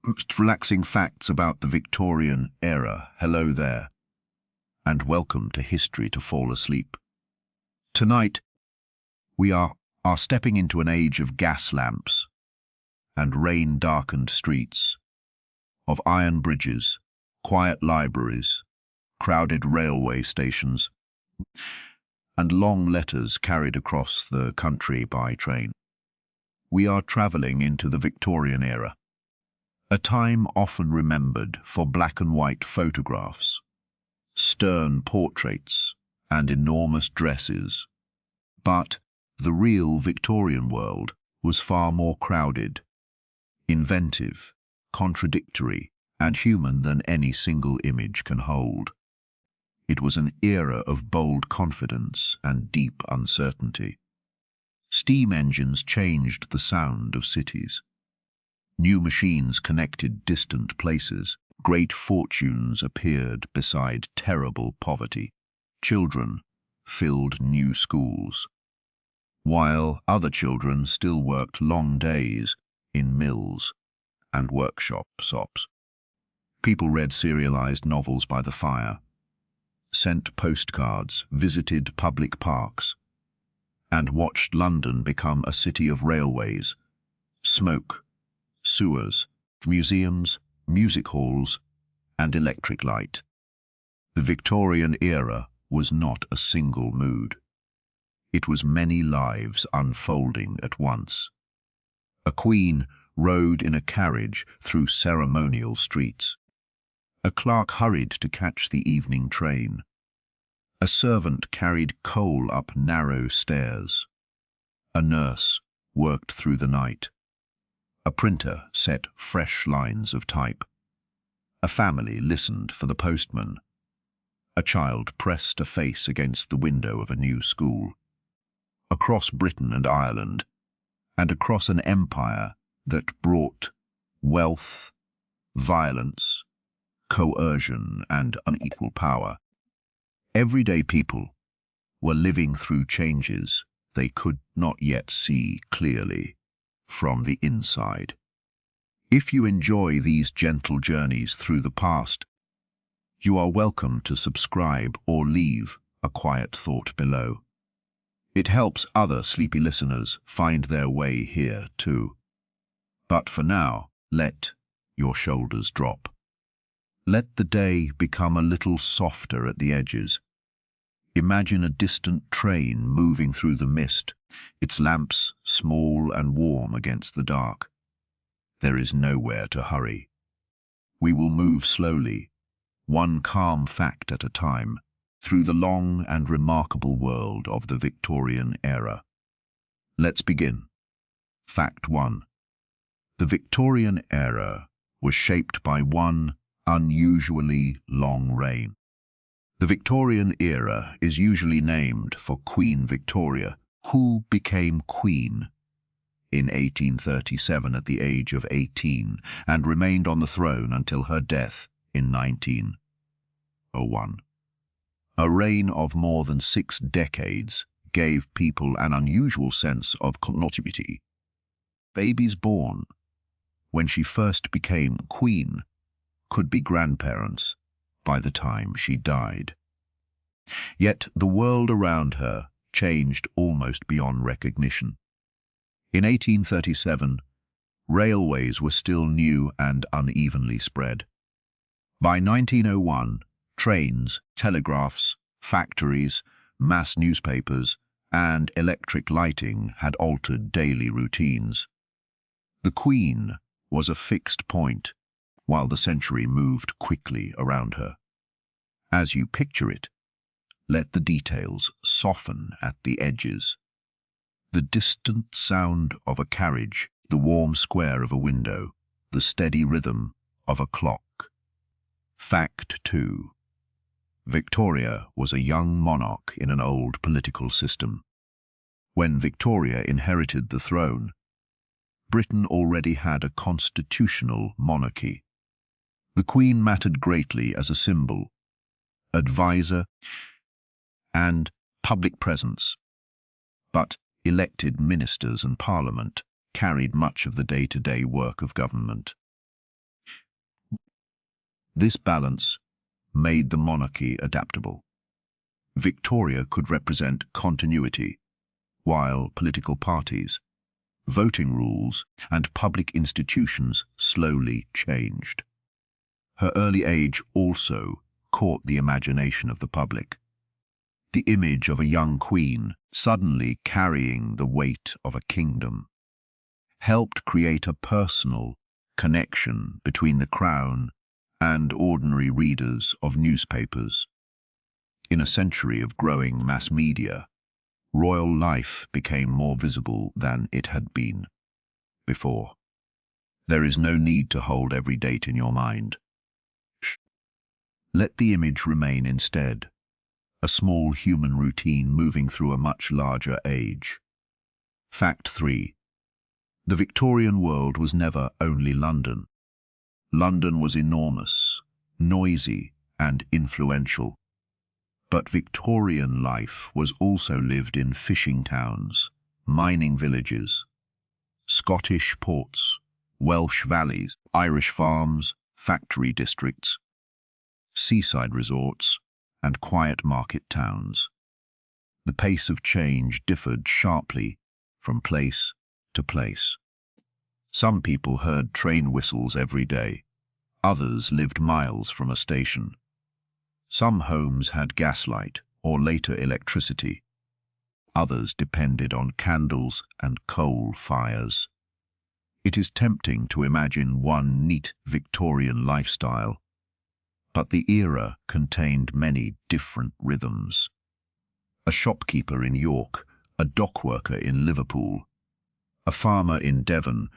Most relaxing facts about the Victorian era. Hello there, and welcome to History to Fall Asleep. Tonight, we are stepping into an age of gas lamps and rain-darkened streets, of iron bridges, quiet libraries, crowded railway stations, and long letters carried across the country by train. We are traveling into the Victorian era, a time often remembered for black and white photographs, stern portraits, and enormous dresses. But the real Victorian world was far more crowded, inventive, contradictory, and human than any single image can hold. It was an era of bold confidence and deep uncertainty. Steam engines changed the sound of cities. New machines connected distant places. Great fortunes appeared beside terrible poverty. Children filled new schools, while other children still worked long days in mills and workshops. People read serialized novels by the fire, sent postcards, visited public parks, and watched London become a city of railways, smoke, sewers, museums, music halls, and electric light. The Victorian era was not a single mood. It was many lives unfolding at once. A queen rode in a carriage through ceremonial streets. A clerk hurried to catch the evening train. A servant carried coal up narrow stairs. A nurse worked through the night. A printer set fresh lines of type. A family listened for the postman. A child pressed a face against the window of a new school. Across Britain and Ireland, and across an empire that brought wealth, violence, coercion, and unequal power, everyday people were living through changes they could not yet see clearly from the inside. If you enjoy these gentle journeys through the past, you are welcome to subscribe or leave a quiet thought below. It helps other sleepy listeners find their way here too. But for now, let your shoulders drop. Let the day become a little softer at the edges. Imagine a distant train moving through the mist, its lamps small and warm against the dark. There is nowhere to hurry. We will move slowly, one calm fact at a time, through the long and remarkable world of the Victorian era. Let's begin. Fact 1. The Victorian era was shaped by one unusually long reign. The Victorian era is usually named for Queen Victoria, who became queen in 1837 at the age of 18 and remained on the throne until her death in 1901. A reign of more than 6 decades gave people an unusual sense of continuity. Babies born when she first became queen could be grandparents by the time she died. Yet the world around her changed almost beyond recognition. In 1837, railways were still new and unevenly spread. By 1901, trains, telegraphs, factories, mass newspapers, and electric lighting had altered daily routines. The Queen was a fixed point, while the century moved quickly around her. As you picture it, let the details soften at the edges. The distant sound of a carriage, the warm square of a window, the steady rhythm of a clock. Fact 2. Victoria was a young monarch in an old political system. When Victoria inherited the throne, Britain already had a constitutional monarchy. The Queen mattered greatly as a symbol, advisor, and public presence. But elected ministers and parliament carried much of the day-to-day work of government. This balance made the monarchy adaptable. Victoria could represent continuity, while political parties, voting rules, and public institutions slowly changed. Her early age also caught the imagination of the public. The image of a young queen suddenly carrying the weight of a kingdom helped create a personal connection between the crown and ordinary readers of newspapers. In a century of growing mass media, royal life became more visible than it had been before. There is no need to hold every date in your mind. Let the image remain instead, a small human routine moving through a much larger age. Fact 3. The Victorian world was never only London. London was enormous, noisy, and influential. But Victorian life was also lived in fishing towns, mining villages, Scottish ports, Welsh valleys, Irish farms, factory districts, seaside resorts, and quiet market towns. The pace of change differed sharply from place to place. Some people heard train whistles every day. Others lived miles from a station. Some homes had gaslight or later electricity. Others depended on candles and coal fires. It is tempting to imagine one neat Victorian lifestyle, but the era contained many different rhythms. A shopkeeper in York, a dock worker in Liverpool, a farmer in Devon,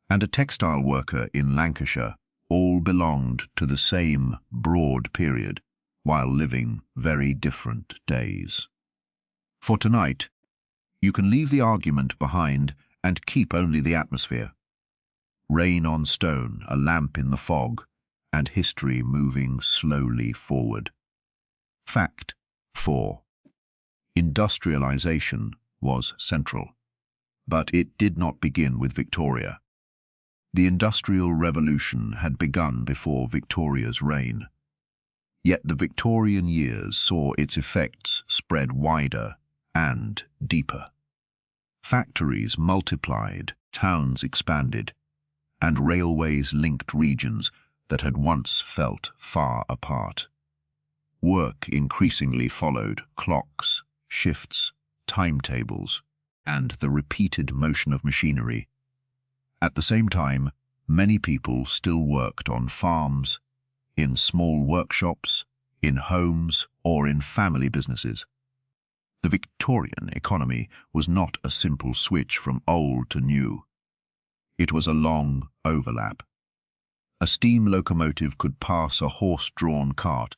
and a textile worker in Lancashire all belonged to the same broad period, while living very different days. For tonight, you can leave the argument behind and keep only the atmosphere. Rain on stone, a lamp in the fog, and history moving slowly forward. Fact 4. Industrialization was central, but it did not begin with Victoria. The Industrial Revolution had begun before Victoria's reign. Yet the Victorian years saw its effects spread wider and deeper. Factories multiplied, towns expanded, and railways linked regions that had once felt far apart. Work increasingly followed clocks, shifts, timetables, and the repeated motion of machinery. At the same time, many people still worked on farms, in small workshops, in homes, or in family businesses. The Victorian economy was not a simple switch from old to new. It was a long overlap. A steam locomotive could pass a horse-drawn cart.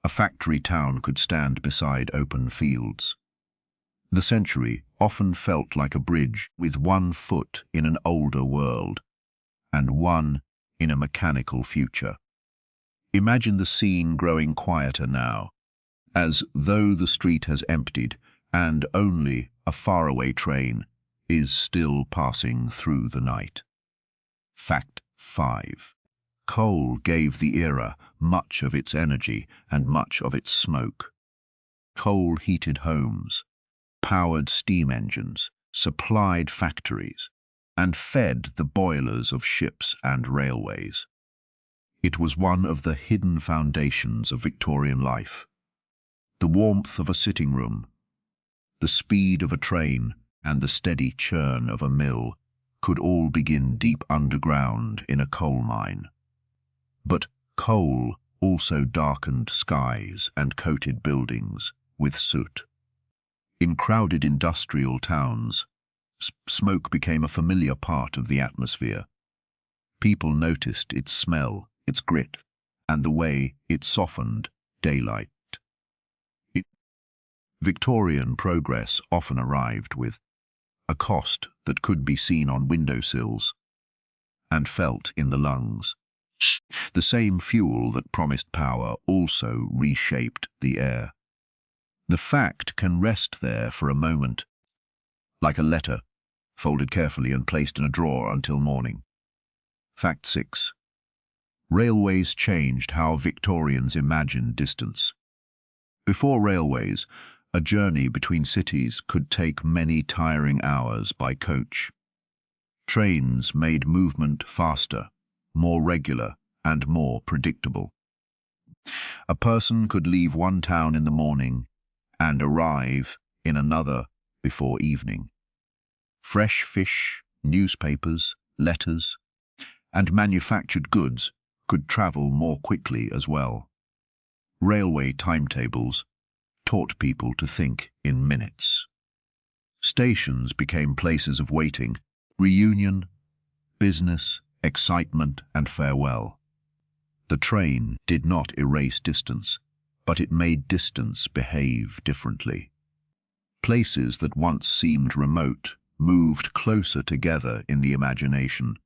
A factory town could stand beside open fields. The century often felt like a bridge with one foot in an older world and one in a mechanical future. Imagine the scene growing quieter now, as though the street has emptied and only a faraway train is still passing through the night. Fact 5. Coal gave the era much of its energy and much of its smoke. Coal heated homes, powered steam engines, supplied factories, and fed the boilers of ships and railways. It was one of the hidden foundations of Victorian life. The warmth of a sitting room, the speed of a train, and the steady churn of a mill could all begin deep underground in a coal mine. But coal also darkened skies and coated buildings with soot. In crowded industrial towns, smoke became a familiar part of the atmosphere. People noticed its smell, its grit, and the way it softened daylight. Victorian progress often arrived with a cost that could be seen on windowsills and felt in the lungs. The same fuel that promised power also reshaped the air. The fact can rest there for a moment, like a letter, folded carefully and placed in a drawer until morning. Fact 6. Railways changed how Victorians imagined distance. Before railways, a journey between cities could take many tiring hours by coach. Trains made movement faster, more regular, and more predictable. A person could leave one town in the morning and arrive in another before evening. Fresh fish, newspapers, letters, and manufactured goods could travel more quickly as well. Railway timetables taught people to think in minutes. Stations became places of waiting, reunion, business, excitement, and farewell. The train did not erase distance, but it made distance behave differently. Places that once seemed remote moved closer together in the imagination.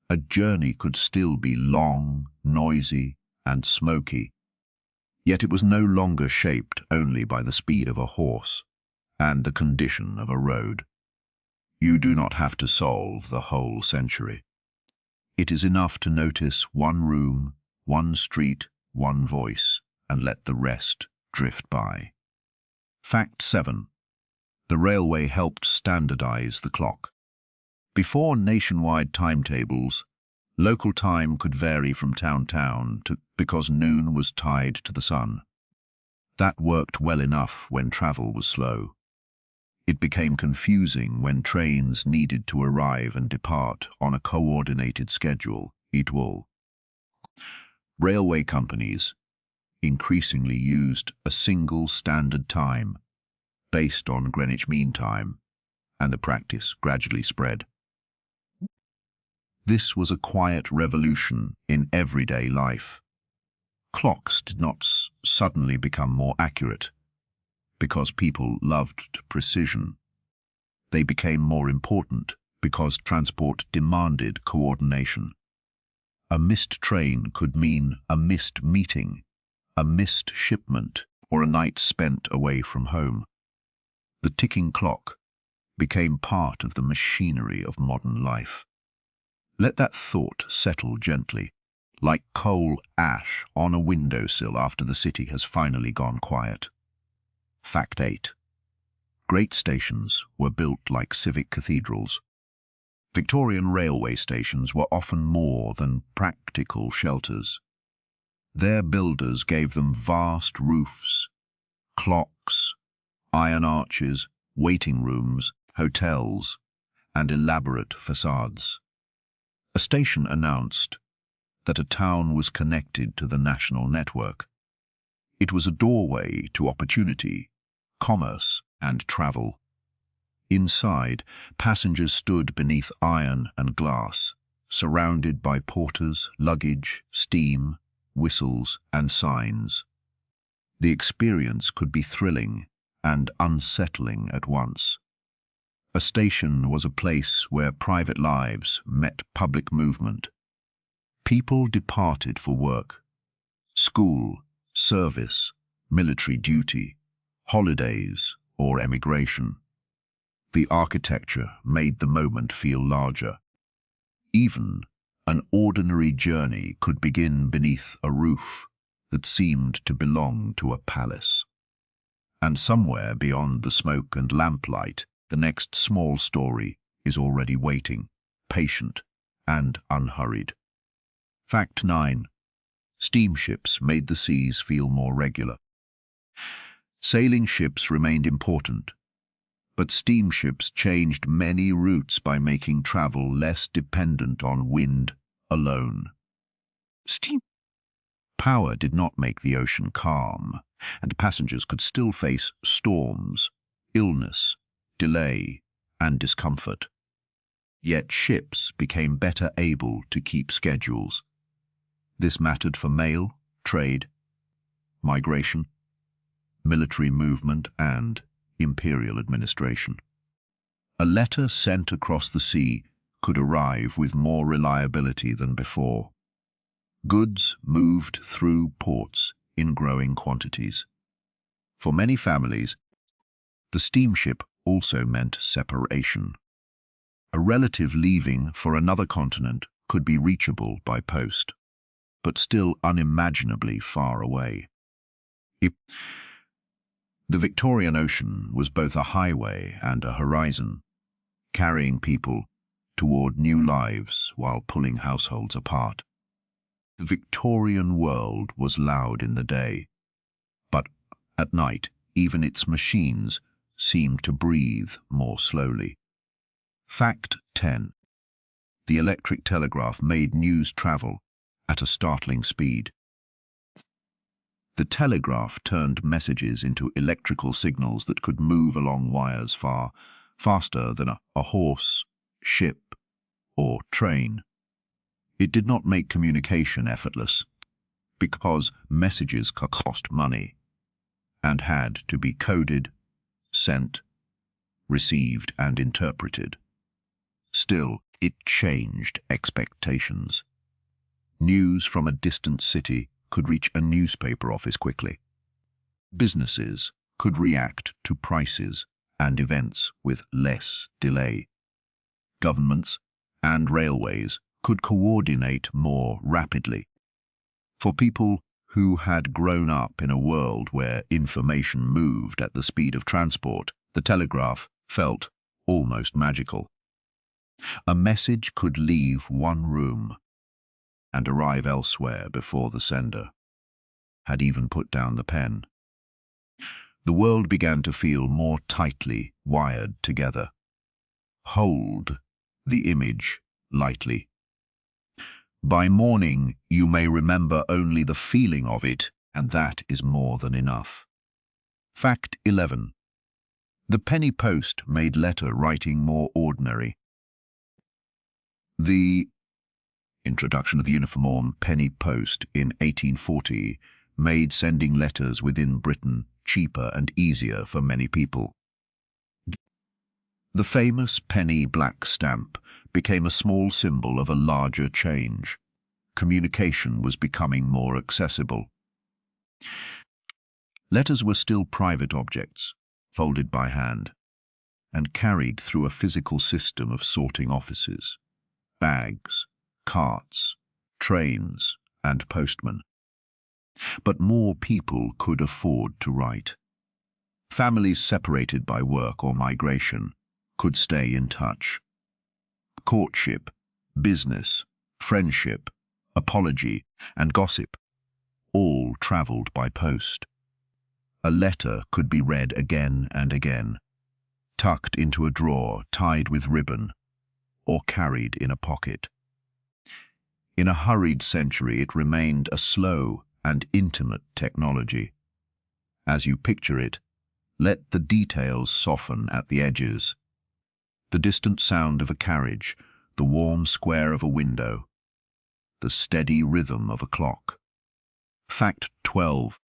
A journey could still be long, noisy, and smoky, yet it was no longer shaped only by the speed of a horse and the condition of a road. You do not have to solve the whole century. It is enough to notice one room, one street, one voice, and let the rest drift by. Fact 7. The railway helped standardize the clock. Before nationwide timetables, local time could vary from town because noon was tied to the sun. That worked well enough when travel was slow. It became confusing when trains needed to arrive and depart on a coordinated schedule. Railway companies increasingly used a single standard time based on Greenwich Mean Time, and the practice gradually spread. This was a quiet revolution in everyday life. Clocks did not suddenly become more accurate because people loved precision. They became more important because transport demanded coordination. A missed train could mean a missed meeting, a missed shipment, or a night spent away from home. The ticking clock became part of the machinery of modern life. Let that thought settle gently, like coal ash on a windowsill after the city has finally gone quiet. Fact 8. Great stations were built like civic cathedrals. Victorian railway stations were often more than practical shelters. Their builders gave them vast roofs, clocks, iron arches, waiting rooms, hotels, and elaborate facades. A station announced that a town was connected to the national network. It was a doorway to opportunity, commerce, and travel. Inside, passengers stood beneath iron and glass, surrounded by porters, luggage, steam, whistles, and signs. The experience could be thrilling and unsettling at once. A station was a place where private lives met public movement. People departed for work, school, service, military duty, holidays, or emigration. The architecture made the moment feel larger. Even an ordinary journey could begin beneath a roof that seemed to belong to a palace. And somewhere beyond the smoke and lamplight, the next small story is already waiting, patient and unhurried. Fact 9. Steamships made the seas feel more regular. Sailing ships remained important, but steamships changed many routes by making travel less dependent on wind alone. Steam power did not make the ocean calm, and passengers could still face storms, illness, delay, and discomfort. Yet ships became better able to keep schedules. This mattered for mail, trade, migration, military movement, and imperial administration. A letter sent across the sea could arrive with more reliability than before. Goods moved through ports in growing quantities. For many families, the steamship also meant separation. A relative leaving for another continent could be reachable by post. but still unimaginably far away. The Victorian Ocean was both a highway and a horizon, carrying people toward new lives while pulling households apart. The Victorian world was loud in the day, but at night even its machines seemed to breathe more slowly. Fact 10. The electric telegraph made news travel at a startling speed. The telegraph turned messages into electrical signals that could move along wires faster than a horse, ship, or train. It did not make communication effortless, because messages cost money and had to be coded, sent, received, and interpreted. Still, it changed expectations. News from a distant city could reach a newspaper office quickly. Businesses could react to prices and events with less delay. Governments and railways could coordinate more rapidly. For people who had grown up in a world where information moved at the speed of transport, the telegraph felt almost magical. A message could leave one room and arrive elsewhere before the sender had even put down the pen. The world began to feel more tightly wired together. Hold the image lightly. By morning, you may remember only the feeling of it, and that is more than enough. Fact 11. The penny post made letter writing more ordinary. The introduction of the uniform penny post in 1840 made sending letters within Britain cheaper and easier for many people. The famous penny black stamp became a small symbol of a larger change. Communication was becoming more accessible. Letters were still private objects, folded by hand, and carried through a physical system of sorting offices, bags, carts, trains, and postmen. But more people could afford to write. Families separated by work or migration could stay in touch. Courtship, business, friendship, apology, and gossip all traveled by post. A letter could be read again and again, tucked into a drawer, tied with ribbon, or carried in a pocket. In a hurried century, it remained a slow and intimate technology. As you picture it, let the details soften at the edges. The distant sound of a carriage, the warm square of a window, the steady rhythm of a clock. Fact 12.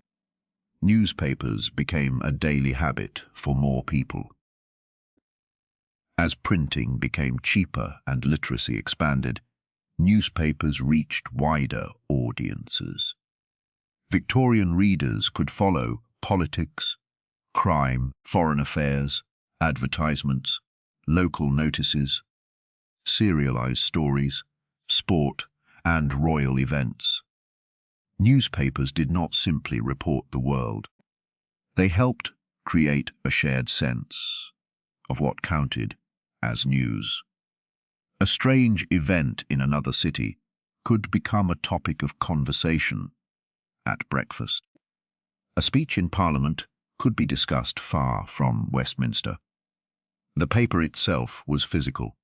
Newspapers became a daily habit for more people. As printing became cheaper and literacy expanded, newspapers reached wider audiences. Victorian readers could follow politics, crime, foreign affairs, advertisements, local notices, serialized stories, sport, and royal events. Newspapers did not simply report the world. They helped create a shared sense of what counted as news. A strange event in another city could become a topic of conversation at breakfast. A speech in Parliament could be discussed far from Westminster. The paper itself was physical.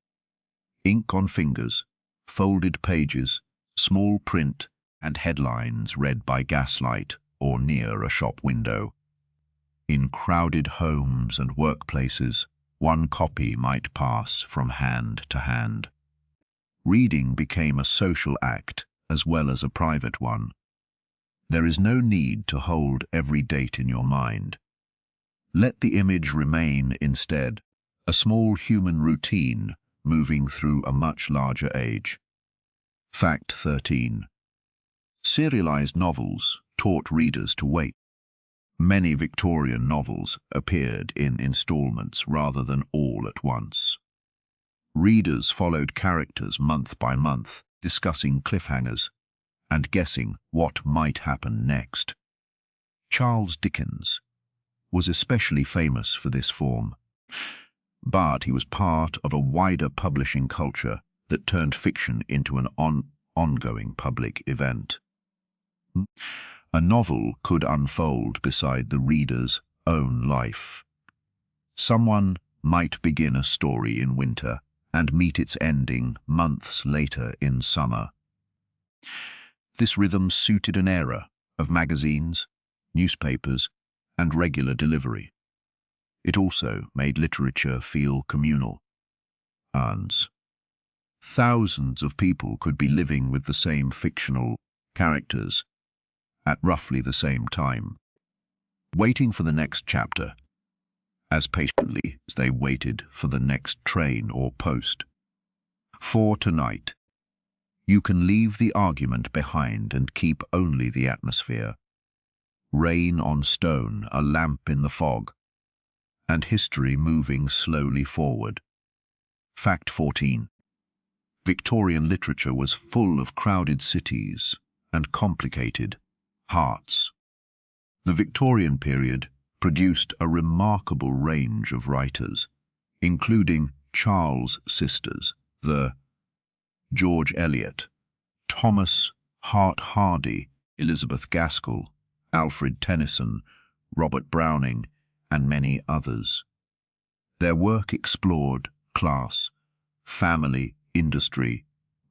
Ink on fingers, folded pages, small print, and headlines read by gaslight or near a shop window. In crowded homes and workplaces, one copy might pass from hand to hand. Reading became a social act as well as a private one. There is no need to hold every date in your mind. Let the image remain instead, a small human routine moving through a much larger age. Fact 13. Serialized novels taught readers to wait. Many Victorian novels appeared in installments rather than all at once. Readers followed characters month by month, discussing cliffhangers and guessing what might happen next. Charles Dickens was especially famous for this form, but he was part of a wider publishing culture that turned fiction into an ongoing public event. A novel could unfold beside the reader's own life. Someone might begin a story in winter and meet its ending months later in summer. This rhythm suited an era of magazines, newspapers, and regular delivery. It also made literature feel communal. Thousands of people could be living with the same fictional characters at roughly the same time, waiting for the next chapter, as patiently as they waited for the next train or post. For tonight, you can leave the argument behind and keep only the atmosphere. Rain on stone, a lamp in the fog, and history moving slowly forward. Fact 14. Victorian literature was full of crowded cities and complicated hearts. The Victorian period produced a remarkable range of writers, including Charles' sisters, the George Eliot, Thomas Hart Hardy, Elizabeth Gaskell, Alfred Tennyson, Robert Browning, and many others. Their work explored class, family, industry,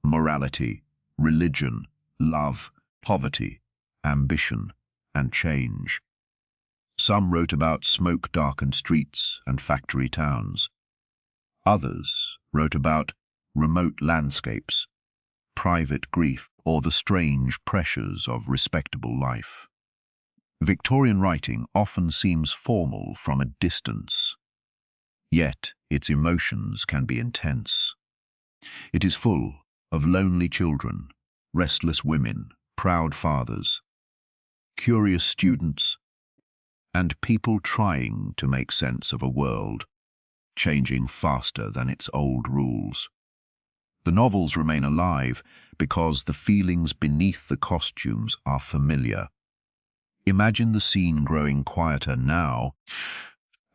morality, religion, love, poverty, ambition, and change. Some wrote about smoke-darkened streets and factory towns. Others wrote about remote landscapes, private grief, or the strange pressures of respectable life. Victorian writing often seems formal from a distance, yet its emotions can be intense. It is full of lonely children, restless women, proud fathers, curious students, and people trying to make sense of a world changing faster than its old rules. The novels remain alive because the feelings beneath the costumes are familiar. Imagine the scene growing quieter now,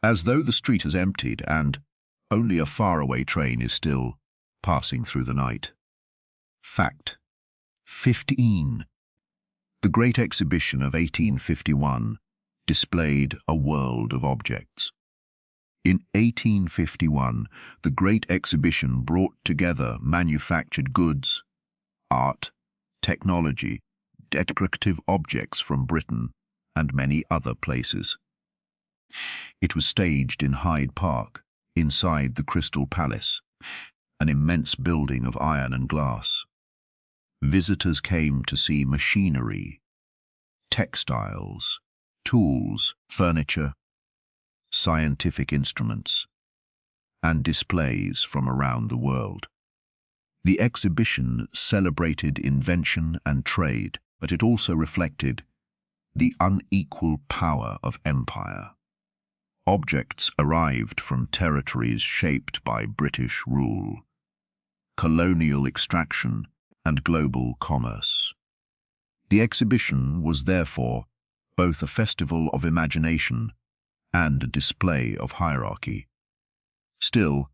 as though the street has emptied and only a faraway train is still passing through the night. Fact 15. The Great Exhibition of 1851 displayed a world of objects. In 1851, the Great Exhibition brought together manufactured goods, art, technology, decorative objects from Britain, and many other places. It was staged in Hyde Park, inside the Crystal Palace, an immense building of iron and glass. Visitors came to see machinery, textiles, tools, furniture, scientific instruments, and displays from around the world. The exhibition celebrated invention and trade, but it also reflected the unequal power of empire. Objects arrived from territories shaped by British rule, colonial extraction, and global commerce. The exhibition was therefore both a festival of imagination and a display of hierarchy. Still,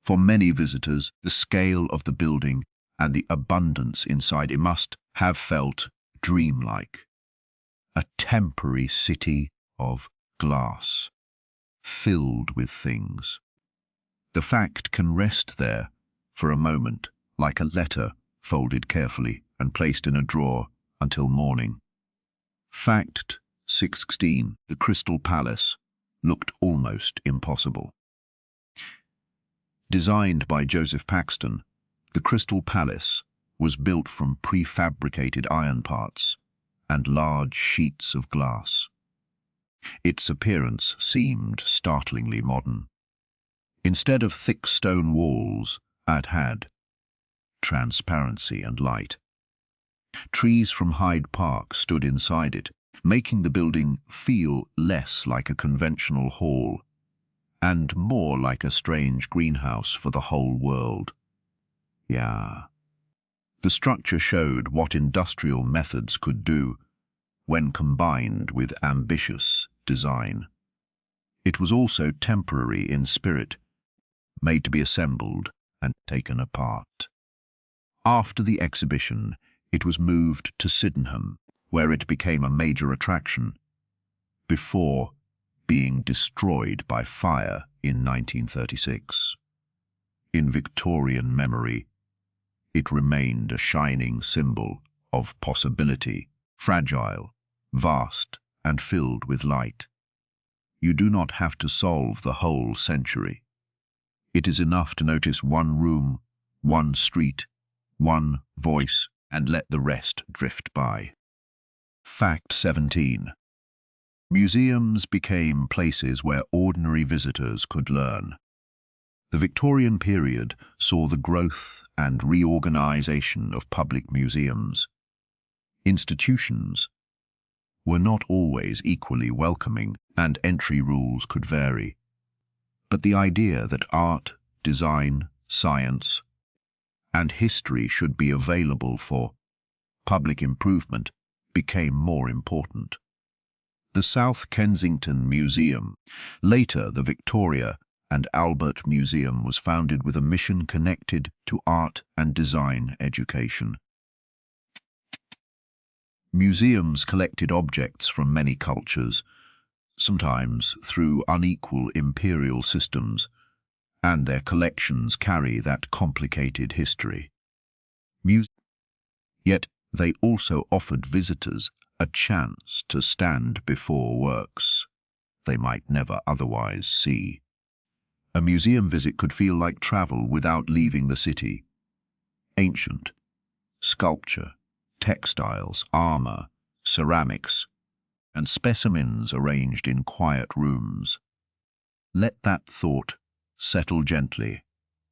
for many visitors, the scale of the building and the abundance inside it must have felt dreamlike. A temporary city of glass, filled with things. The fact can rest there for a moment, like a letter folded carefully and placed in a drawer until morning. Fact 16. The Crystal Palace looked almost impossible. Designed by Joseph Paxton, the Crystal Palace was built from prefabricated iron parts and large sheets of glass. Its appearance seemed startlingly modern. Instead of thick stone walls, it had transparency and light. Trees from Hyde Park stood inside it, making the building feel less like a conventional hall and more like a strange greenhouse for the whole world. Yeah. The structure showed what industrial methods could do when combined with ambitious design. It was also temporary in spirit, made to be assembled and taken apart. After the exhibition, it was moved to Sydenham, where it became a major attraction, before being destroyed by fire in 1936. In Victorian memory, it remained a shining symbol of possibility, fragile, vast, and filled with light. You do not have to solve the whole century. It is enough to notice one room, one street, one voice, and let the rest drift by. Fact 17. Museums became places where ordinary visitors could learn. The Victorian period saw the growth and reorganization of public museums. Institutions were not always equally welcoming, and entry rules could vary. But the idea that art, design, science, and history should be available for public improvement became more important. The South Kensington Museum, later the Victoria and Albert Museum, was founded with a mission connected to art and design education. Museums collected objects from many cultures, sometimes through unequal imperial systems, and their collections carry that complicated history. Yet they also offered visitors a chance to stand before works they might never otherwise see. A museum visit could feel like travel without leaving the city. Ancient sculpture, textiles, armor, ceramics, and specimens arranged in quiet rooms. Let that thought settle gently,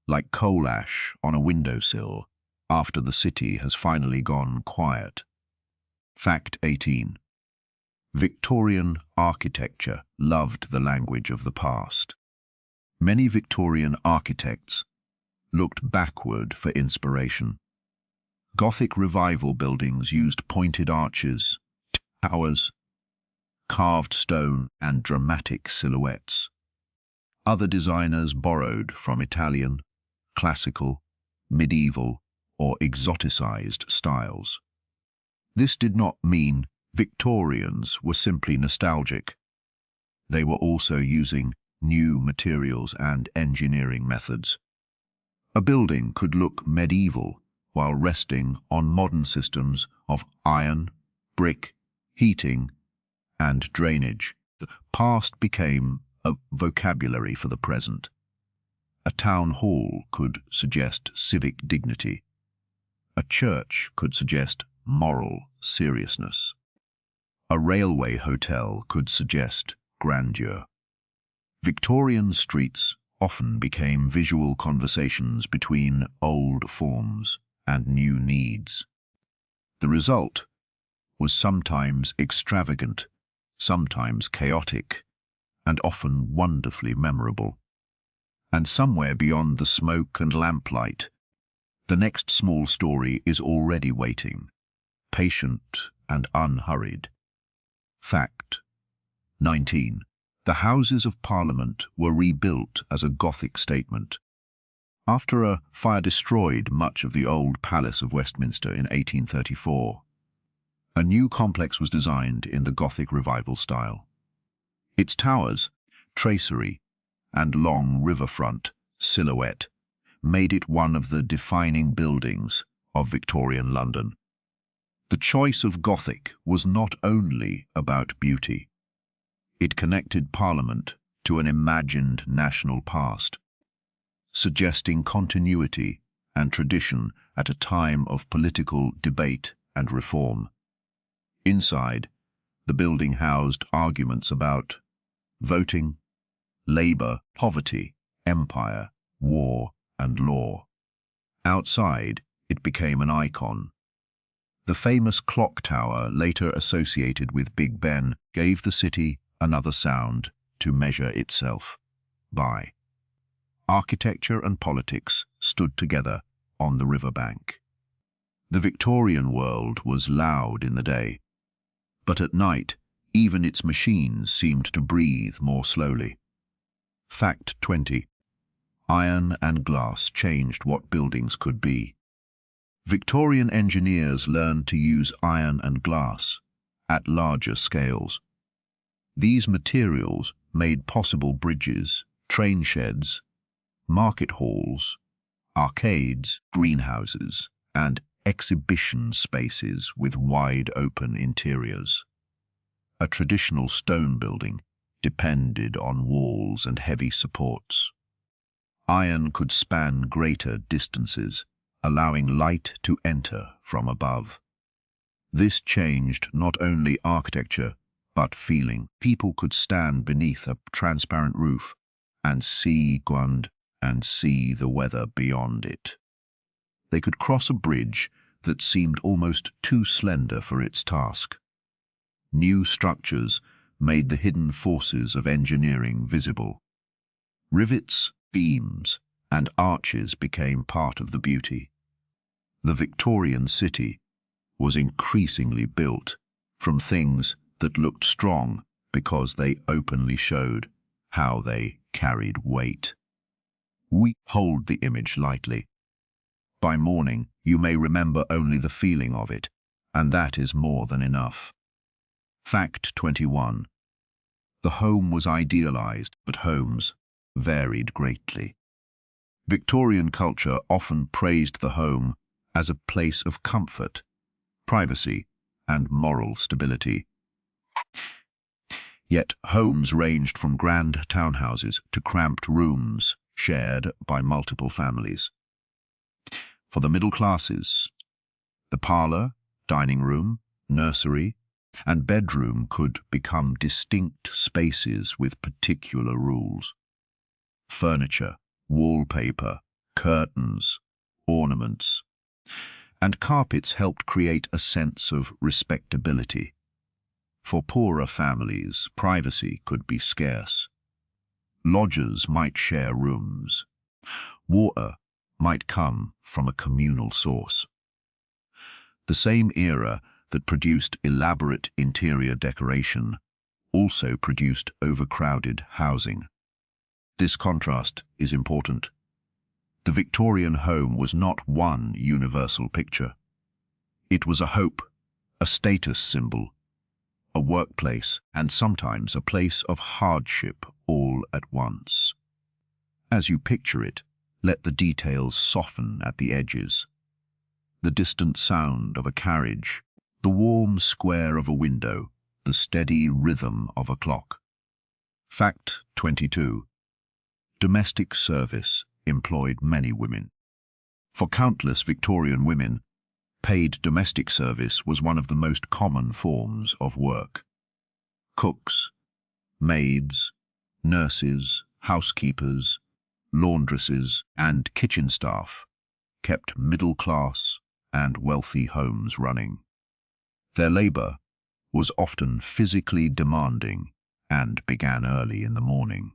like coal ash on a windowsill, after the city has finally gone quiet. Fact 18. Victorian architecture loved the language of the past. Many Victorian architects looked backward for inspiration. Gothic revival buildings used pointed arches, towers, carved stone, and dramatic silhouettes. Other designers borrowed from Italian, classical, medieval, or exoticized styles. This did not mean Victorians were simply nostalgic. They were also using new materials and engineering methods. A building could look medieval while resting on modern systems of iron, brick, heating, and drainage. The past became a vocabulary for the present. A town hall could suggest civic dignity. A church could suggest moral seriousness. A railway hotel could suggest grandeur. Victorian streets often became visual conversations between old forms and new needs. The result was sometimes extravagant, sometimes chaotic, and often wonderfully memorable. And somewhere beyond the smoke and lamplight, the next small story is already waiting, patient and unhurried. Fact 19. The Houses of Parliament were rebuilt as a Gothic statement. After a fire destroyed much of the old Palace of Westminster in 1834, a new complex was designed in the Gothic Revival style. Its towers, tracery, and long riverfront silhouette made it one of the defining buildings of Victorian London. The choice of Gothic was not only about beauty. It connected Parliament to an imagined national past, suggesting continuity and tradition at a time of political debate and reform. Inside, the building housed arguments about voting, labor, poverty, empire, war, and law. Outside, it became an icon. The famous clock tower, later associated with Big Ben, gave the city another sound to measure itself by. Architecture and politics stood together on the riverbank. The Victorian world was loud in the day, but at night, even its machines seemed to breathe more slowly. Fact 20. Iron and glass changed what buildings could be. Victorian engineers learned to use iron and glass at larger scales. These materials made possible bridges, train sheds, market halls, arcades, greenhouses, and exhibition spaces with wide open interiors. A traditional stone building depended on walls and heavy supports. Iron could span greater distances, allowing light to enter from above. This changed not only architecture, but feeling. People could stand beneath a transparent roof and see ground and see the weather beyond it. They could cross a bridge that seemed almost too slender for its task. New structures made the hidden forces of engineering visible. Rivets, beams, and arches became part of the beauty. The Victorian city was increasingly built from things that looked strong because they openly showed how they carried weight. We hold the image lightly. By morning, you may remember only the feeling of it, and that is more than enough. Fact 21. The home was idealized, but homes varied greatly. Victorian culture often praised the home as a place of comfort, privacy, and moral stability. Yet homes ranged from grand townhouses to cramped rooms shared by multiple families. For the middle classes, the parlor, dining room, nursery, and bedroom could become distinct spaces with particular rules. Furniture, wallpaper, curtains, ornaments, and carpets helped create a sense of respectability. For poorer families, privacy could be scarce. Lodgers might share rooms. Water might come from a communal source. The same era that produced elaborate interior decoration also produced overcrowded housing. This contrast is important. The Victorian home was not one universal picture. It was a hope, a status symbol, a workplace, and sometimes a place of hardship all at once. As you picture it, let the details soften at the edges. The distant sound of a carriage, the warm square of a window, the steady rhythm of a clock. Fact 22. Domestic service employed many women. For countless Victorian women, paid domestic service was one of the most common forms of work. Cooks, maids, nurses, housekeepers, laundresses, and kitchen staff kept middle-class and wealthy homes running. Their labor was often physically demanding and began early in the morning.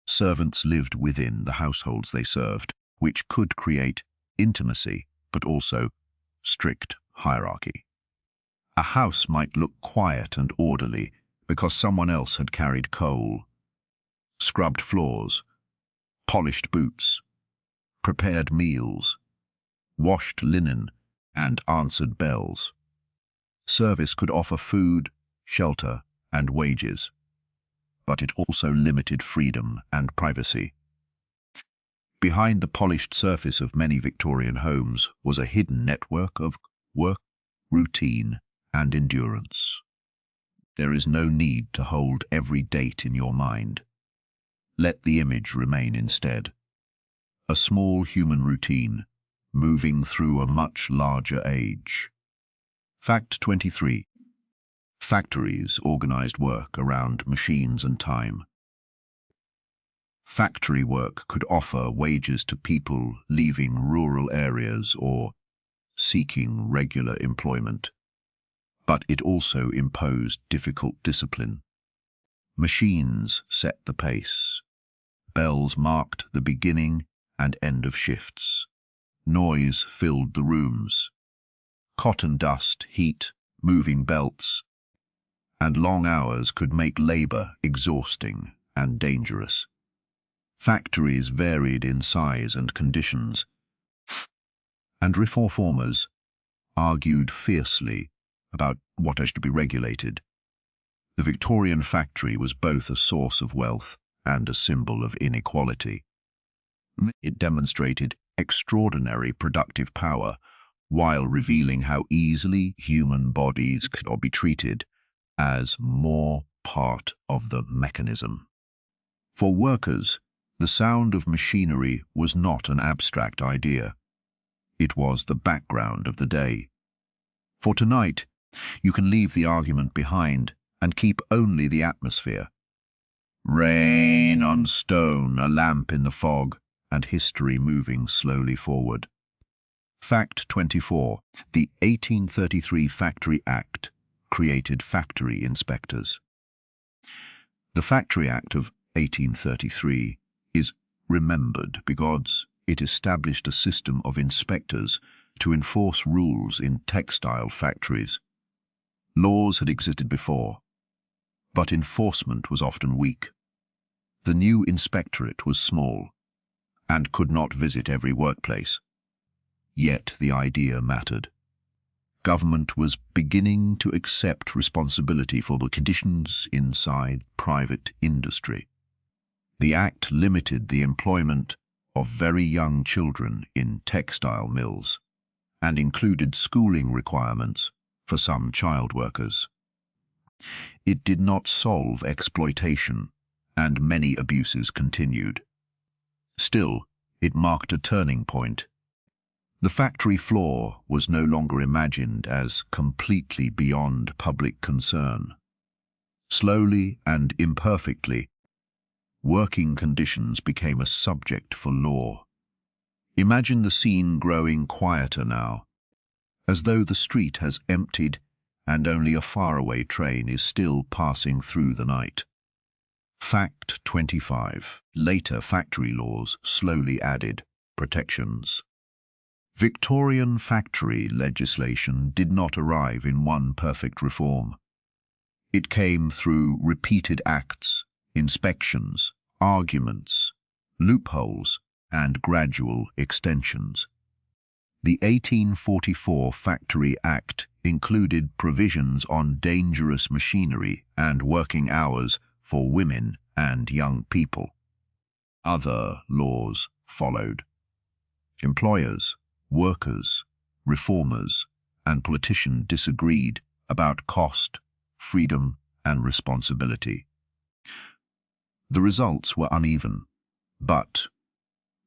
Servants lived within the households they served, which could create intimacy, but also strict hierarchy. A house might look quiet and orderly because someone else had carried coal, scrubbed floors, polished boots, prepared meals, washed linen, and answered bells. Service could offer food, shelter, and wages, but it also limited freedom and privacy. Behind the polished surface of many Victorian homes was a hidden network of work, routine, and endurance. There is no need to hold every date in your mind. Let the image remain instead. A small human routine, moving through a much larger age. Fact 23. Factories organized work around machines and time. Factory work could offer wages to people leaving rural areas or seeking regular employment, but it also imposed difficult discipline. Machines set the pace. Bells marked the beginning and end of shifts. Noise filled the rooms. Cotton dust, heat, moving belts, and long hours could make labor exhausting and dangerous. Factories varied in size and conditions, and reformers argued fiercely about what was to be regulated. The Victorian factory was both a source of wealth and a symbol of inequality. It demonstrated extraordinary productive power while revealing how easily human bodies could be treated as more part of the mechanism. For workers, the sound of machinery was not an abstract idea. It was the background of the day. For tonight, you can leave the argument behind and keep only the atmosphere. Rain on stone, a lamp in the fog, and history moving slowly forward. Fact 24. The 1833 Factory Act created factory inspectors. The Factory Act of 1833 is remembered because it established a system of inspectors to enforce rules in textile factories. Laws had existed before, but enforcement was often weak. The new inspectorate was small and could not visit every workplace. Yet the idea mattered. Government was beginning to accept responsibility for the conditions inside private industry. The Act limited the employment of very young children in textile mills and included schooling requirements for some child workers. It did not solve exploitation, and many abuses continued. Still, it marked a turning point. The factory floor was no longer imagined as completely beyond public concern. Slowly and imperfectly, working conditions became a subject for law. Imagine the scene growing quieter now, as though the street has emptied and only a faraway train is still passing through the night. Fact 25. Later factory laws slowly added protections. Victorian factory legislation did not arrive in one perfect reform. It came through repeated acts, inspections, arguments, loopholes, and gradual extensions. The 1844 Factory Act included provisions on dangerous machinery and working hours for women and young people. Other laws followed. Employers, workers, reformers, and politicians disagreed about cost, freedom, and responsibility. The results were uneven, but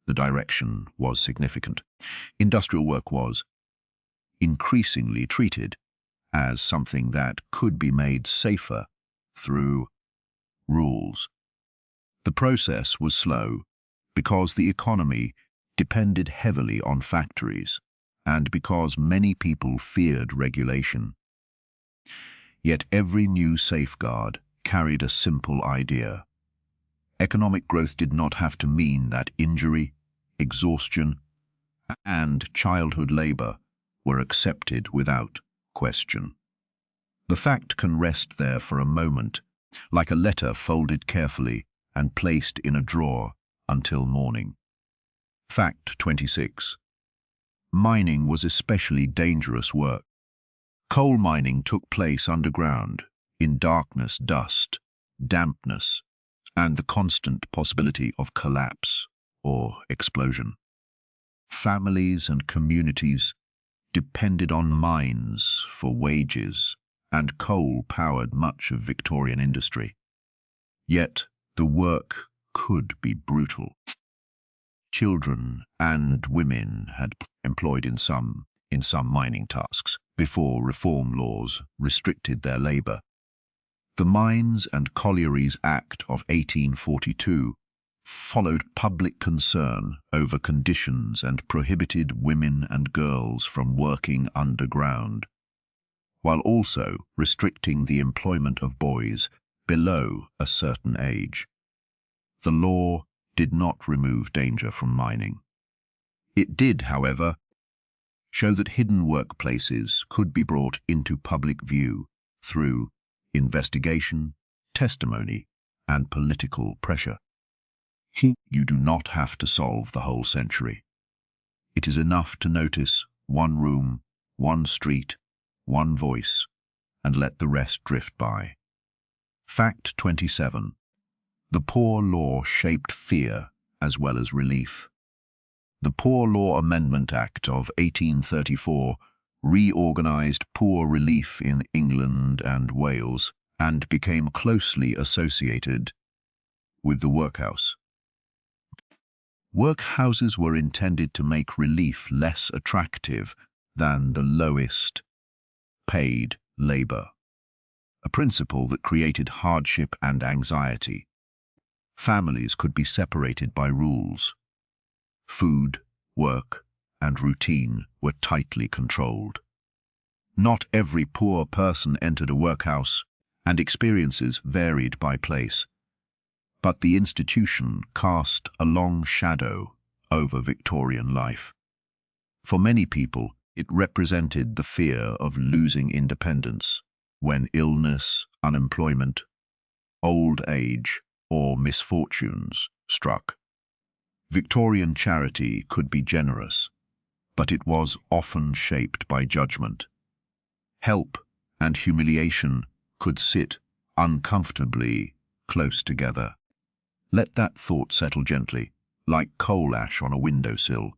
the direction was significant. Industrial work was increasingly treated as something that could be made safer through rules. The process was slow because the economy depended heavily on factories and because many people feared regulation. Yet every new safeguard carried a simple idea. Economic growth did not have to mean that injury, exhaustion, and childhood labor were accepted without question. The fact can rest there for a moment, like a letter folded carefully and placed in a drawer until morning. Fact 26. Mining was especially dangerous work. Coal mining took place underground, in darkness, dust, dampness, and the constant possibility of collapse or explosion. Families and communities depended on mines for wages, and coal powered much of Victorian industry. Yet the work could be brutal. Children and women had employed in some mining tasks before reform laws restricted their labor. The Mines and Collieries Act of 1842 followed public concern over conditions and prohibited women and girls from working underground, while also restricting the employment of boys below a certain age. The law did not remove danger from mining. It did, however, show that hidden workplaces could be brought into public view through investigation, testimony, and political pressure. You do not have to solve the whole century. It is enough to notice one room, one street, one voice, and let the rest drift by. Fact 27. The Poor Law shaped fear as well as relief. The Poor Law Amendment Act of 1834 reorganized poor relief in England and Wales and became closely associated with the workhouse. Workhouses were intended to make relief less attractive than the lowest paid labor, a principle that created hardship and anxiety. Families could be separated by rules. Food, work, and routine were tightly controlled. Not every poor person entered a workhouse, and experiences varied by place. But the institution cast a long shadow over Victorian life. For many people, it represented the fear of losing independence when illness, unemployment, old age, or misfortunes struck. Victorian charity could be generous, but it was often shaped by judgment. Help and humiliation could sit uncomfortably close together. Let that thought settle gently, like coal ash on a windowsill,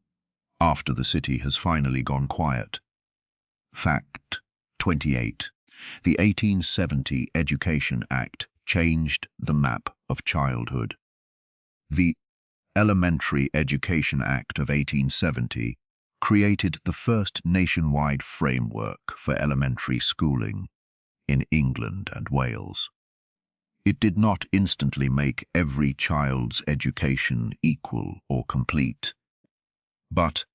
after the city has finally gone quiet. Fact 28. The 1870 Education Act changed the map of childhood. The Elementary Education Act of 1870 created the first nationwide framework for elementary schooling in England and Wales. It did not instantly make every child's education equal or complete, but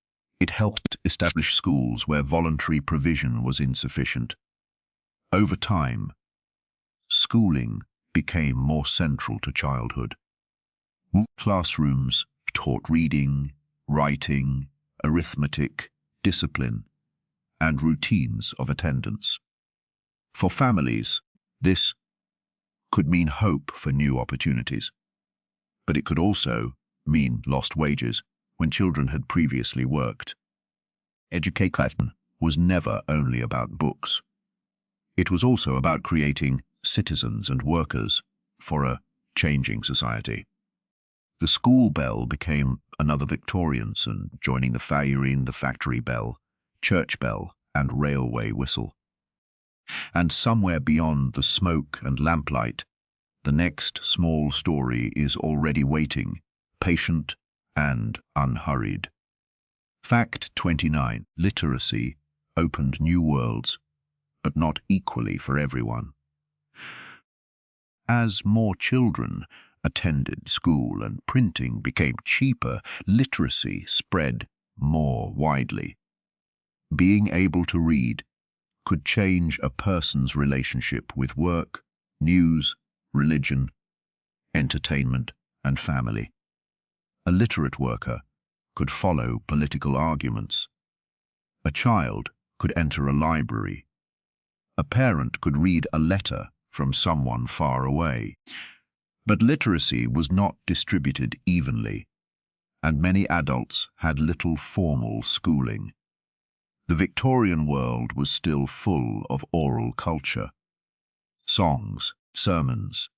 it helped establish schools where voluntary provision was insufficient. Over time, schooling became more central to childhood. Classrooms taught reading, writing, arithmetic, discipline, and routines of attendance. For families, this could mean hope for new opportunities, but it could also mean lost wages when children had previously worked. Education was never only about books. It was also about creating citizens and workers for a changing society. The school bell became another Victorian sound, joining the fairin, the factory bell, church bell, and railway whistle. And somewhere beyond the smoke and lamplight, the next small story is already waiting, patient and unhurried. Fact 29. Literacy opened new worlds, but not equally for everyone. As more children attended school and printing became cheaper, literacy spread more widely. Being able to read could change a person's relationship with work, news, religion, entertainment, and family. A literate worker could follow political arguments. A child could enter a library. A parent could read a letter from someone far away. But literacy was not distributed evenly, and many adults had little formal schooling. The Victorian world was still full of oral culture. Songs, sermons,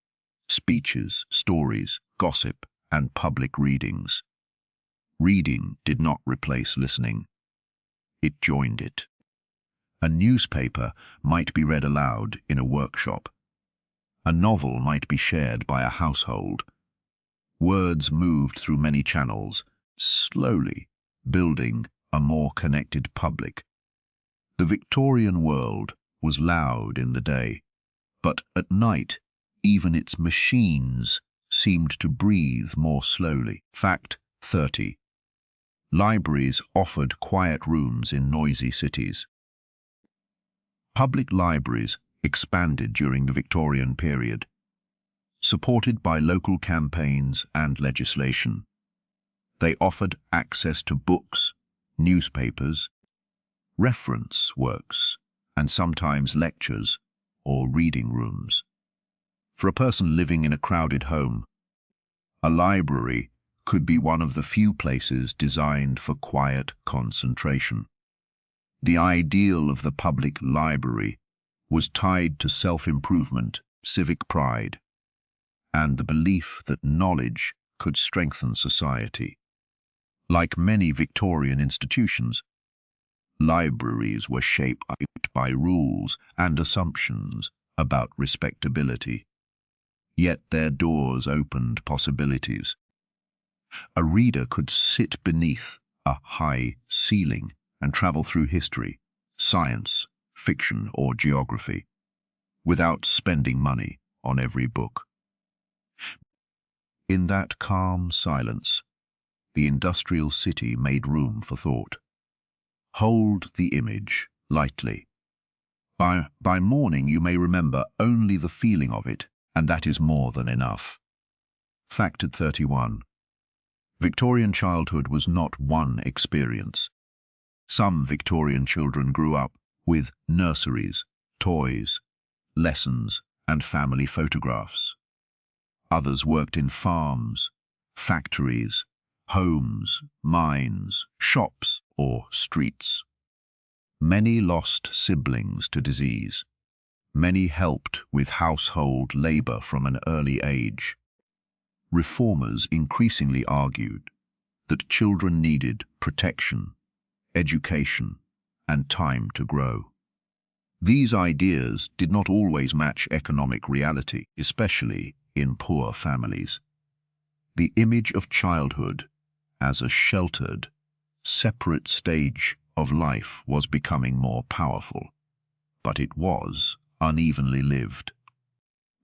speeches, stories, gossip, and public readings. Reading did not replace listening. It joined it. A newspaper might be read aloud in a workshop. A novel might be shared by a household. Words moved through many channels, slowly building a more connected public. The Victorian world was loud in the day, but at night, even its machines seemed to breathe more slowly. Fact 30. Libraries offered quiet rooms in noisy cities. Public libraries expanded during the Victorian period, supported by local campaigns and legislation. They offered access to books, newspapers, reference works, and sometimes lectures or reading rooms. For a person living in a crowded home, a library could be one of the few places designed for quiet concentration. The ideal of the public library was tied to self-improvement, civic pride, and the belief that knowledge could strengthen society. Like many Victorian institutions, libraries were shaped by rules and assumptions about respectability. Yet their doors opened possibilities. A reader could sit beneath a high ceiling and travel through history, science, fiction, or geography, without spending money on every book. In that calm silence, the industrial city made room for thought. Hold the image lightly. By morning you may remember only the feeling of it, and that is more than enough. Fact 31. Victorian childhood was not one experience. Some Victorian children grew up with nurseries, toys, lessons, and family photographs. Others worked in farms, factories, homes, mines, shops, or streets. Many lost siblings to disease. Many helped with household labor from an early age. Reformers increasingly argued that children needed protection, education, and time to grow. These ideas did not always match economic reality, especially in poor families. The image of childhood as a sheltered, separate stage of life was becoming more powerful, but it was unevenly lived.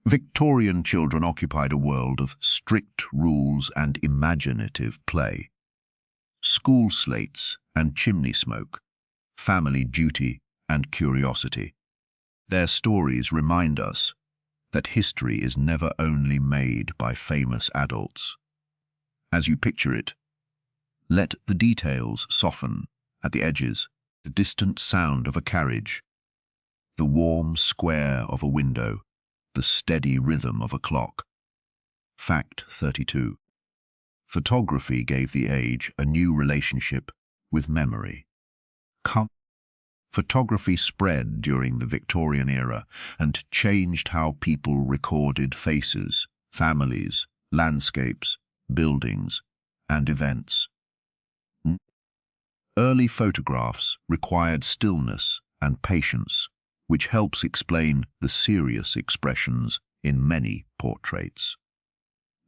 Victorian children occupied a world of strict rules and imaginative play. School slates and chimney smoke, family duty and curiosity. Their stories remind us that history is never only made by famous adults. As you picture it, let the details soften at the edges, the distant sound of a carriage, the warm square of a window, the steady rhythm of a clock. Fact 32. Photography gave the age a new relationship with memory. Photography spread during the Victorian era and changed how people recorded faces, families, landscapes, buildings, and events. Early photographs required stillness and patience, which helps explain the serious expressions in many portraits.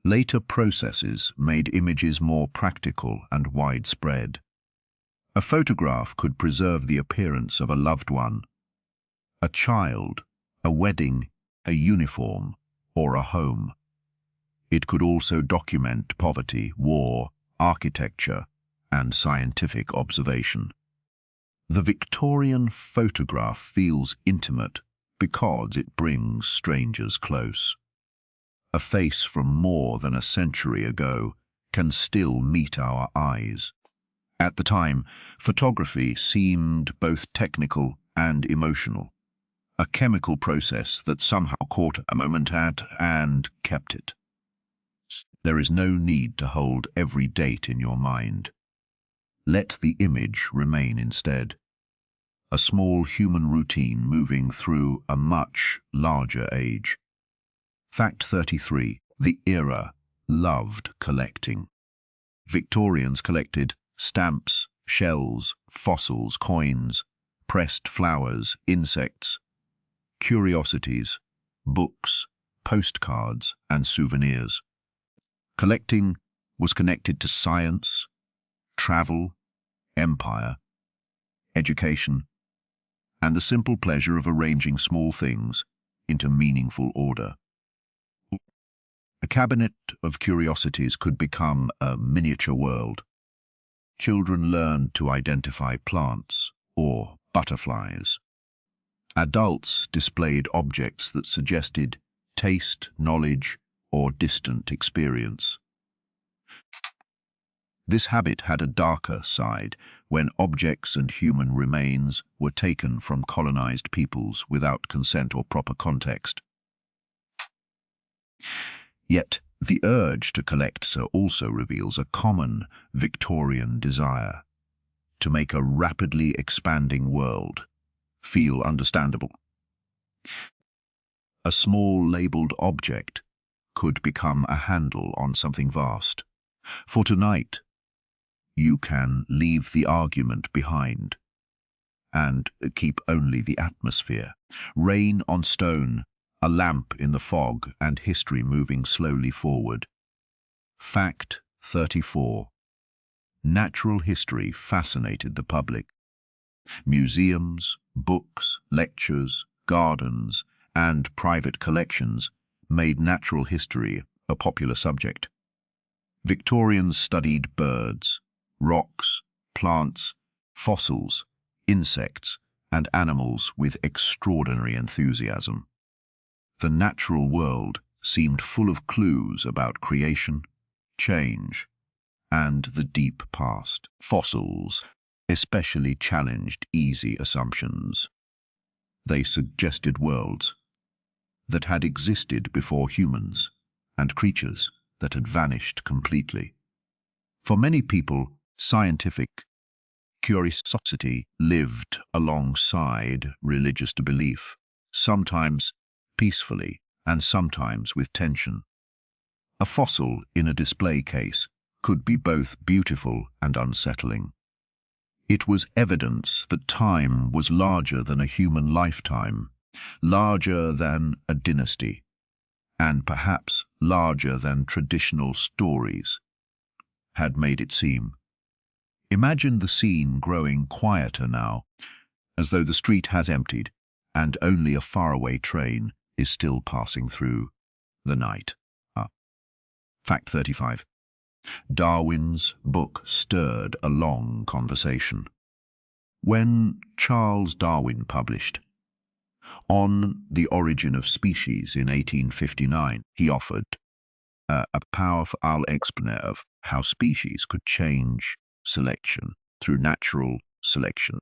Later processes made images more practical and widespread. A photograph could preserve the appearance of a loved one, a child, a wedding, a uniform, or a home. It could also document poverty, war, architecture, and scientific observation. The Victorian photograph feels intimate because it brings strangers close. A face from more than a century ago can still meet our eyes. At the time, photography seemed both technical and emotional, a chemical process that somehow caught a moment and kept it. There is no need to hold every date in your mind. Let the image remain instead. A small human routine moving through a much larger age. Fact 33. The era loved collecting. Victorians collected stamps, shells, fossils, coins, pressed flowers, insects, curiosities, books, postcards, and souvenirs. Collecting was connected to science, travel, empire, education, and the simple pleasure of arranging small things into meaningful order. A cabinet of curiosities could become a miniature world. Children learned to identify plants or butterflies. Adults displayed objects that suggested taste, knowledge, or distant experience. This habit had a darker side when objects and human remains were taken from colonized peoples without consent or proper context. Yet, the urge to collect also reveals a common Victorian desire to make a rapidly expanding world feel understandable. A small labeled object could become a handle on something vast. For tonight, you can leave the argument behind and keep only the atmosphere. Rain on stone, a lamp in the fog, and history moving slowly forward. Fact 34. Natural history fascinated the public. Museums, books, lectures, gardens, and private collections made natural history a popular subject. Victorians studied birds, rocks, plants, fossils, insects, and animals with extraordinary enthusiasm. The natural world seemed full of clues about creation, change, and the deep past. Fossils especially challenged easy assumptions. They suggested worlds that had existed before humans and creatures that had vanished completely. For many people, scientific curiosity lived alongside religious belief, sometimes peacefully and sometimes with tension. A fossil in a display case could be both beautiful and unsettling. It was evidence that time was larger than a human lifetime, larger than a dynasty, and perhaps larger than traditional stories had made it seem. Imagine the scene growing quieter now, as though the street has emptied and only a faraway train is still passing through the night. Fact 35. Darwin's book stirred a long conversation. When Charles Darwin published On the Origin of Species in 1859, he offered a powerful explanation of how species could change selection through natural selection.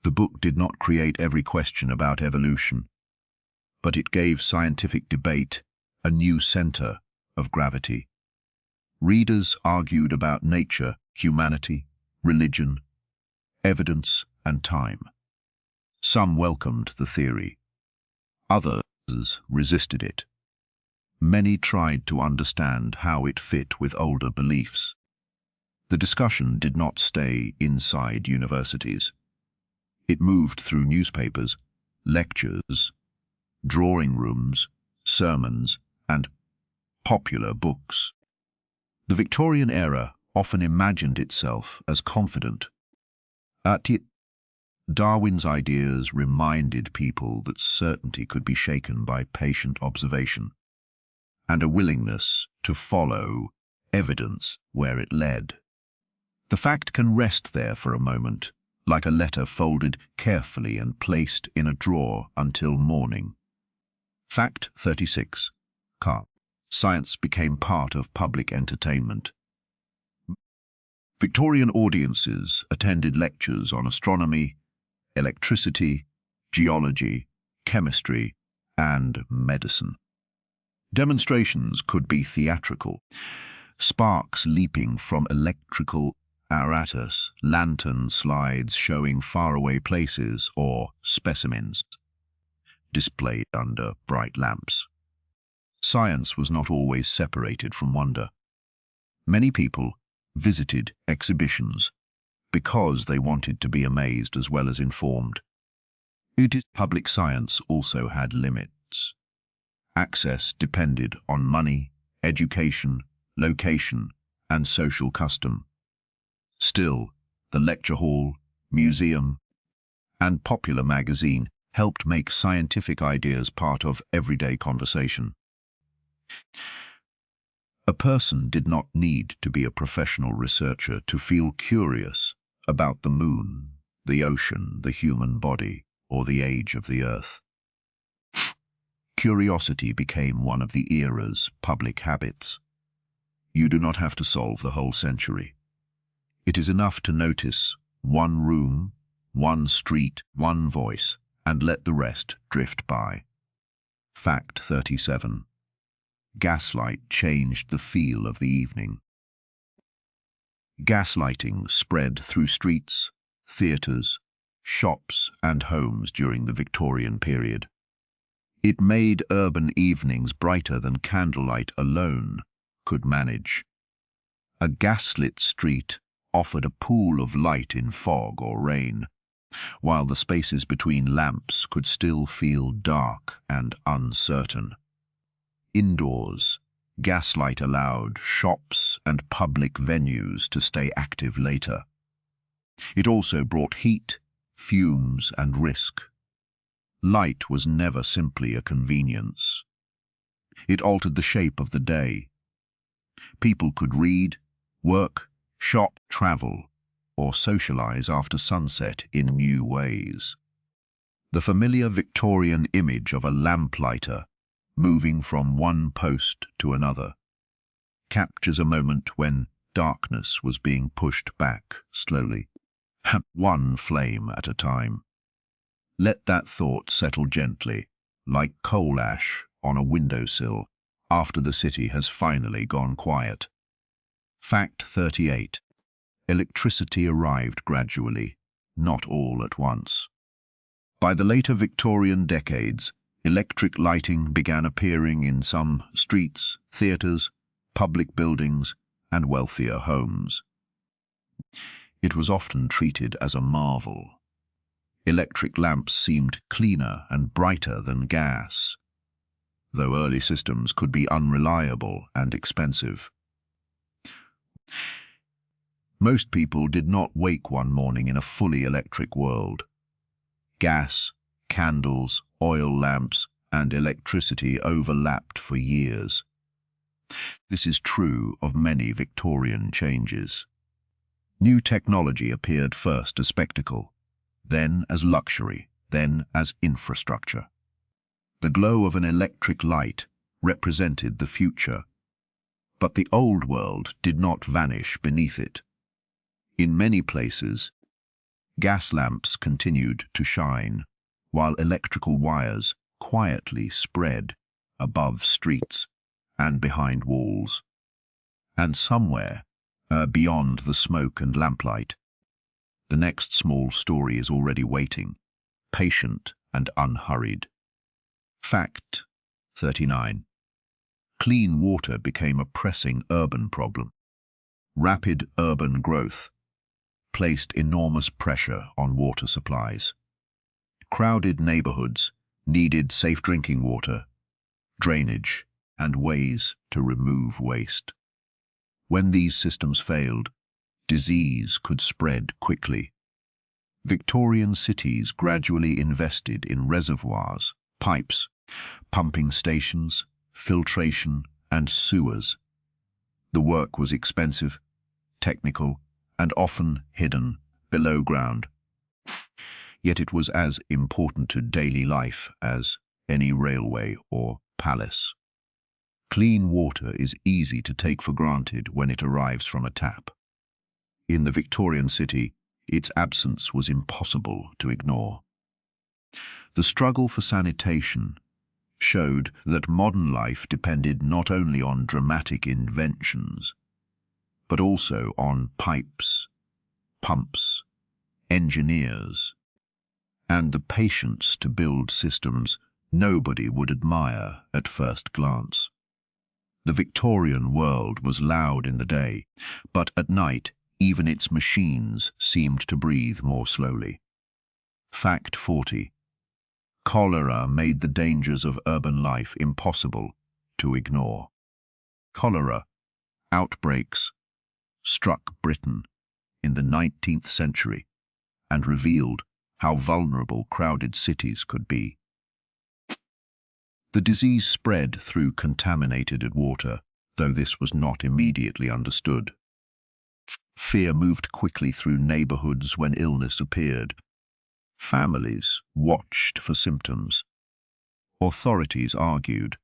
The book did not create every question about evolution, but it gave scientific debate a new center of gravity. Readers argued about nature, humanity, religion, evidence, and time. Some welcomed the theory. Others resisted it. Many tried to understand how it fit with older beliefs. The discussion did not stay inside universities. It moved through newspapers, lectures, drawing rooms, sermons, and popular books. The Victorian era often imagined itself as confident. Yet, Darwin's ideas reminded people that certainty could be shaken by patient observation and a willingness to follow evidence where it led. The fact can rest there for a moment, like a letter folded carefully and placed in a drawer until morning. Fact 36. Science became part of public entertainment. Victorian audiences attended lectures on astronomy, electricity, geology, chemistry, and medicine. Demonstrations could be theatrical, sparks leaping from electrical apparatus, lantern slides showing faraway places, or specimens displayed under bright lamps. Science was not always separated from wonder. Many people visited exhibitions because they wanted to be amazed as well as informed. Public science also had limits. Access depended on money, education, location, and social custom. Still, the lecture hall, museum, and popular magazine helped make scientific ideas part of everyday conversation. A person did not need to be a professional researcher to feel curious about the moon, the ocean, the human body, or the age of the earth. Curiosity became one of the era's public habits. You do not have to solve the whole century. It is enough to notice one room, one street, one voice, and let the rest drift by. Fact 37. Gaslight changed the feel of the evening. Gaslighting spread through streets, theatres, shops and homes during the Victorian period. It made urban evenings brighter than candlelight alone could manage. A gaslit street offered a pool of light in fog or rain, while the spaces between lamps could still feel dark and uncertain. Indoors, gaslight allowed shops and public venues to stay active later. It also brought heat, fumes, and risk. Light was never simply a convenience. It altered the shape of the day. People could read, work, shop, travel, or socialize after sunset in new ways. The familiar Victorian image of a lamplighter moving from one post to another captures a moment when darkness was being pushed back slowly, one flame at a time. Let that thought settle gently, like coal ash on a windowsill, after the city has finally gone quiet. Fact 38. Electricity arrived gradually, not all at once. By the later Victorian decades, electric lighting began appearing in some streets, theatres, public buildings, and wealthier homes. It was often treated as a marvel. Electric lamps seemed cleaner and brighter than gas, though early systems could be unreliable and expensive. Most people did not wake one morning in a fully electric world. Gas, candles, oil lamps, and electricity overlapped for years. This is true of many Victorian changes. New technology appeared first as spectacle, then as luxury, then as infrastructure. The glow of an electric light represented the future, but the old world did not vanish beneath it. In many places, gas lamps continued to shine, while electrical wires quietly spread above streets and behind walls. And somewhere, beyond the smoke and lamplight, the next small story is already waiting, patient and unhurried. Fact 39. Clean water became a pressing urban problem. Rapid urban growth placed enormous pressure on water supplies. Crowded neighborhoods needed safe drinking water, drainage, and ways to remove waste. When these systems failed, disease could spread quickly. Victorian cities gradually invested in reservoirs, pipes, pumping stations, filtration, and sewers. The work was expensive, technical, and often hidden below ground. Yet it was as important to daily life as any railway or palace. Clean water is easy to take for granted when it arrives from a tap. In the Victorian city, its absence was impossible to ignore. The struggle for sanitation showed that modern life depended not only on dramatic inventions, but also on pipes, pumps, engineers, and the patience to build systems nobody would admire at first glance. The Victorian world was loud in the day, but at night even its machines seemed to breathe more slowly. Fact 40. Cholera made the dangers of urban life impossible to ignore. Cholera outbreaks struck Britain in the 19th century and revealed how vulnerable crowded cities could be. The disease spread through contaminated water, though this was not immediately understood. Fear moved quickly through neighborhoods when illness appeared. Families watched for symptoms. Authorities argued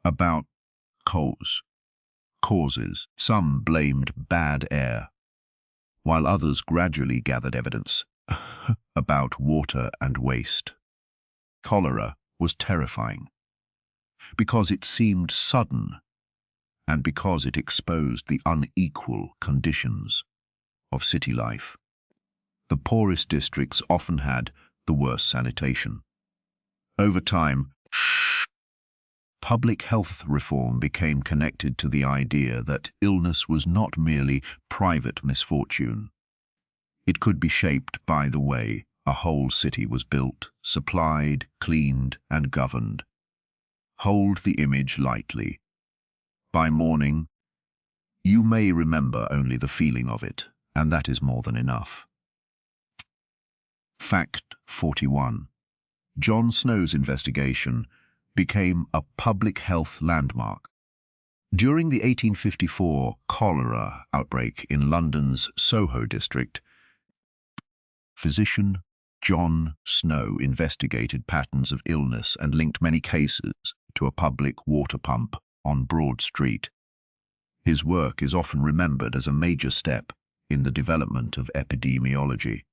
about causes. Some blamed bad air. while others gradually gathered evidence about water and waste. Cholera was terrifying because it seemed sudden and because it exposed the unequal conditions of city life. The poorest districts often had the worst sanitation. Over time, public health reform became connected to the idea that illness was not merely private misfortune. It could be shaped by the way a whole city was built, supplied, cleaned, and governed. Hold the image lightly. By morning, you may remember only the feeling of it, and that is more than enough. Fact 41. John Snow's investigation became a public health landmark. During the 1854 cholera outbreak in London's Soho district, physician John Snow investigated patterns of illness and linked many cases to a public water pump on Broad Street. His work is often remembered as a major step in the development of epidemiology.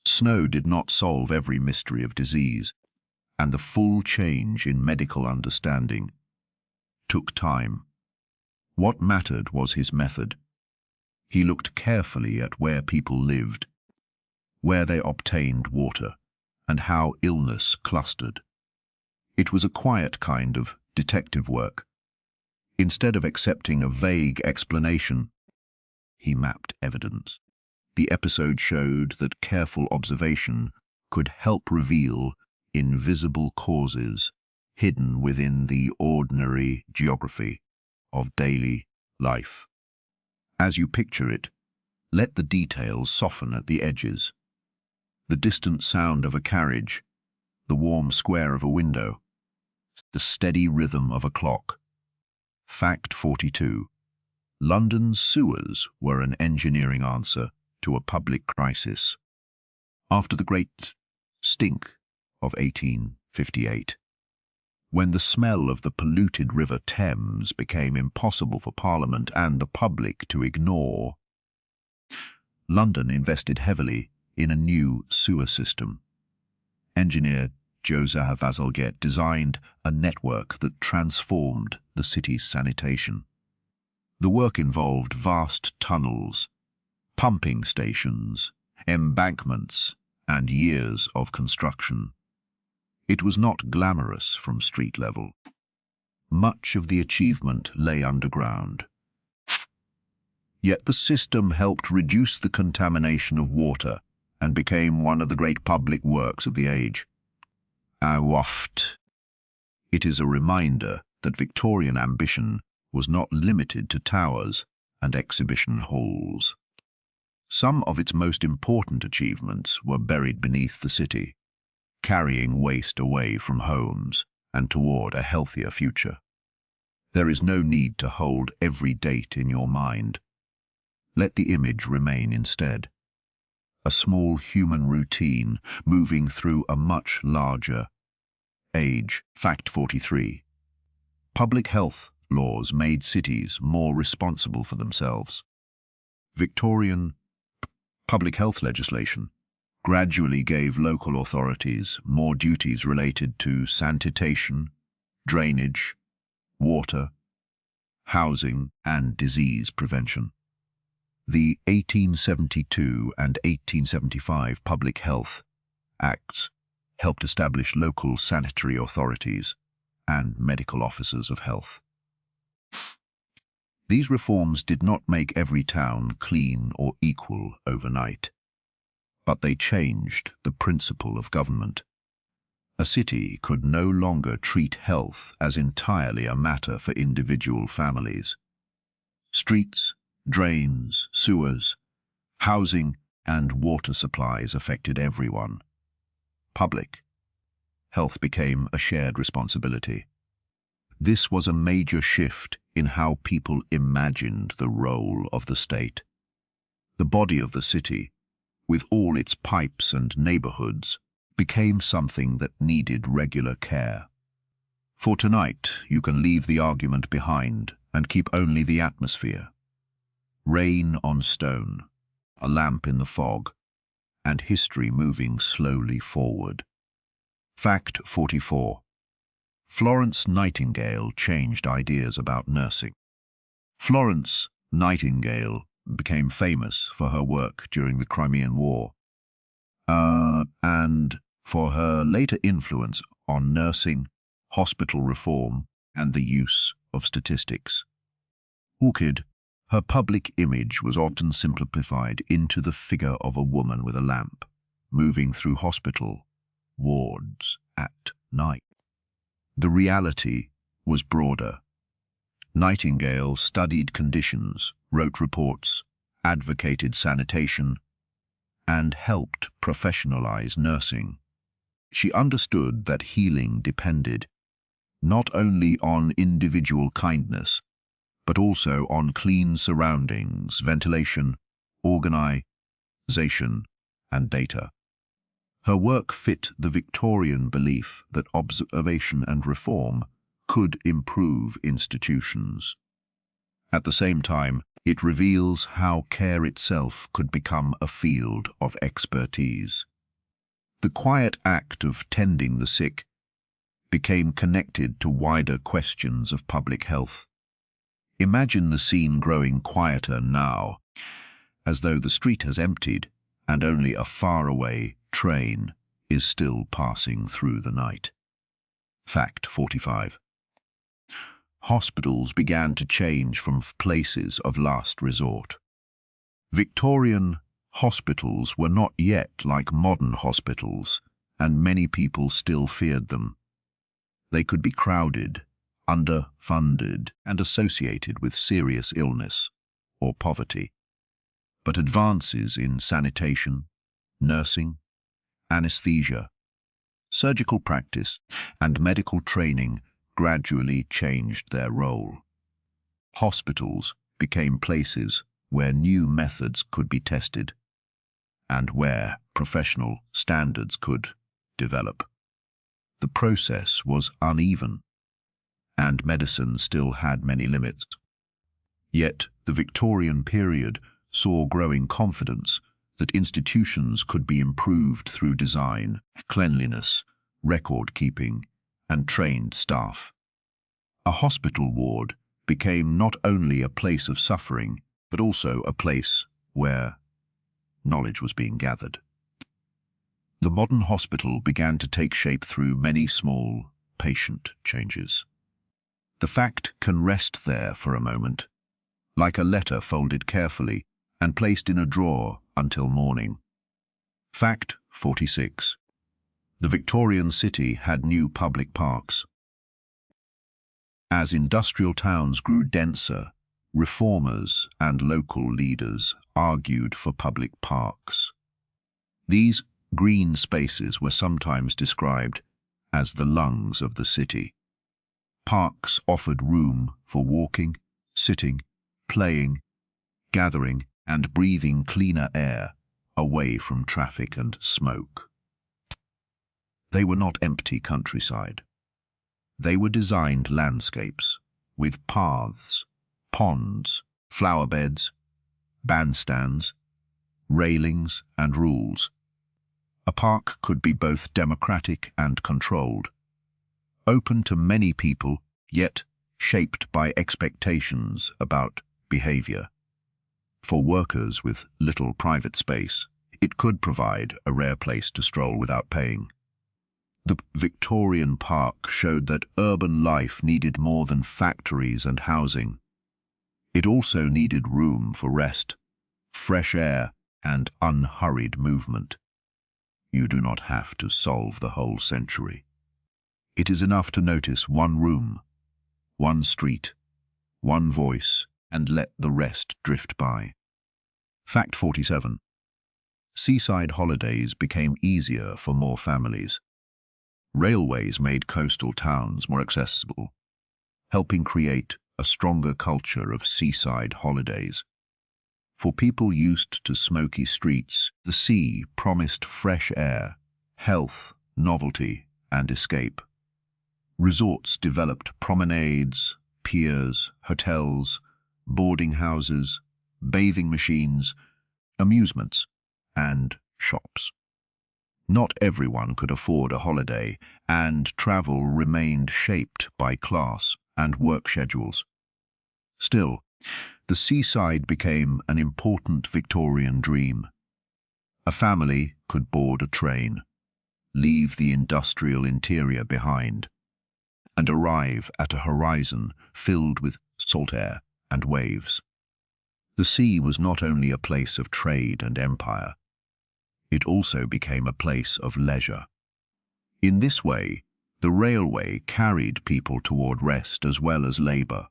Snow did not solve every mystery of disease, and the full change in medical understanding took time. What mattered was his method. He looked carefully at where people lived, where they obtained water, and how illness clustered. It was a quiet kind of detective work. Instead of accepting a vague explanation, he mapped evidence. The episode showed that careful observation could help reveal invisible causes hidden within the ordinary geography of daily life. As you picture it, let the details soften at the edges. The distant sound of a carriage, the warm square of a window, the steady rhythm of a clock. Fact 42. London's sewers were an engineering answer to a public crisis. After the Great Stink of 1858, when the smell of the polluted River Thames became impossible for Parliament and the public to ignore, London invested heavily in a new sewer system. Engineer Joseph Bazalgette designed a network that transformed the city's sanitation. The work involved vast tunnels, pumping stations, embankments, and years of construction. It was not glamorous from street level. Much of the achievement lay underground. Yet the system helped reduce the contamination of water and became one of the great public works of the age. It is a reminder that Victorian ambition was not limited to towers and exhibition halls. Some of its most important achievements were buried beneath the city, carrying waste away from homes and toward a healthier future. There is no need to hold every date in your mind. Let the image remain instead. A small human routine moving through a much larger age. Fact 43. Public health laws made cities more responsible for themselves. Victorian public health legislation gradually gave local authorities more duties related to sanitation, drainage, water, housing, and disease prevention. The 1872 and 1875 Public Health Acts helped establish local sanitary authorities and medical officers of health. These reforms did not make every town clean or equal overnight, but they changed the principle of government. A city could no longer treat health as entirely a matter for individual families. Streets, drains, sewers, housing, and water supplies affected everyone. Public health became a shared responsibility. This was a major shift in how people imagined the role of the state. The body of the city, with all its pipes and neighborhoods, became something that needed regular care. For tonight, you can leave the argument behind and keep only the atmosphere. Rain on stone. a lamp in the fog, and history moving slowly forward. Fact 44. Florence Nightingale changed ideas about nursing. Florence Nightingale became famous for her work during the Crimean War, and for her later influence on nursing, hospital reform, and the use of statistics. Orchid, her public image was often simplified into the figure of a woman with a lamp, moving through hospital wards at night. The reality was broader. Nightingale studied conditions, wrote reports, advocated sanitation, and helped professionalize nursing. She understood that healing depended not only on individual kindness, but also on clean surroundings, ventilation, organization, and data. Her work fit the Victorian belief that observation and reform could improve institutions. At the same time, it reveals how care itself could become a field of expertise. The quiet act of tending the sick became connected to wider questions of public health. Imagine the scene growing quieter now, as though the street has emptied and only a faraway train is still passing through the night. Fact 45. Hospitals began to change from places of last resort. Victorian hospitals were not yet like modern hospitals, and many people still feared them. They could be crowded, underfunded, and associated with serious illness or poverty. But advances in sanitation, nursing, anesthesia, surgical practice, and medical training gradually changed their role. Hospitals became places where new methods could be tested and where professional standards could develop. The process was uneven, and medicine still had many limits. Yet the Victorian period saw growing confidence that institutions could be improved through design, cleanliness, record-keeping, and trained staff. A hospital ward became not only a place of suffering, but also a place where knowledge was being gathered. The modern hospital began to take shape through many small, patient changes. The fact can rest there for a moment, like a letter folded carefully and placed in a drawer until morning. Fact 46. The Victorian city had new public parks. As industrial towns grew denser, reformers and local leaders argued for public parks. These green spaces were sometimes described as the lungs of the city. Parks offered room for walking, sitting, playing, gathering, and breathing cleaner air away from traffic and smoke. They were not empty countryside. They were designed landscapes with paths, ponds, flower beds, bandstands, railings, and rules. A park could be both democratic and controlled, open to many people, yet shaped by expectations about behavior. For workers with little private space, it could provide a rare place to stroll without paying. The Victorian park showed that urban life needed more than factories and housing. It also needed room for rest, fresh air, and unhurried movement. You do not have to solve the whole century. It is enough to notice one room, one street, one voice, and let the rest drift by. Fact 47. Seaside holidays became easier for more families. Railways made coastal towns more accessible, helping create a stronger culture of seaside holidays. For people used to smoky streets, the sea promised fresh air, health, novelty, and escape. Resorts developed promenades, piers, hotels, boarding houses, bathing machines, amusements, and shops. Not everyone could afford a holiday, and travel remained shaped by class and work schedules. Still, the seaside became an important Victorian dream. A family could board a train, leave the industrial interior behind, and arrive at a horizon filled with salt air and waves. The sea was not only a place of trade and empire, it also became a place of leisure. In this way, the railway carried people toward rest as well as labor.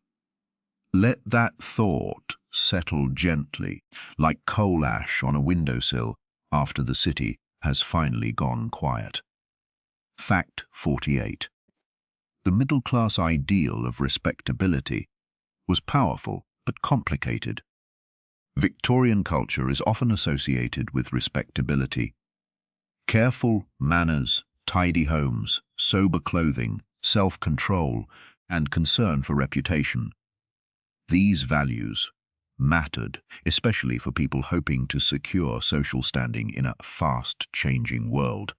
Let that thought settle gently, like coal ash on a windowsill after the city has finally gone quiet. Fact 48. The middle-class ideal of respectability was powerful but complicated. Victorian culture is often associated with respectability. Careful manners, tidy homes, sober clothing, self-control, and concern for reputation. These values mattered, especially for people hoping to secure social standing in a fast-changing world.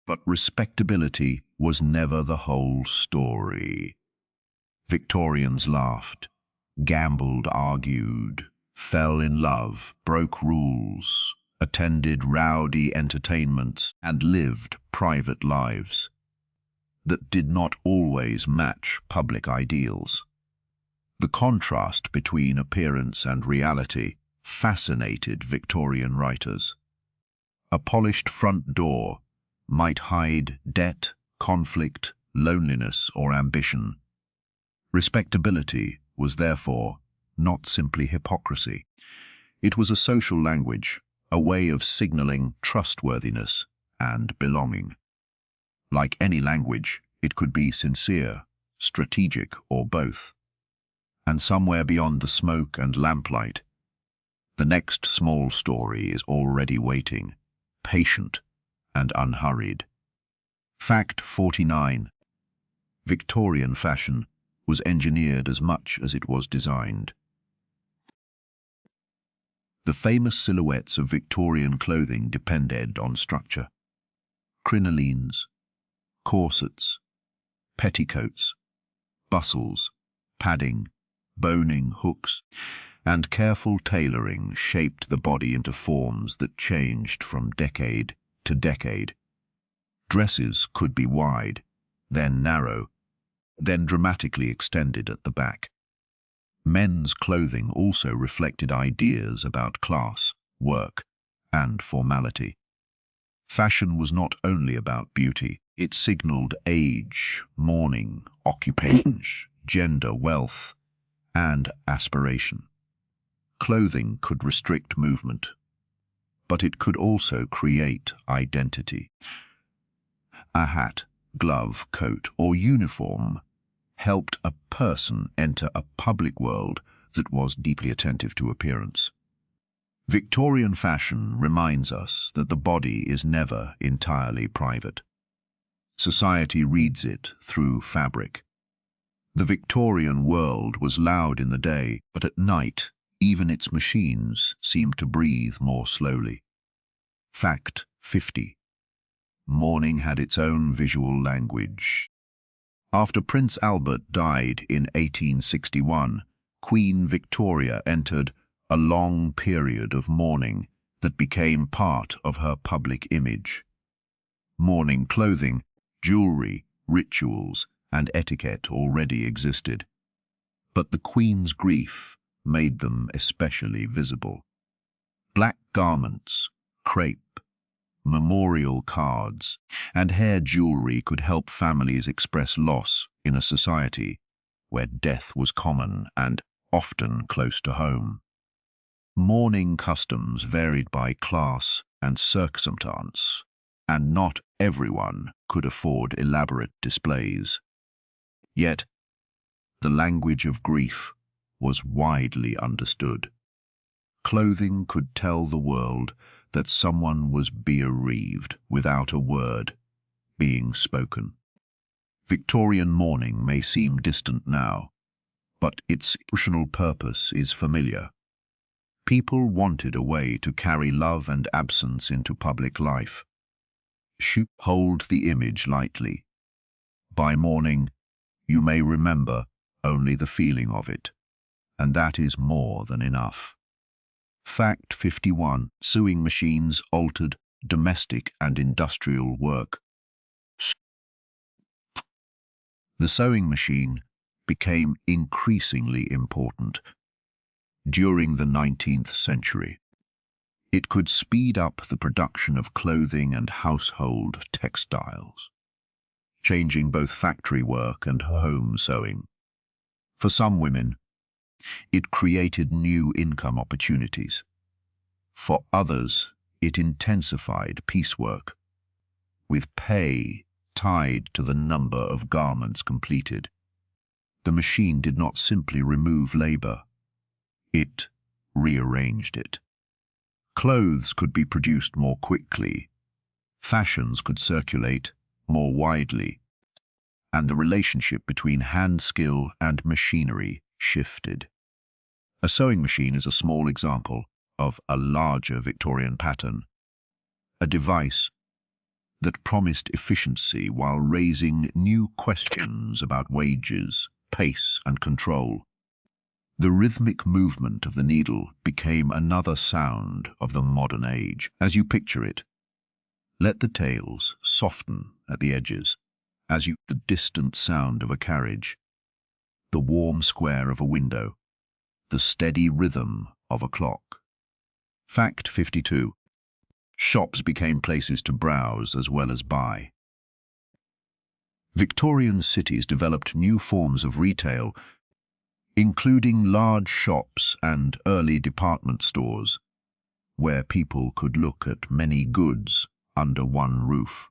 But respectability was never the whole story. Victorians laughed, gambled, argued, fell in love, broke rules, attended rowdy entertainments, and lived private lives that did not always match public ideals. The contrast between appearance and reality fascinated Victorian writers. A polished front door might hide debt, conflict, loneliness, or ambition. Respectability was therefore not simply hypocrisy. It was a social language, a way of signaling trustworthiness and belonging. Like any language, it could be sincere, strategic, or both. And somewhere beyond the smoke and lamplight, the next small story is already waiting, patient and unhurried. Fact 49. Victorian fashion was engineered as much as it was designed. The famous silhouettes of Victorian clothing depended on structure. Crinolines, corsets, petticoats, bustles, padding, boning, hooks, and careful tailoring shaped the body into forms that changed from decade to decade. Dresses could be wide, then narrow, then dramatically extended at the back. Men's clothing also reflected ideas about class, work, and formality. Fashion was not only about beauty, it signaled age, mourning, occupations, gender, wealth, and aspiration. Clothing could restrict movement, but it could also create identity. A hat, glove, coat, or uniform helped a person enter a public world that was deeply attentive to appearance. Victorian fashion reminds us that the body is never entirely private. Society reads it through fabric. The Victorian world was loud in the day, but at night, even its machines seemed to breathe more slowly. Fact 50. Mourning had its own visual language. After Prince Albert died in 1861, Queen Victoria entered a long period of mourning that became part of her public image. Mourning clothing, jewelry, rituals, and etiquette already existed, but the Queen's grief made them especially visible. Black garments, crepe, memorial cards, and hair jewelry could help families express loss in a society where death was common and often close to home. Mourning customs varied by class and circumstance, and not everyone could afford elaborate displays. Yet, the language of grief was widely understood. Clothing could tell the world that someone was bereaved without a word being spoken. Victorian mourning may seem distant now, but its emotional purpose is familiar. People wanted a way to carry love and absence into public life. Hold the image lightly. By morning, you may remember only the feeling of it, and that is more than enough. Fact 51. Sewing machines altered domestic and industrial work. The sewing machine became increasingly important during the 19th century. It could speed up the production of clothing and household textiles, changing both factory work and home sewing. For some women, it created new income opportunities. For others, it intensified piecework, with pay tied to the number of garments completed. The machine did not simply remove labor, it rearranged it. Clothes could be produced more quickly, fashions could circulate more widely, and the relationship between hand skill and machinery shifted. A sewing machine is a small example of a larger Victorian pattern, a device that promised efficiency while raising new questions about wages, pace, and control. The rhythmic movement of the needle became another sound of the modern age. As you picture it, let the tails soften at the edges, the distant sound of a carriage, the warm square of a window, the steady rhythm of a clock. Fact 52. Shops became places to browse as well as buy. Victorian cities developed new forms of retail, including large shops and early department stores, where people could look at many goods under one roof.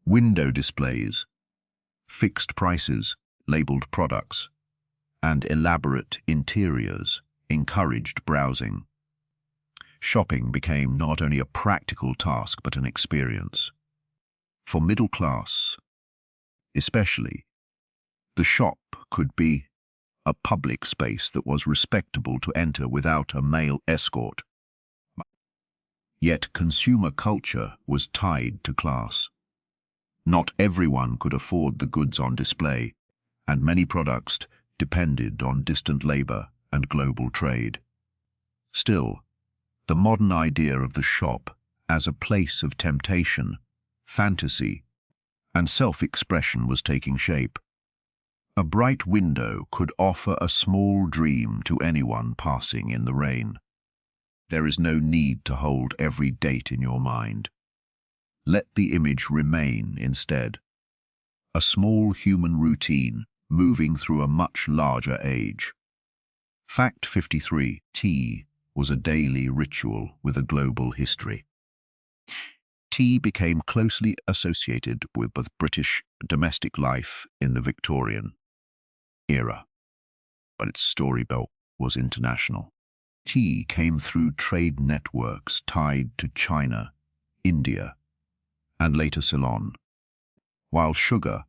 Window displays, fixed prices, labeled products, and elaborate interiors encouraged browsing. Shopping became not only a practical task but an experience. For middle class, especially, the shop could be a public space that was respectable to enter without a male escort. Yet consumer culture was tied to class. Not everyone could afford the goods on display, and many products depended on distant labor and global trade. Still, the modern idea of the shop as a place of temptation, fantasy, and self-expression was taking shape. A bright window could offer a small dream to anyone passing in the rain. There is no need to hold every date in your mind. Let the image remain instead. A small human routine moving through a much larger age. Fact 53. Tea was a daily ritual with a global history. Tea became closely associated with both British domestic life in the Victorian era, but its story was international. Tea came through trade networks tied to China, India, and later Ceylon, while sugar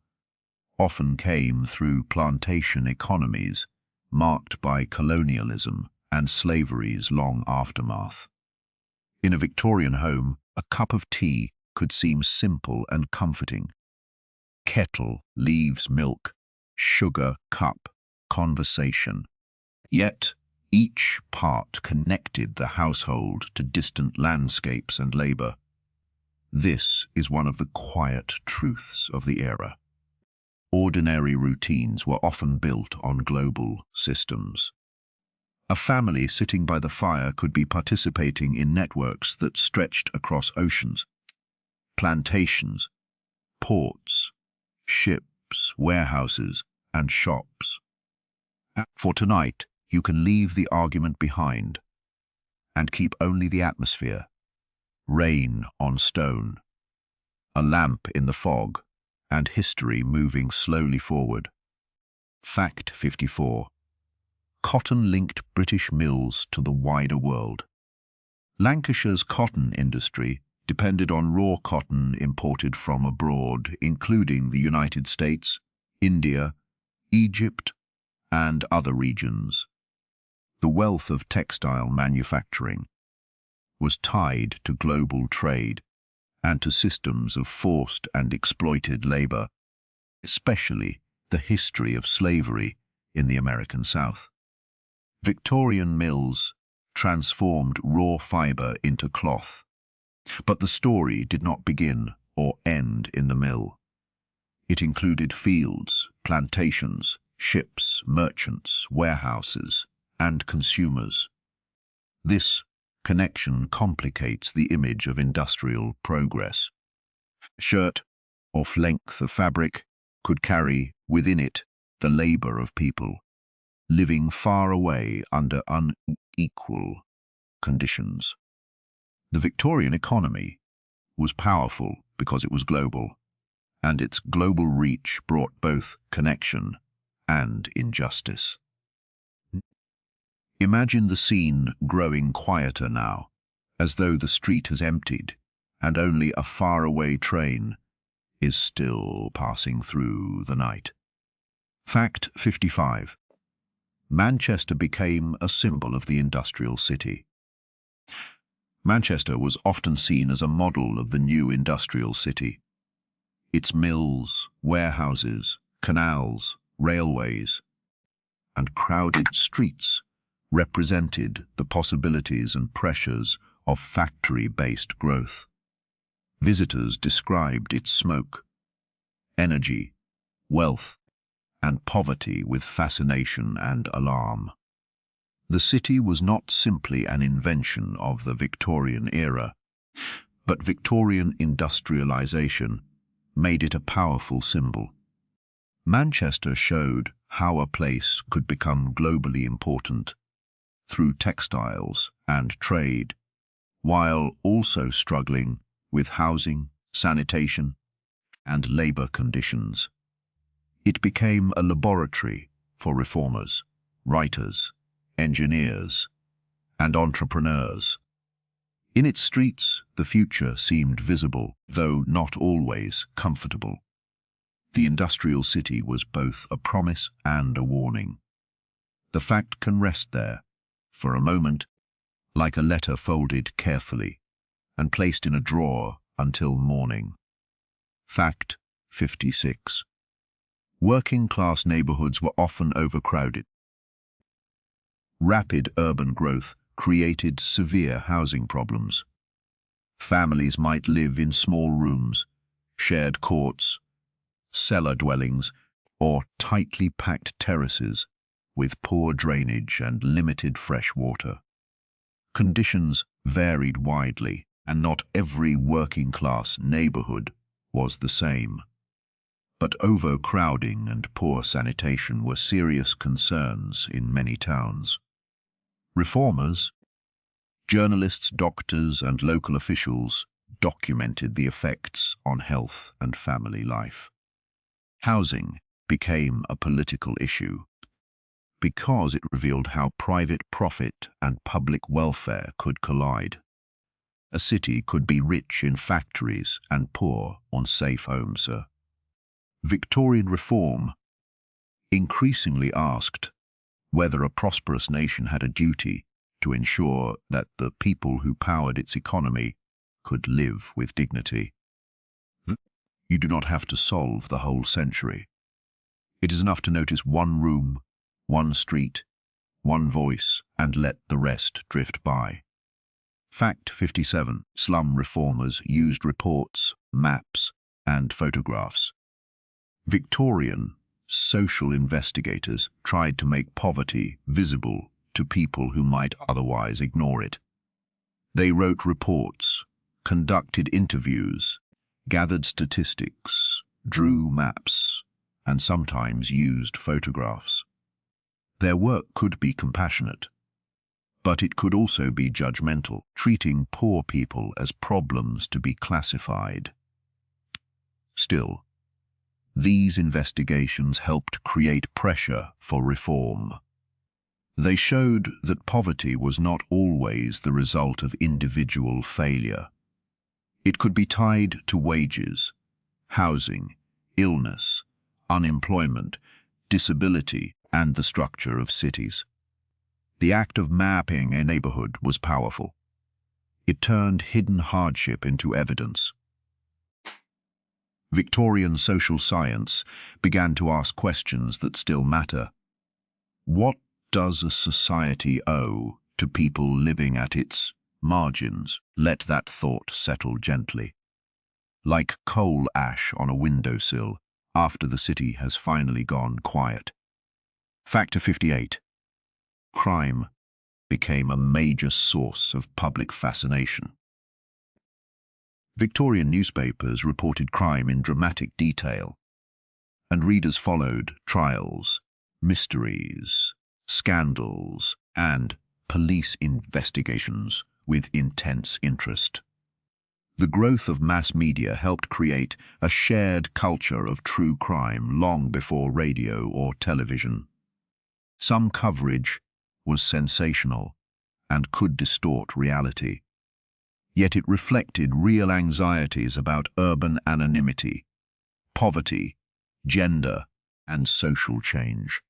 often came through plantation economies marked by colonialism and slavery's long aftermath. In a Victorian home, a cup of tea could seem simple and comforting. Kettle, leaves, milk, sugar, cup, conversation. Yet, each part connected the household to distant landscapes and labor. This is one of the quiet truths of the era. Ordinary routines were often built on global systems. A family sitting by the fire could be participating in networks that stretched across oceans, plantations, ports, ships, warehouses, and shops. For tonight, you can leave the argument behind and keep only the atmosphere, rain on stone, a lamp in the fog, and history moving slowly forward. Fact 54. Cotton linked British mills to the wider world. Lancashire's cotton industry depended on raw cotton imported from abroad, including the United States, India, Egypt, and other regions. The wealth of textile manufacturing was tied to global trade and to systems of forced and exploited labor, especially the history of slavery in the American South. Victorian mills transformed raw fiber into cloth, but the story did not begin or end in the mill. It included fields, plantations, ships, merchants, warehouses, and consumers. This connection complicates the image of industrial progress. A shirt of length of fabric could carry within it the labor of people living far away under unequal conditions. The Victorian economy was powerful because it was global, and its global reach brought both connection and injustice. Imagine the scene growing quieter now, as though the street has emptied and only a faraway train is still passing through the night. Fact 55. Manchester became a symbol of the industrial city. Manchester was often seen as a model of the new industrial city. Its mills, warehouses, canals, railways, and crowded streets represented the possibilities and pressures of factory-based growth. Visitors described its smoke, energy, wealth, and poverty with fascination and alarm. The city was not simply an invention of the Victorian era, but Victorian industrialization made it a powerful symbol. Manchester showed how a place could become globally important through textiles and trade, while also struggling with housing, sanitation, and labor conditions. It became a laboratory for reformers, writers, engineers, and entrepreneurs. In its streets, the future seemed visible, though not always comfortable. The industrial city was both a promise and a warning. The fact can rest there, for a moment, like a letter folded carefully and placed in a drawer until morning. Fact 56. Working-class neighborhoods were often overcrowded. Rapid urban growth created severe housing problems. Families might live in small rooms, shared courts, cellar dwellings, or tightly packed terraces with poor drainage and limited fresh water. Conditions varied widely, and not every working-class neighborhood was the same. But overcrowding and poor sanitation were serious concerns in many towns. Reformers, journalists, doctors, and local officials documented the effects on health and family life. Housing became a political issue because it revealed how private profit and public welfare could collide. A city could be rich in factories and poor on safe homes. Victorian reform increasingly asked whether a prosperous nation had a duty to ensure that the people who powered its economy could live with dignity. You do not have to solve the whole century. It is enough to notice one room, one street, one voice, and let the rest drift by. Fact 57. Slum reformers used reports, maps, and photographs. Victorian social investigators tried to make poverty visible to people who might otherwise ignore it. They wrote reports, conducted interviews, gathered statistics, drew maps, and sometimes used photographs. Their work could be compassionate, but it could also be judgmental, treating poor people as problems to be classified. Still, these investigations helped create pressure for reform. They showed that poverty was not always the result of individual failure. It could be tied to wages, housing, illness, unemployment, disability, and the structure of cities. The act of mapping a neighborhood was powerful. It turned hidden hardship into evidence. Victorian social science began to ask questions that still matter. What does a society owe to people living at its margins? Let that thought settle gently. Like coal ash on a windowsill after the city has finally gone quiet. Factor 58. Crime became a major source of public fascination. Victorian newspapers reported crime in dramatic detail, and readers followed trials, mysteries, scandals, and police investigations with intense interest. The growth of mass media helped create a shared culture of true crime long before radio or television. Some coverage was sensational and could distort reality. Yet it reflected real anxieties about urban anonymity, poverty, gender, and social change.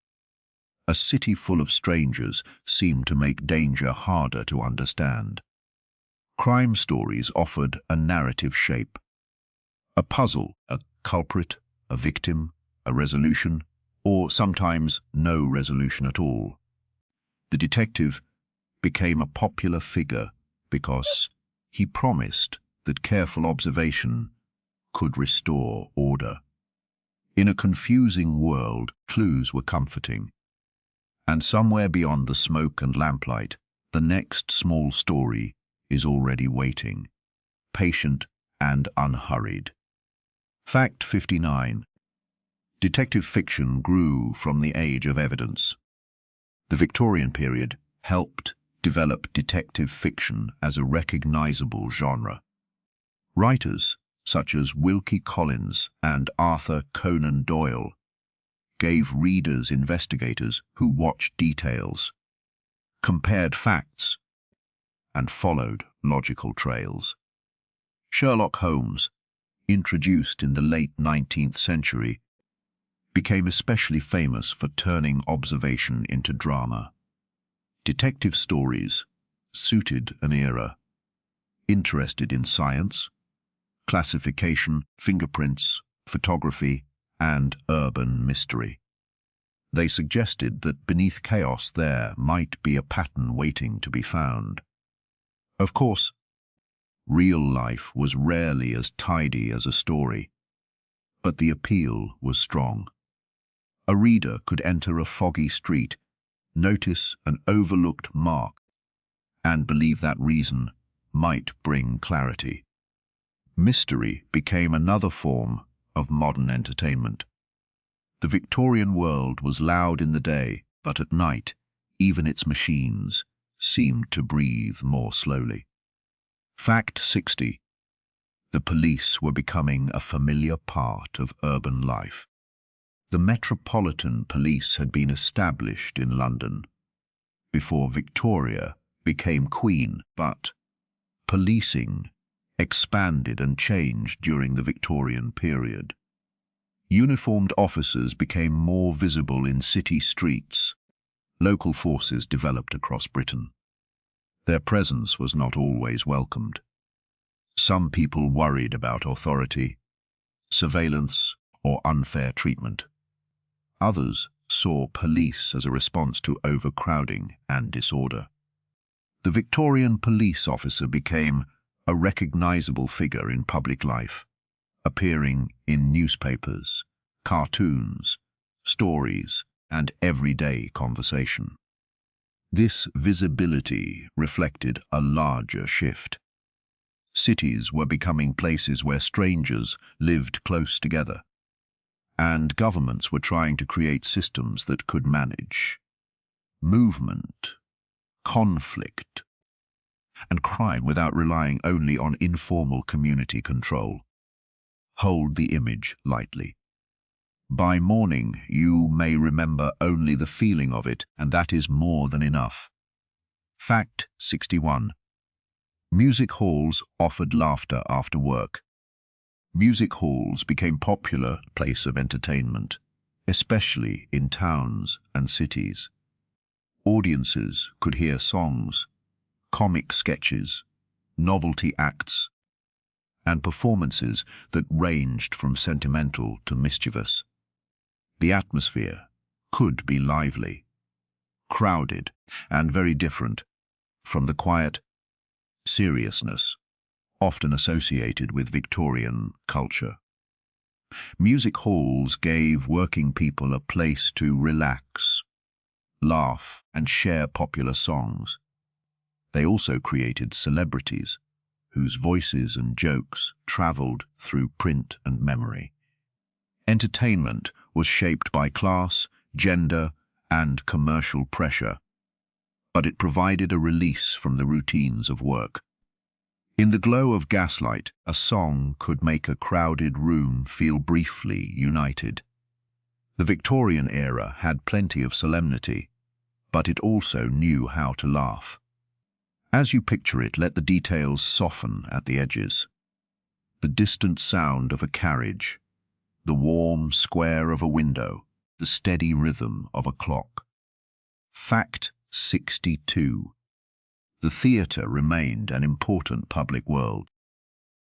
A city full of strangers seemed to make danger harder to understand. Crime stories offered a narrative shape. A puzzle, a culprit, a victim, a resolution, or sometimes no resolution at all. The detective became a popular figure because he promised that careful observation could restore order. In a confusing world, clues were comforting. And somewhere beyond the smoke and lamplight, the next small story is already waiting, patient and unhurried. Fact 59. Detective fiction grew from the age of evidence. The Victorian period helped develop detective fiction as a recognizable genre. Writers such as Wilkie Collins and Arthur Conan Doyle gave readers investigators who watched details, compared facts, and followed logical trails. Sherlock Holmes, introduced in the late 19th century, became especially famous for turning observation into drama. Detective stories suited an era interested in science, classification, fingerprints, photography, and urban mystery. They suggested that beneath chaos there might be a pattern waiting to be found. Of course, real life was rarely as tidy as a story, but the appeal was strong. A reader could enter a foggy street, notice an overlooked mark, and believe that reason might bring clarity. Mystery became another form of modern entertainment. The Victorian world was loud in the day, but at night, even its machines seemed to breathe more slowly. Fact 60. The police were becoming a familiar part of urban life. The Metropolitan Police had been established in London before Victoria became Queen, but policing expanded and changed during the Victorian period. Uniformed officers became more visible in city streets. Local forces developed across Britain. Their presence was not always welcomed. Some people worried about authority, surveillance, or unfair treatment. Others saw police as a response to overcrowding and disorder. The Victorian police officer became a recognizable figure in public life, appearing in newspapers, cartoons, stories, and everyday conversation. This visibility reflected a larger shift. Cities were becoming places where strangers lived close together, and governments were trying to create systems that could manage movement, conflict, and crime without relying only on informal community control. Hold the image lightly. By morning, you may remember only the feeling of it, and that is more than enough. Fact 61. Music halls offered laughter after work. Music halls became a popular place of entertainment, especially in towns and cities. Audiences could hear songs, comic sketches, novelty acts, and performances that ranged from sentimental to mischievous. The atmosphere could be lively, crowded, and very different from the quiet seriousness often associated with Victorian culture. Music halls gave working people a place to relax, laugh, and share popular songs. They also created celebrities whose voices and jokes traveled through print and memory. Entertainment was shaped by class, gender, and commercial pressure, but it provided a release from the routines of work. In the glow of gaslight, a song could make a crowded room feel briefly united. The Victorian era had plenty of solemnity, but it also knew how to laugh. As you picture it, let the details soften at the edges. The distant sound of a carriage, the warm square of a window, the steady rhythm of a clock. Fact 62. The theatre remained an important public world.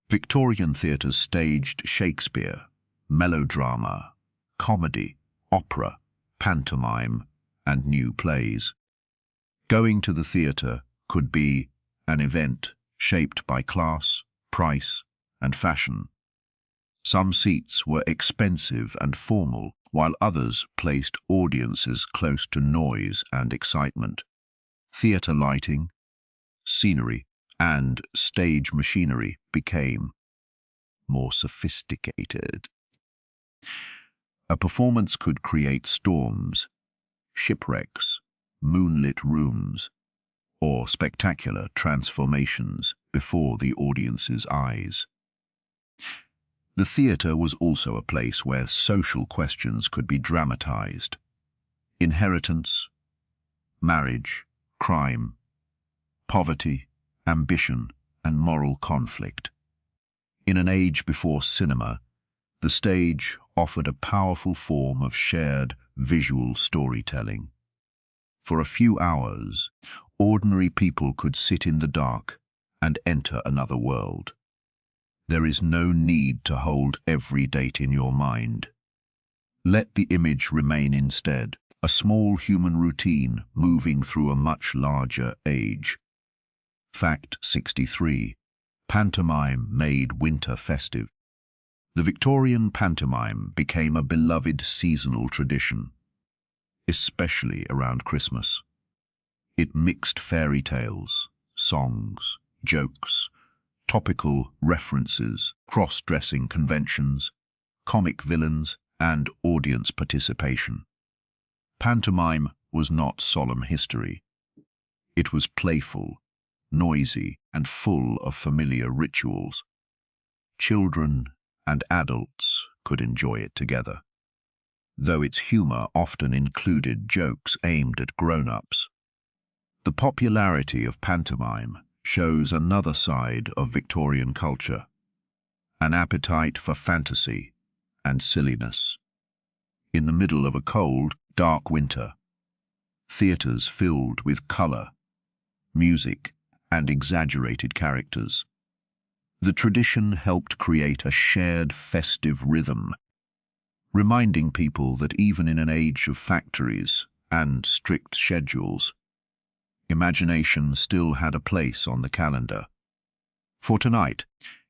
Victorian theatres staged Shakespeare, melodrama, comedy, opera, pantomime, and new plays. Going to the theatre could be an event shaped by class, price, and fashion. Some seats were expensive and formal, while others placed audiences close to noise and excitement. Theatre lighting, scenery, and stage machinery became more sophisticated. A performance could create storms, shipwrecks, moonlit rooms, or spectacular transformations before the audience's eyes. The theatre was also a place where social questions could be dramatized. Inheritance, marriage, crime, poverty, ambition, and moral conflict. In an age before cinema, the stage offered a powerful form of shared visual storytelling. For a few hours, ordinary people could sit in the dark and enter another world. There is no need to hold every date in your mind. Let the image remain instead, a small human routine moving through a much larger age. Fact 63. Pantomime made winter festive. The Victorian pantomime became a beloved seasonal tradition, especially around Christmas. It mixed fairy tales, songs, jokes, topical references, cross-dressing conventions, comic villains, and audience participation. Pantomime was not solemn history. It was playful, noisy, and full of familiar rituals. Children and adults could enjoy it together, though its humor often included jokes aimed at grown-ups. The popularity of pantomime shows another side of Victorian culture, an appetite for fantasy and silliness. In the middle of a cold, dark winter, theatres filled with colour, music, and exaggerated characters. The tradition helped create a shared festive rhythm, reminding people that even in an age of factories and strict schedules, imagination still had a place on the calendar. For tonight,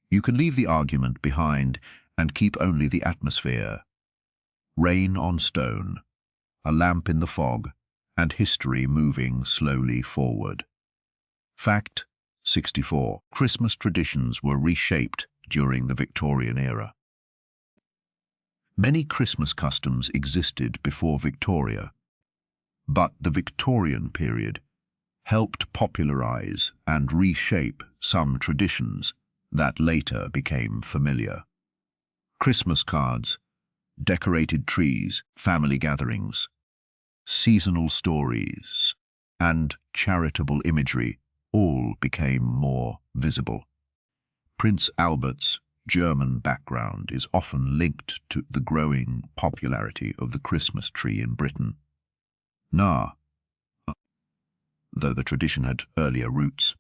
you can leave the argument behind and keep only the atmosphere. Rain on stone, a lamp in the fog, and history moving slowly forward. Fact 64. Christmas traditions were reshaped during the Victorian era. Many Christmas customs existed before Victoria, but the Victorian period helped popularize and reshape some traditions that later became familiar. Christmas cards, decorated trees, family gatherings, seasonal stories, and charitable imagery all became more visible. Prince Albert's German background is often linked to the growing popularity of the Christmas tree in Britain. though the tradition had earlier roots.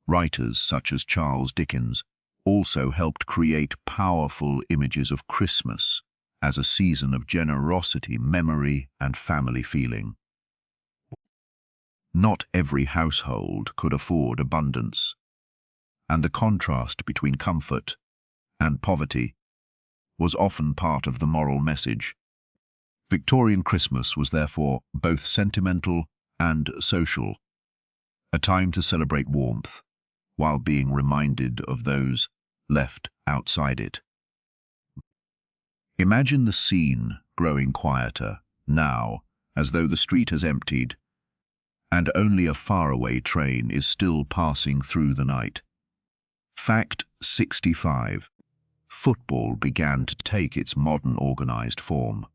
Writers such as Charles Dickens also helped create powerful images of Christmas as a season of generosity, memory, and family feeling. Not every household could afford abundance, and the contrast between comfort and poverty was often part of the moral message. Victorian Christmas was therefore both sentimental and social, a time to celebrate warmth while being reminded of those left outside it. Imagine the scene growing quieter now, as though the street has emptied and only a faraway train is still passing through the night. Fact 65. Football began to take its modern organized form.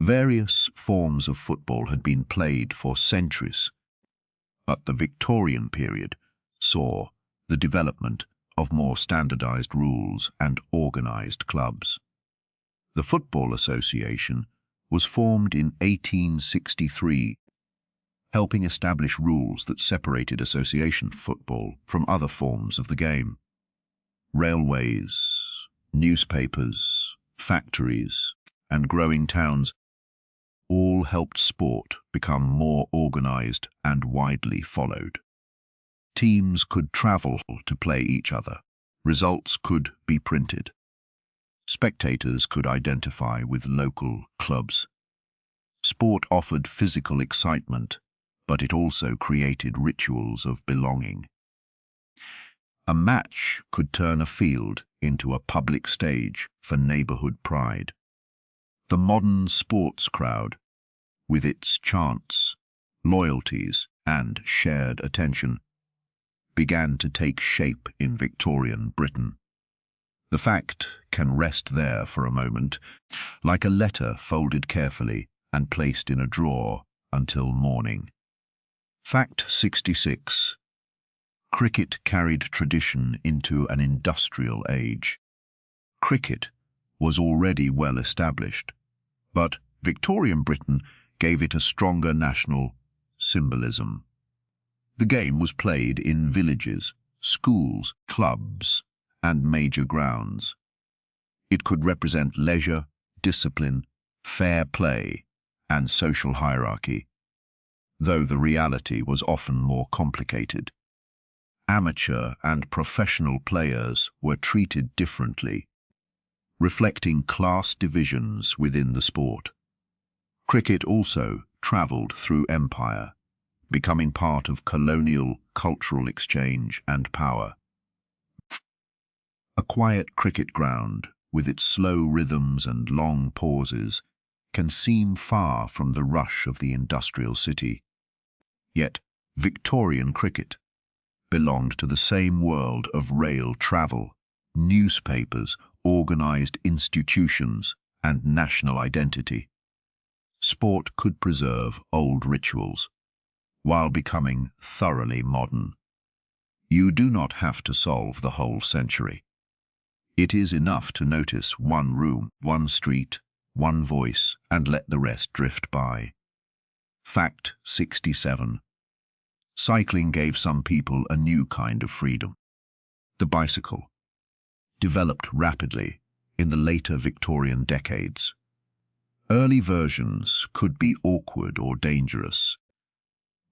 Various forms of football had been played for centuries, but the Victorian period saw the development of more standardized rules and organized clubs. The Football Association was formed in 1863, helping establish rules that separated association football from other forms of the game. Railways, newspapers, factories, and growing towns all helped sport become more organized and widely followed. Teams could travel to play each other. Results could be printed. Spectators could identify with local clubs. Sport offered physical excitement, but it also created rituals of belonging. A match could turn a field into a public stage for neighborhood pride. The modern sports crowd, with its chants, loyalties, and shared attention, began to take shape in Victorian Britain. The fact can rest there for a moment, like a letter folded carefully and placed in a drawer until morning. Fact 66. Cricket carried tradition into an industrial age. Cricket was already well established, but Victorian Britain gave it a stronger national symbolism. The game was played in villages, schools, clubs, and major grounds. It could represent leisure, discipline, fair play, and social hierarchy, though the reality was often more complicated. Amateur and professional players were treated differently, reflecting class divisions within the sport. Cricket also travelled through empire, becoming part of colonial cultural exchange and power. A quiet cricket ground, with its slow rhythms and long pauses, can seem far from the rush of the industrial city. Yet, Victorian cricket belonged to the same world of rail travel, newspapers, organised institutions, and national identity. Sport could preserve old rituals while becoming thoroughly modern. You do not have to solve the whole century. It is enough to notice one room, one street, one voice, and let the rest drift by. Fact 67. Cycling gave some people a new kind of freedom. The bicycle developed rapidly in the later Victorian decades. Early versions could be awkward or dangerous,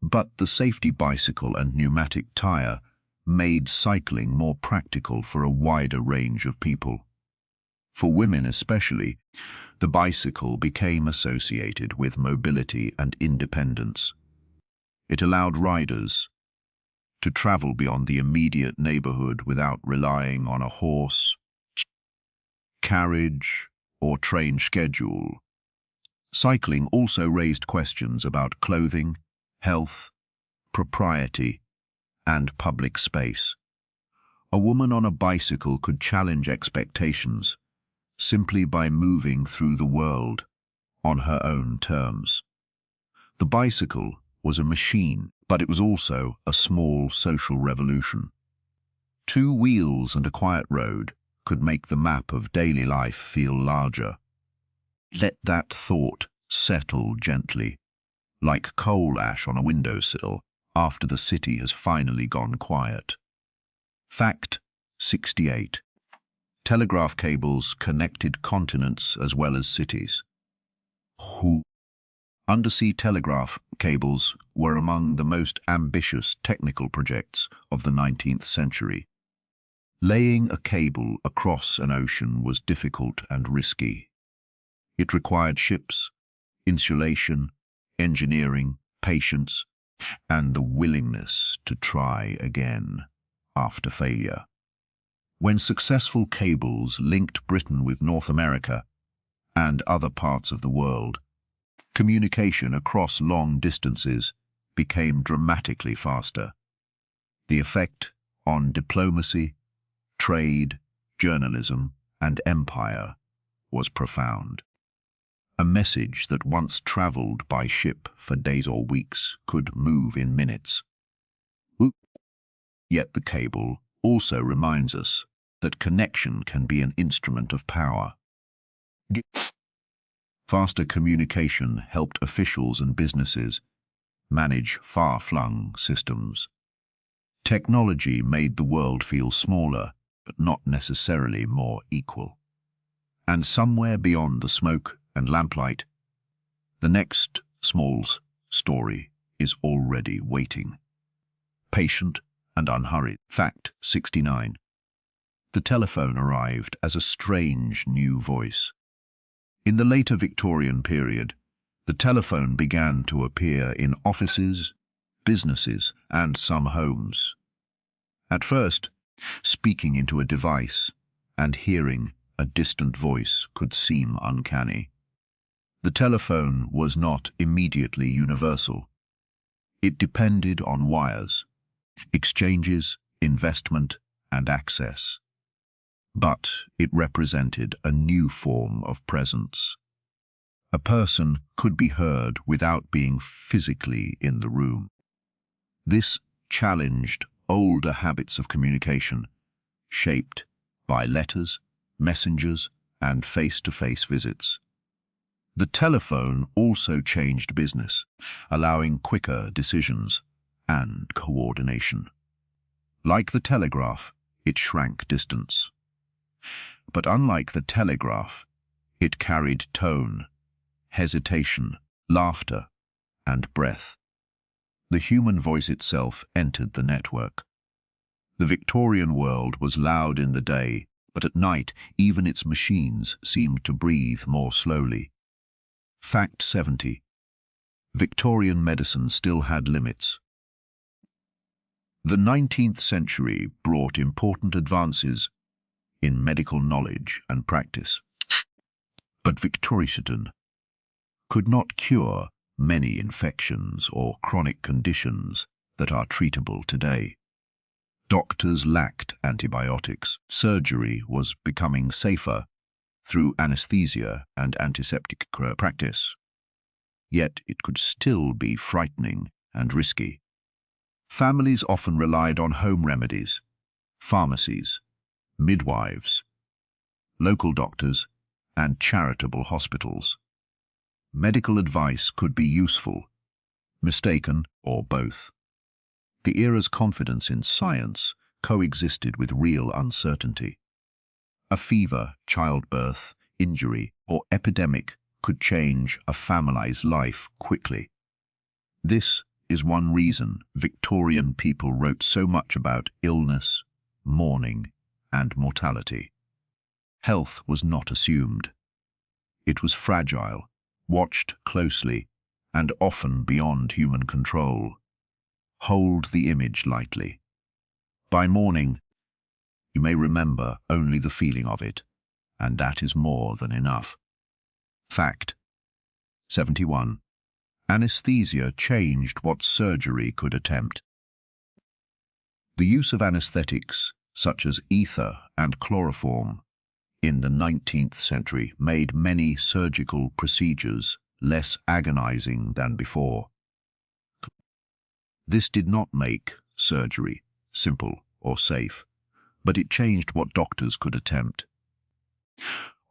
but the safety bicycle and pneumatic tire made cycling more practical for a wider range of people. For women especially, the bicycle became associated with mobility and independence. It allowed riders to travel beyond the immediate neighborhood without relying on a horse, carriage, or train schedule. Cycling also raised questions about clothing, health, propriety, and public space. A woman on a bicycle could challenge expectations simply by moving through the world on her own terms. The bicycle was a machine, but it was also a small social revolution. 2 wheels and a quiet road could make the map of daily life feel larger. Let that thought settle gently. like coal ash on a windowsill after the city has finally gone quiet. Fact 68. Telegraph cables connected continents as well as cities. Who? Undersea telegraph cables were among the most ambitious technical projects of the 19th century. Laying a cable across an ocean was difficult and risky. It required ships, insulation, engineering, patience, and the willingness to try again after failure. When successful cables linked Britain with North America and other parts of the world, communication across long distances became dramatically faster. The effect on diplomacy, trade, journalism, and empire was profound. A message that once traveled by ship for days or weeks could move in minutes. Yet the cable also reminds us that connection can be an instrument of power. Faster communication helped officials and businesses manage far-flung systems. Technology made the world feel smaller, but not necessarily more equal. And somewhere beyond the smoke and lamplight, the next small story is already waiting. Patient and unhurried. Fact 69. The telephone arrived as a strange new voice. In the later Victorian period, the telephone began to appear in offices, businesses, and some homes. At first, speaking into a device and hearing a distant voice could seem uncanny. The telephone was not immediately universal. It depended on wires, exchanges, investment, and access. But it represented a new form of presence. A person could be heard without being physically in the room. This challenged older habits of communication, shaped by letters, messengers, and face-to-face visits. The telephone also changed business, allowing quicker decisions and coordination. Like the telegraph, it shrank distance. But unlike the telegraph, it carried tone, hesitation, laughter, and breath. The human voice itself entered the network. The Victorian world was loud in the day, but at night even its machines seemed to breathe more slowly. Fact 70. Victorian medicine still had limits. The 19th century brought important advances in medical knowledge and practice. But Victorian could not cure many infections or chronic conditions that are treatable today. Doctors lacked antibiotics. Surgery was becoming safer through anesthesia and antiseptic practice. Yet it could still be frightening and risky. Families often relied on home remedies, pharmacies, midwives, local doctors, and charitable hospitals. Medical advice could be useful, mistaken, or both. The era's confidence in science coexisted with real uncertainty. A fever, childbirth, injury, or epidemic could change a family's life quickly. This is one reason Victorian people wrote so much about illness, mourning, and mortality. Health was not assumed. It was fragile, watched closely, and often beyond human control. Hold the image lightly. By morning, you may remember only the feeling of it, and that is more than enough. Fact 71. Anesthesia changed what surgery could attempt. The use of anesthetics, such as ether and chloroform, in the 19th century made many surgical procedures less agonizing than before. This did not make surgery simple or safe, but it changed what doctors could attempt.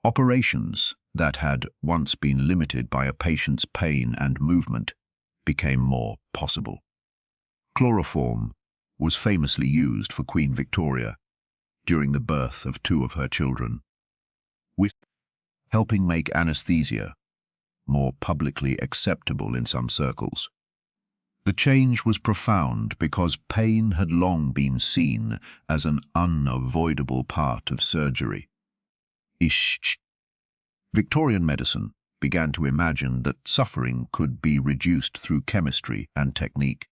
Operations that had once been limited by a patient's pain and movement became more possible. Chloroform was famously used for Queen Victoria during the birth of two of her children, with helping make anesthesia more publicly acceptable in some circles. The change was profound because pain had long been seen as an unavoidable part of surgery. Victorian medicine began to imagine that suffering could be reduced through chemistry and technique.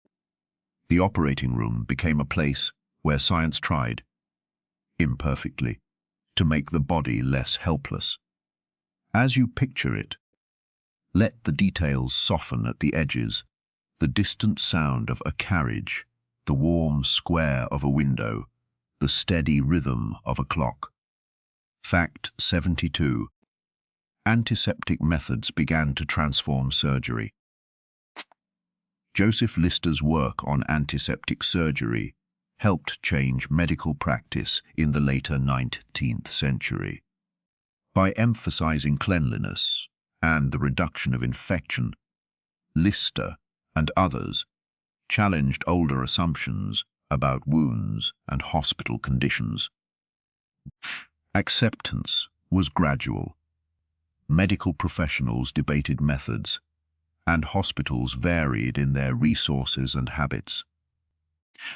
The operating room became a place where science tried, imperfectly, to make the body less helpless. As you picture it, let the details soften at the edges, the distant sound of a carriage, the warm square of a window, the steady rhythm of a clock. Fact 72. Antiseptic methods began to transform surgery. Joseph Lister's work on antiseptic surgery helped change medical practice in the later 19th century. By emphasizing cleanliness and the reduction of infection, Lister and others challenged older assumptions about wounds and hospital conditions. Acceptance was gradual. Medical professionals debated methods, and hospitals varied in their resources and habits.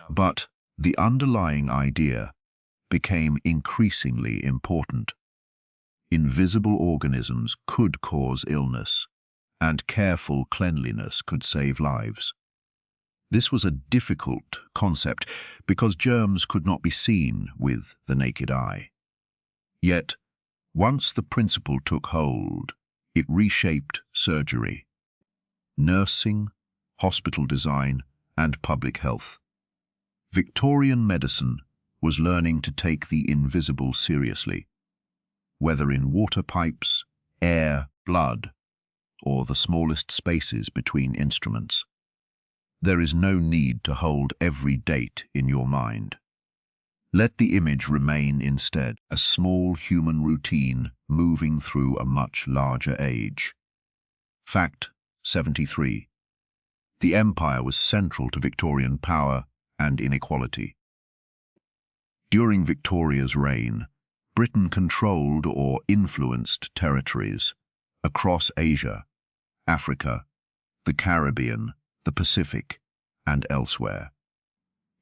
But the underlying idea became increasingly important. Invisible organisms could cause illness, and careful cleanliness could save lives. This was a difficult concept because germs could not be seen with the naked eye. Yet, once the principle took hold, it reshaped surgery, nursing, hospital design, and public health. Victorian medicine was learning to take the invisible seriously, whether in water pipes, air, blood, or the smallest spaces between instruments. There is no need to hold every date in your mind. Let the image remain instead, a small human routine moving through a much larger age. Fact 73. The empire was central to Victorian power and inequality. During Victoria's reign, Britain controlled or influenced territories across Asia, Africa, the Caribbean, the Pacific, and elsewhere.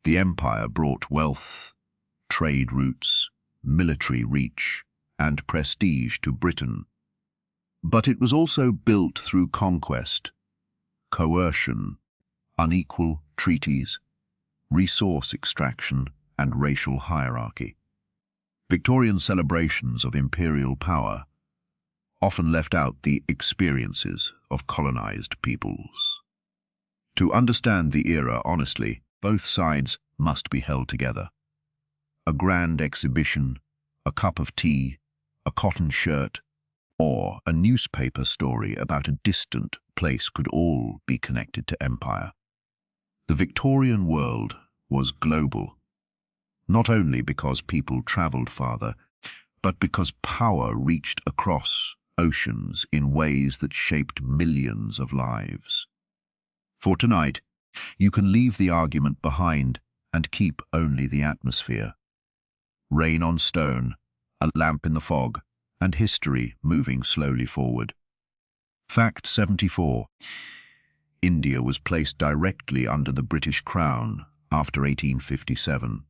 The empire brought wealth, trade routes, military reach, and prestige to Britain. But it was also built through conquest, coercion, unequal treaties, resource extraction, and racial hierarchy. Victorian celebrations of imperial power often left out the experiences of colonized peoples. To understand the era honestly, both sides must be held together. A grand exhibition, a cup of tea, a cotton shirt, or a newspaper story about a distant place could all be connected to empire. The Victorian world was global, not only because people traveled farther, but because power reached across oceans in ways that shaped millions of lives. For tonight, you can leave the argument behind and keep only the atmosphere. Rain on stone, a lamp in the fog, and history moving slowly forward. Fact 74. India was placed directly under the British Crown after 1857.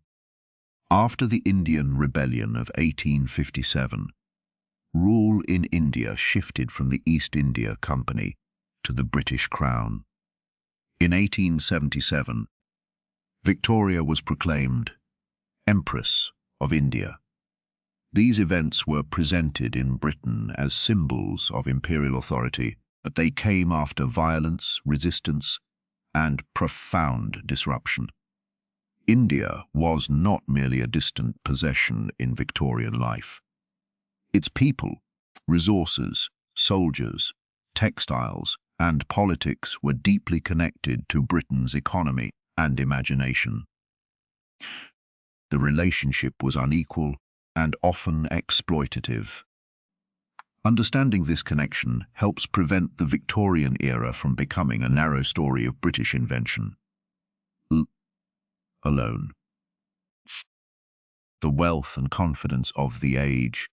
After the Indian Rebellion of 1857, rule in India shifted from the East India Company to the British Crown. In 1877, Victoria was proclaimed Empress of India. These events were presented in Britain as symbols of imperial authority, but they came after violence, resistance, and profound disruption. India was not merely a distant possession in Victorian life. Its people, resources, soldiers, textiles, and politics were deeply connected to Britain's economy and imagination. The relationship was unequal and often exploitative. Understanding this connection helps prevent the Victorian era from becoming a narrow story of British invention alone. The wealth and confidence of the age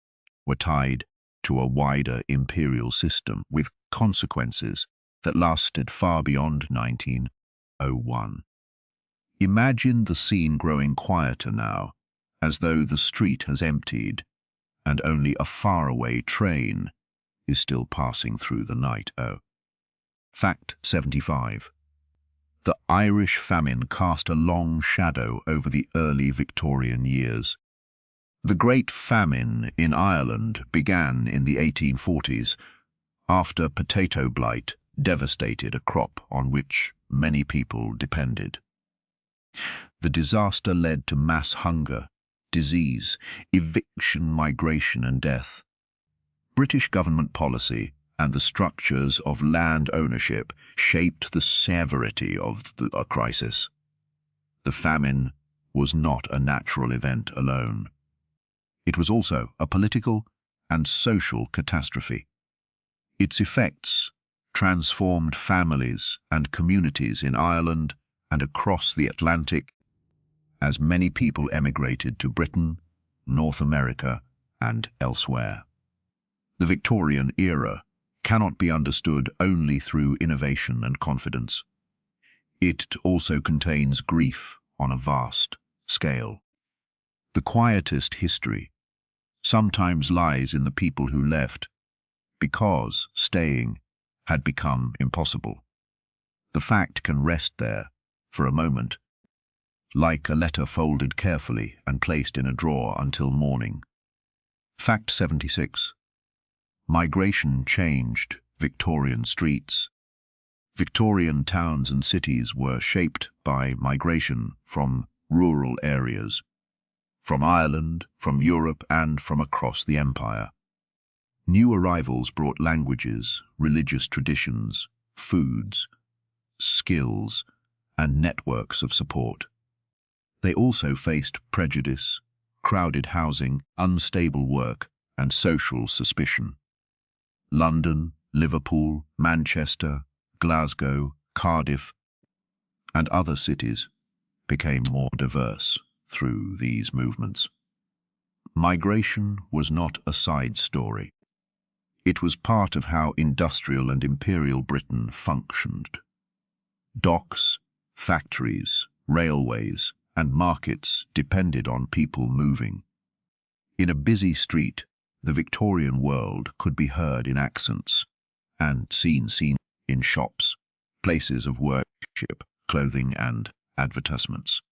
were tied to a wider imperial system with consequences that lasted far beyond 1901. Imagine the scene growing quieter now, as though the street has emptied and only a faraway train is still passing through the night. Fact 75. The Irish famine cast a long shadow over the early Victorian years. The Great Famine in Ireland began in the 1840s after potato blight devastated a crop on which many people depended. The disaster led to mass hunger, disease, eviction, migration, and death. British government policy and the structures of land ownership shaped the severity of the crisis. The famine was not a natural event alone. It was also a political and social catastrophe. Its effects transformed families and communities in Ireland and across the Atlantic as many people emigrated to Britain, North America, and elsewhere. The Victorian era cannot be understood only through innovation and confidence. It also contains grief on a vast scale. The quietest history sometimes lies in the people who left because staying had become impossible. The fact can rest there for a moment, like a letter folded carefully and placed in a drawer until morning. Fact 76. Migration changed Victorian streets. Victorian towns and cities were shaped by migration from rural areas, from Ireland, from Europe, and from across the empire. New arrivals brought languages, religious traditions, foods, skills, and networks of support. They also faced prejudice, crowded housing, unstable work, and social suspicion. London, Liverpool, Manchester, Glasgow, Cardiff, and other cities became more diverse through these movements. Migration was not a side story. It was part of how industrial and imperial Britain functioned. Docks, factories, railways, and markets depended on people moving. In a busy street, the Victorian world could be heard in accents and seen in shops, places of worship, clothing, and advertisements.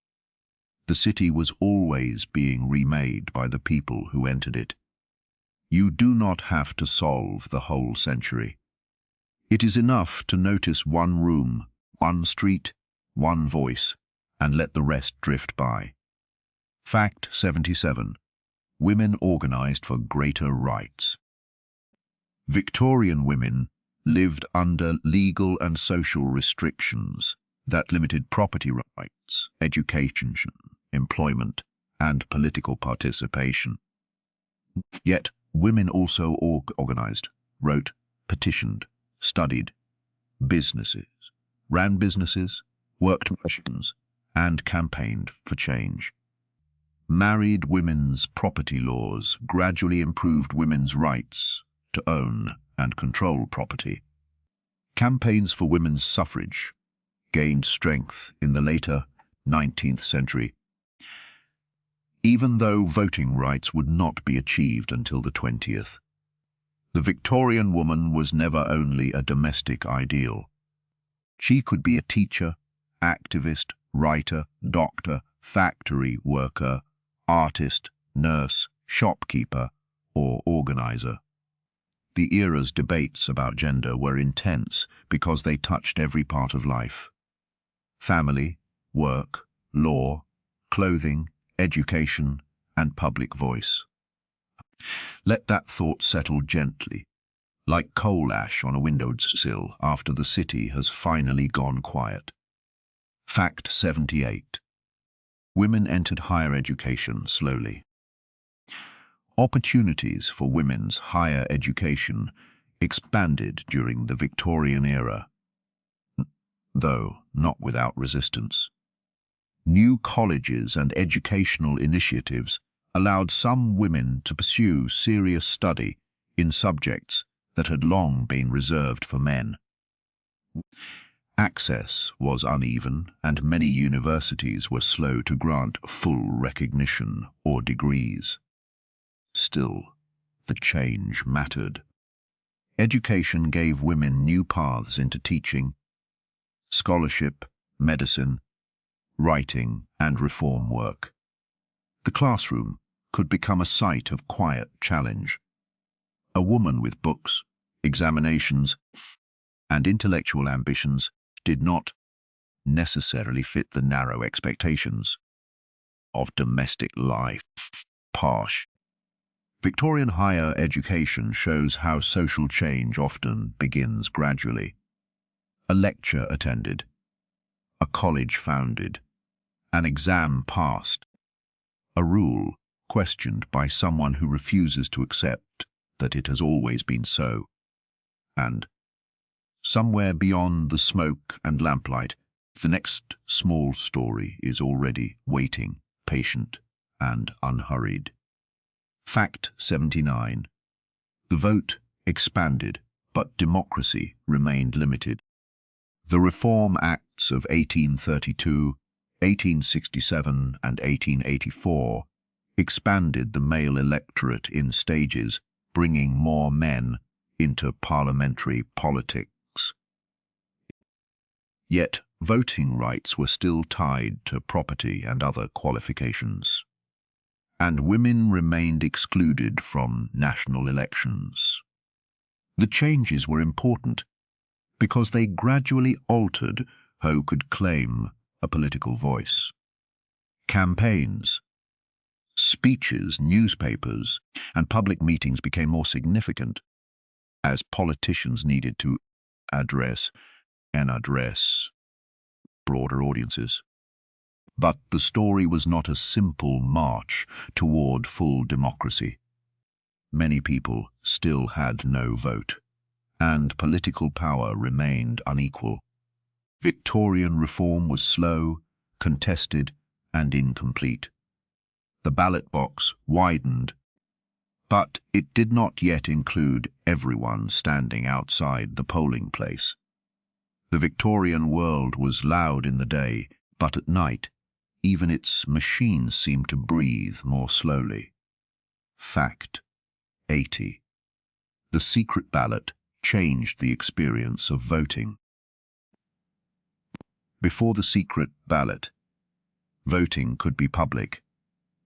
The city was always being remade by the people who entered it. You do not have to solve the whole century. It is enough to notice one room, one street, one voice, and let the rest drift by. Fact 77. Women organized for greater rights. Victorian women lived under legal and social restrictions that limited property rights, education, employment, and political participation. Yet women also organized, wrote, petitioned, studied, ran businesses, worked professions, and campaigned for change. Married women's property laws gradually improved women's rights to own and control property. Campaigns for women's suffrage gained strength in the later 19th century, even though voting rights would not be achieved until the 20th. The Victorian woman was never only a domestic ideal. She could be a teacher, activist, writer, doctor, factory worker, artist, nurse, shopkeeper, or organizer. The era's debates about gender were intense because they touched every part of life. Family, work, law, clothing, education, and public voice. Let that thought settle gently, like coal ash on a windowsill after the city has finally gone quiet. Fact 78. Women entered higher education slowly. Opportunities for women's higher education expanded during the Victorian era, though not without resistance. New colleges and educational initiatives allowed some women to pursue serious study in subjects that had long been reserved for men. Access was uneven, and many universities were slow to grant full recognition or degrees. Still, the change mattered. Education gave women new paths into teaching, scholarship, medicine, writing, and reform work. The classroom could become a site of quiet challenge. A woman with books, examinations, and intellectual ambitions did not necessarily fit the narrow expectations of domestic life. Posh. Victorian higher education shows how social change often begins gradually. A lecture attended, a college founded, an exam passed, a rule questioned by someone who refuses to accept that it has always been so, and somewhere beyond the smoke and lamplight, the next small story is already waiting, patient and unhurried. Fact 79. The vote expanded, but democracy remained limited. The Reform Acts of 1832, 1867 and 1884 expanded the male electorate in stages, bringing more men into parliamentary politics. Yet voting rights were still tied to property and other qualifications, and women remained excluded from national elections. The changes were important because they gradually altered who could claim a political voice. Campaigns, speeches, newspapers, and public meetings became more significant as politicians needed to address broader audiences. But the story was not a simple march toward full democracy. Many people still had no vote, and political power remained unequal. Victorian reform was slow, contested, and incomplete. The ballot box widened, but it did not yet include everyone standing outside the polling place. The Victorian world was loud in the day, but at night, even its machines seemed to breathe more slowly. Fact 80. The secret ballot changed the experience of voting. Before the secret ballot, voting could be public,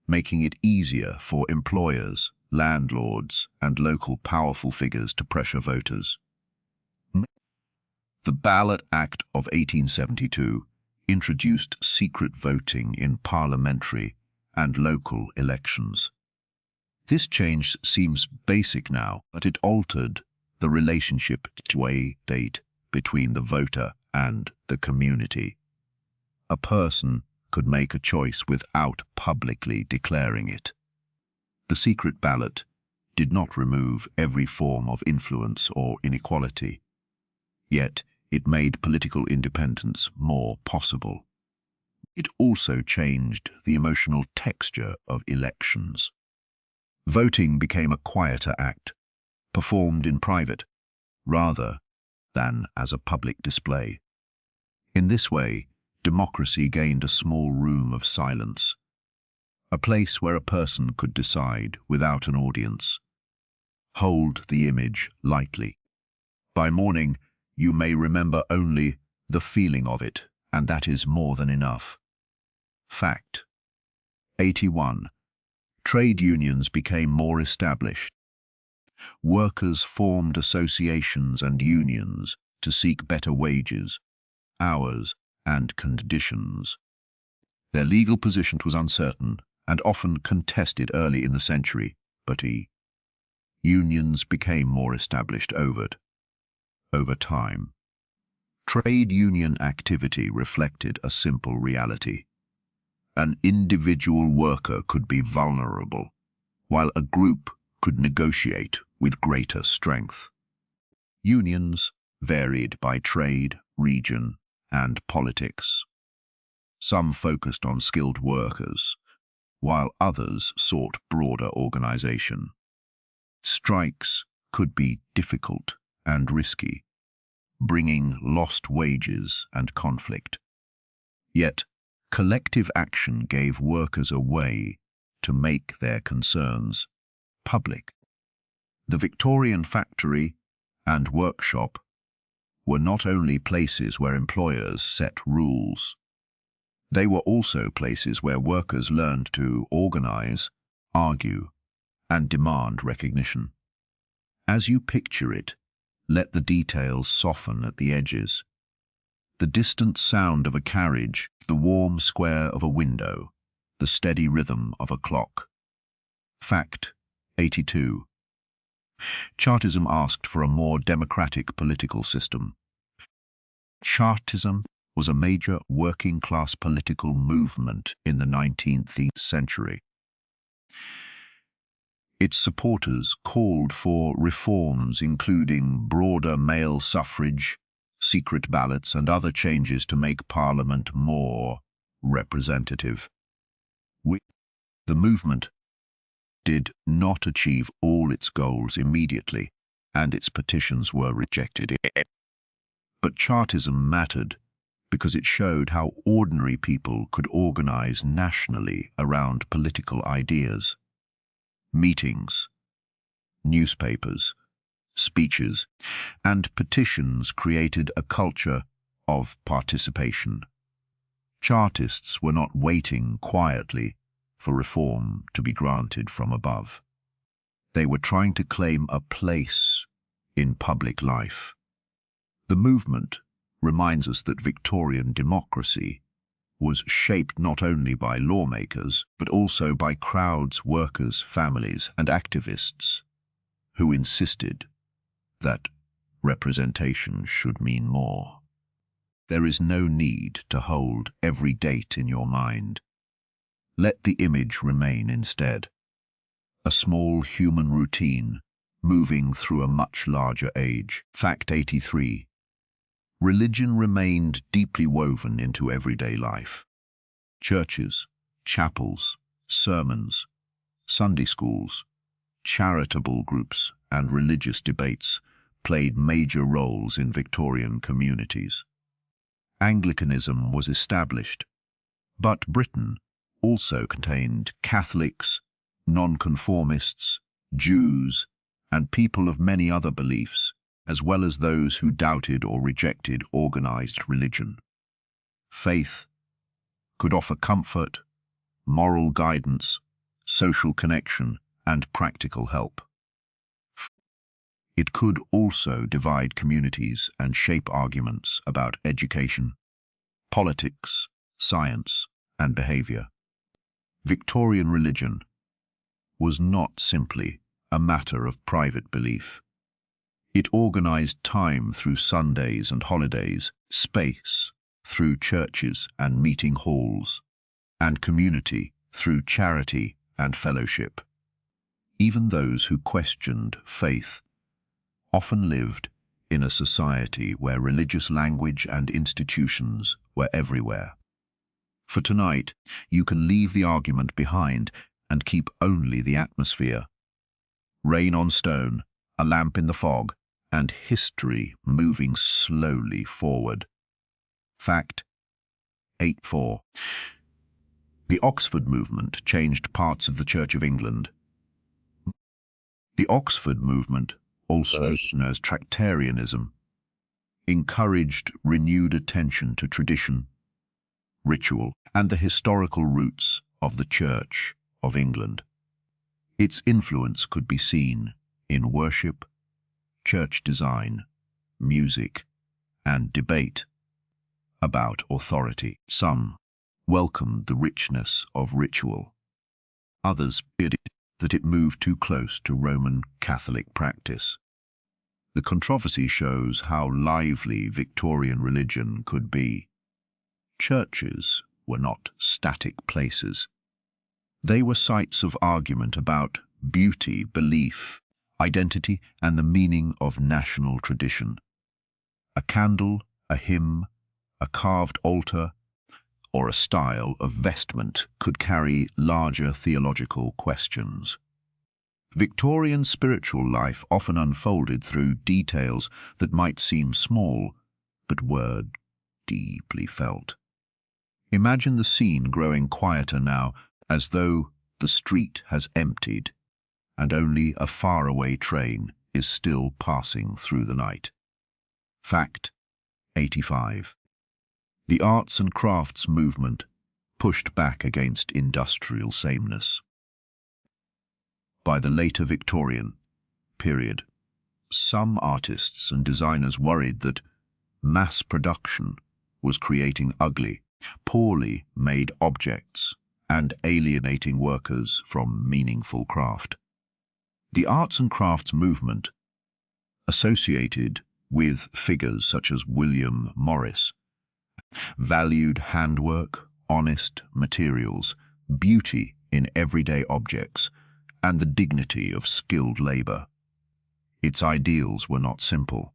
making it easier for employers, landlords, and local powerful figures to pressure voters. The Ballot Act of 1872 introduced secret voting in parliamentary and local elections. This change seems basic now, but it altered the relationship to a state between the voter and the community. A person could make a choice without publicly declaring it. The secret ballot did not remove every form of influence or inequality, yet it made political independence more possible. It also changed the emotional texture of elections. Voting became a quieter act, performed in private, rather than as a public display. In this way, democracy gained a small room of silence, a place where a person could decide without an audience. Hold the image lightly. By morning, you may remember only the feeling of it, and that is more than enough. Fact 81. Trade unions became more established. Workers formed associations and unions to seek better wages, hours, and conditions. Their legal position was uncertain and often contested early in the century, but unions became more established over time. Trade union activity reflected a simple reality. An individual worker could be vulnerable, while a group could negotiate with greater strength. Unions varied by trade, region, and politics. Some focused on skilled workers, while others sought broader organization. Strikes could be difficult and risky, bringing lost wages and conflict. Yet, collective action gave workers a way to make their concerns public. The Victorian factory and workshop were not only places where employers set rules, they were also places where workers learned to organize, argue, and demand recognition. As you picture it, let the details soften at the edges. The distant sound of a carriage, the warm square of a window, the steady rhythm of a clock. Fact 82. Chartism asked for a more democratic political system. Chartism was a major working-class political movement in the 19th century. Its supporters called for reforms including broader male suffrage, secret ballots, and other changes to make Parliament more representative. The movement did not achieve all its goals immediately, and its petitions were rejected. But Chartism mattered because it showed how ordinary people could organize nationally around political ideas. Meetings, newspapers, speeches, and petitions created a culture of participation. Chartists were not waiting quietly for reform to be granted from above. They were trying to claim a place in public life. The movement reminds us that Victorian democracy was shaped not only by lawmakers, but also by crowds, workers, families, and activists who insisted that representation should mean more. There is no need to hold every date in your mind. Let the image remain instead. A small human routine moving through a much larger age. Fact 83. Religion remained deeply woven into everyday life. Churches, chapels, sermons, Sunday schools, charitable groups, and religious debates played major roles in Victorian communities. Anglicanism was established, but Britain also contained Catholics, nonconformists, Jews, and people of many other beliefs, as well as those who doubted or rejected organized religion. Faith could offer comfort, moral guidance, social connection, and practical help. It could also divide communities and shape arguments about education, politics, science, and behavior. Victorian religion was not simply a matter of private belief. It organized time through Sundays and holidays, space through churches and meeting halls, and community through charity and fellowship. Even those who questioned faith often lived in a society where religious language and institutions were everywhere. For tonight, you can leave the argument behind and keep only the atmosphere. Rain on stone, a lamp in the fog, and history moving slowly forward. Fact 84. The Oxford movement changed parts of the Church of England. The Oxford movement, also known as Tractarianism, encouraged renewed attention to tradition, ritual, and the historical roots of the Church of England. Its influence could be seen in worship, church design, music, and debate about authority. Some welcomed the richness of ritual. Others feared that it moved too close to Roman Catholic practice. The controversy shows how lively Victorian religion could be. Churches were not static places. They were sites of argument about beauty, belief, identity, and the meaning of national tradition. A candle, a hymn, a carved altar, or a style of vestment could carry larger theological questions. Victorian spiritual life often unfolded through details that might seem small, but were deeply felt. Imagine the scene growing quieter now, as though the street has emptied and only a faraway train is still passing through the night. Fact 85. The arts and crafts movement pushed back against industrial sameness. By the later Victorian period, some artists and designers worried that mass production was creating ugly, poorly made objects and alienating workers from meaningful craft. The arts and crafts movement, associated with figures such as William Morris, valued handwork, honest materials, beauty in everyday objects, and the dignity of skilled labor. Its ideals were not simple.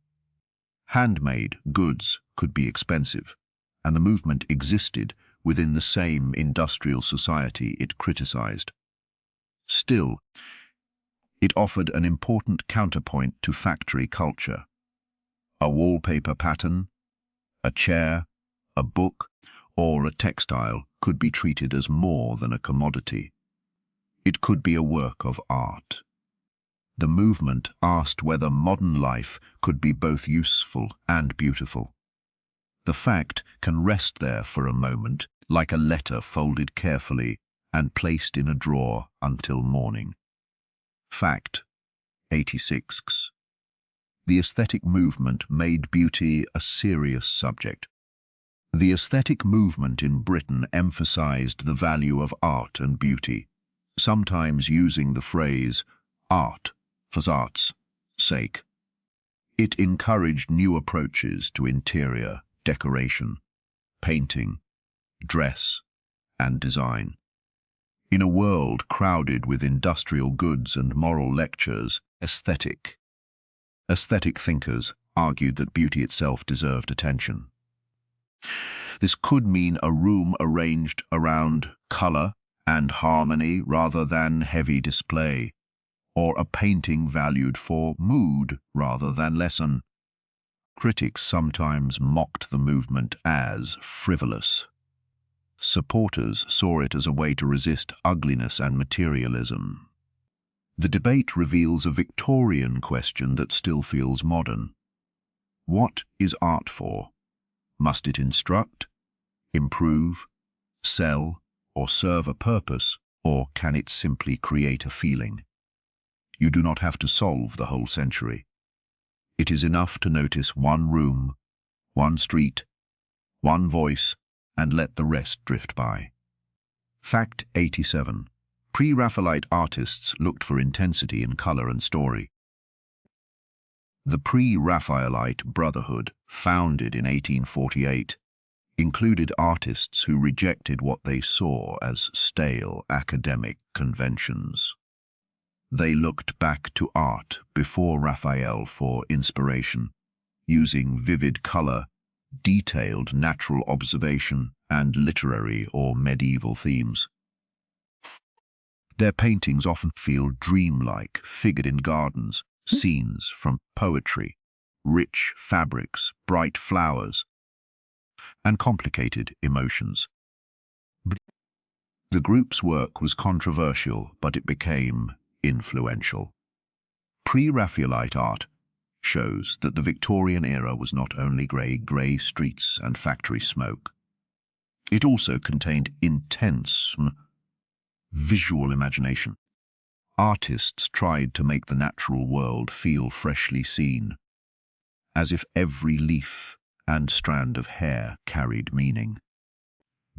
Handmade goods could be expensive, and the movement existed within the same industrial society it criticized. Still, it offered an important counterpoint to factory culture. A wallpaper pattern, a chair, a book, or a textile could be treated as more than a commodity. It could be a work of art. The movement asked whether modern life could be both useful and beautiful. The fact can rest there for a moment, like a letter folded carefully and placed in a drawer until morning. Fact 86. The aesthetic movement made beauty a serious subject. The aesthetic movement in Britain emphasized the value of art and beauty, sometimes using the phrase art for art's sake. It encouraged new approaches to interior decoration, painting, dress, and design. In a world crowded with industrial goods and moral lectures, aesthetic thinkers argued that beauty itself deserved attention. This could mean a room arranged around color and harmony rather than heavy display, or a painting valued for mood rather than lesson. Critics sometimes mocked the movement as frivolous. Supporters saw it as a way to resist ugliness and materialism. The debate reveals a Victorian question that still feels modern. What is art for? Must it instruct, improve, sell, or serve a purpose, or can it simply create a feeling? You do not have to solve the whole century. It is enough to notice one room, one street, one voice, and let the rest drift by. Fact 87. Pre-Raphaelite artists looked for intensity in color and story. The pre-Raphaelite Brotherhood, founded in 1848, included artists who rejected what they saw as stale academic conventions. They looked back to art before Raphael for inspiration, using vivid color, detailed natural observation, and literary or medieval themes. Their paintings often feel dreamlike, figured in gardens, scenes from poetry, rich fabrics, bright flowers, and complicated emotions. The group's work was controversial, but it became influential. Pre-Raphaelite art shows that the Victorian era was not only grey streets and factory smoke. It also contained intense visual imagination. Artists tried to make the natural world feel freshly seen, as if every leaf and strand of hair carried meaning.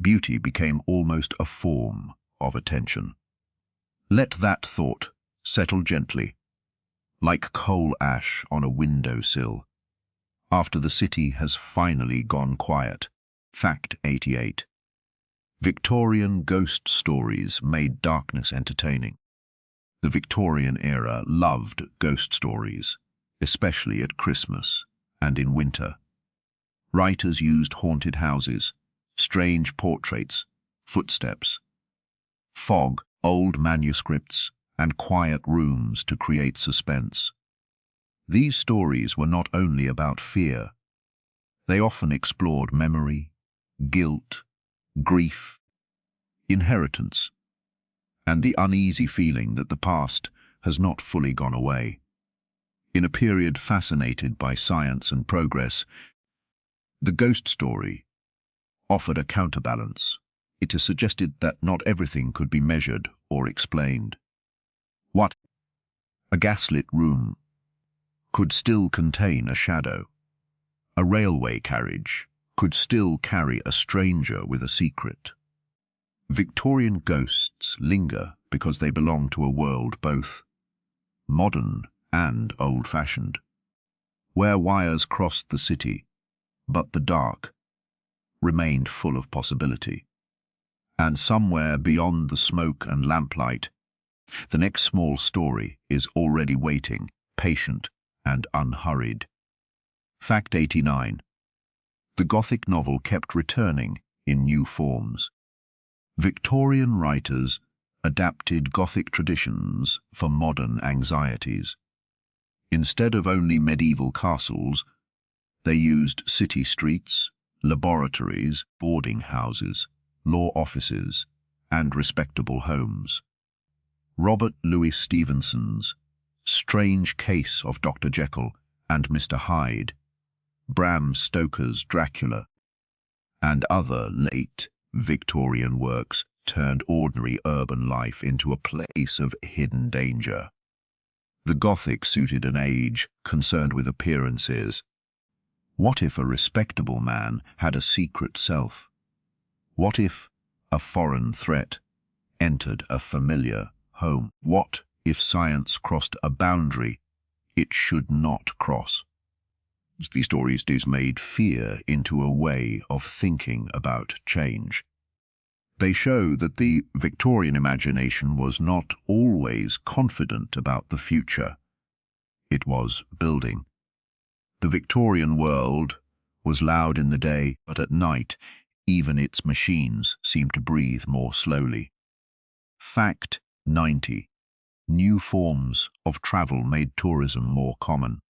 Beauty became almost a form of attention. Let that thought settle gently, like coal ash on a windowsill, after the city has finally gone quiet. Fact 88. Victorian ghost stories made darkness entertaining. The Victorian era loved ghost stories, especially at Christmas and in winter. Writers used haunted houses, strange portraits, footsteps, fog, old manuscripts, and quiet rooms to create suspense. These stories were not only about fear. They often explored memory, guilt, grief, inheritance, and the uneasy feeling that the past has not fully gone away. In a period fascinated by science and progress, the ghost story offered a counterbalance. It is suggested that not everything could be measured or explained. What? A gaslit room could still contain a shadow. A railway carriage could still carry a stranger with a secret. Victorian ghosts linger because they belong to a world both modern and old-fashioned, where wires crossed the city, but the dark remained full of possibility. And somewhere beyond the smoke and lamplight, the next small story is already waiting, patient and unhurried. Fact 89. The Gothic novel kept returning in new forms. Victorian writers adapted Gothic traditions for modern anxieties. Instead of only medieval castles, they used city streets, laboratories, boarding houses, law offices, and respectable homes. Robert Louis Stevenson's Strange Case of Dr. Jekyll and Mr. Hyde, Bram Stoker's Dracula, and other late Victorian works turned ordinary urban life into a place of hidden danger. The Gothic suited an age concerned with appearances. What if a respectable man had a secret self? What if a foreign threat entered a familiar home? What if science crossed a boundary it should not cross? These stories made fear into a way of thinking about change. They show that the Victorian imagination was not always confident about the future. It was building. The Victorian world was loud in the day, but at night, even its machines seemed to breathe more slowly. Fact 90. New forms of travel made tourism more common.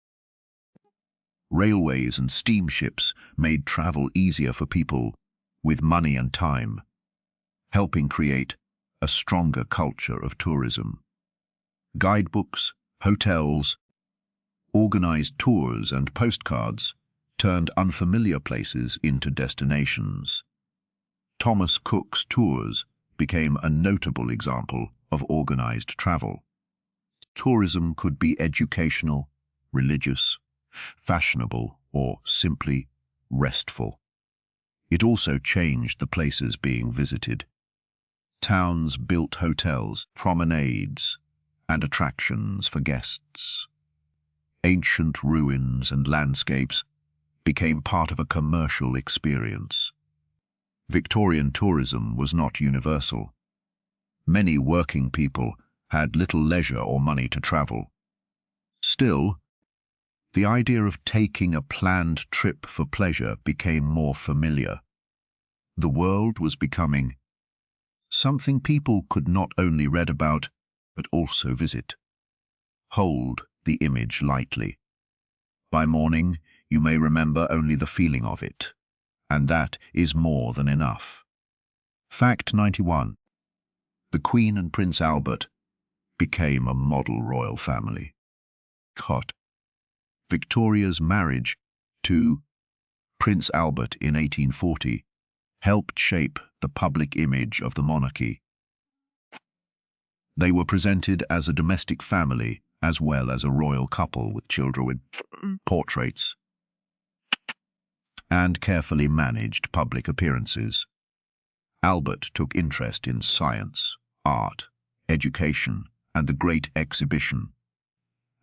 Railways and steamships made travel easier for people with money and time, helping create a stronger culture of tourism. Guidebooks, hotels, organized tours and postcards turned unfamiliar places into destinations. Thomas Cook's tours became a notable example of organized travel. Tourism could be educational, religious, fashionable, or simply restful. It also changed the places being visited. Towns built hotels, promenades, and attractions for guests. Ancient ruins and landscapes became part of a commercial experience. Victorian tourism was not universal. Many working people had little leisure or money to travel. Still, the idea of taking a planned trip for pleasure became more familiar. The world was becoming something people could not only read about, but also visit. Hold the image lightly. By morning, you may remember only the feeling of it, and that is more than enough. Fact 91. The Queen and Prince Albert became a model royal family. Victoria's marriage to Prince Albert in 1840 helped shape the public image of the monarchy. They were presented as a domestic family as well as a royal couple with children, portraits, and carefully managed public appearances. Albert took interest in science, art, education, and the Great Exhibition,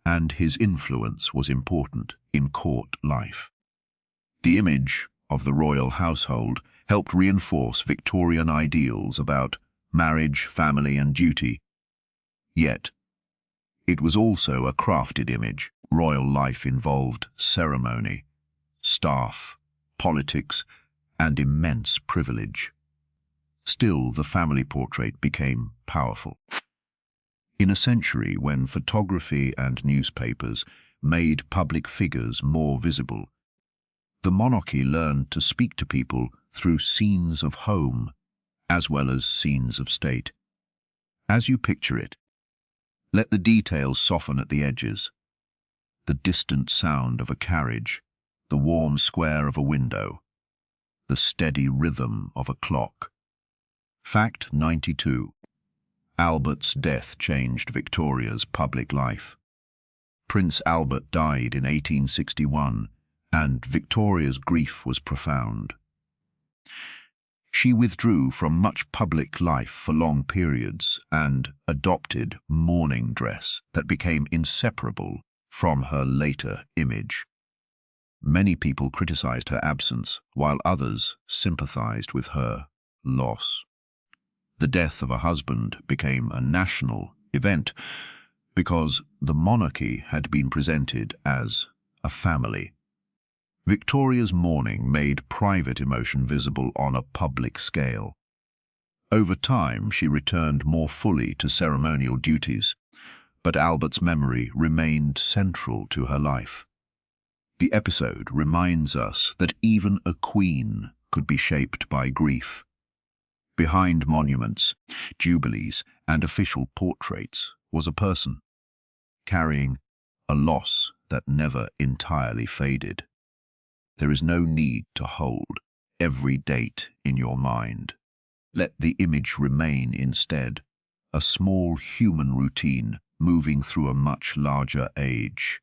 and his influence was important in court life. The image of the royal household helped reinforce Victorian ideals about marriage, family, and duty. Yet, It was also a crafted image. Royal life involved ceremony, staff, politics, and immense privilege. Still, the family portrait became powerful. In a century when photography and newspapers made public figures more visible, the monarchy learned to speak to people through scenes of home as well as scenes of state. As you picture it, let the details soften at the edges. The distant sound of a carriage, the warm square of a window, the steady rhythm of a clock. Fact 92. Albert's death changed Victoria's public life. Prince Albert died in 1861, and Victoria's grief was profound. She withdrew from much public life for long periods and adopted mourning dress that became inseparable from her later image. Many people criticized her absence, while others sympathized with her loss. The death of a husband became a national event because the monarchy had been presented as a family. Victoria's mourning made private emotion visible on a public scale. Over time, she returned more fully to ceremonial duties, but Albert's memory remained central to her life. The episode reminds us that even a queen could be shaped by grief. Behind monuments, jubilees, and official portraits was a person, carrying a loss that never entirely faded. There is no need to hold every date in your mind. Let the image remain instead, a small human routine moving through a much larger age.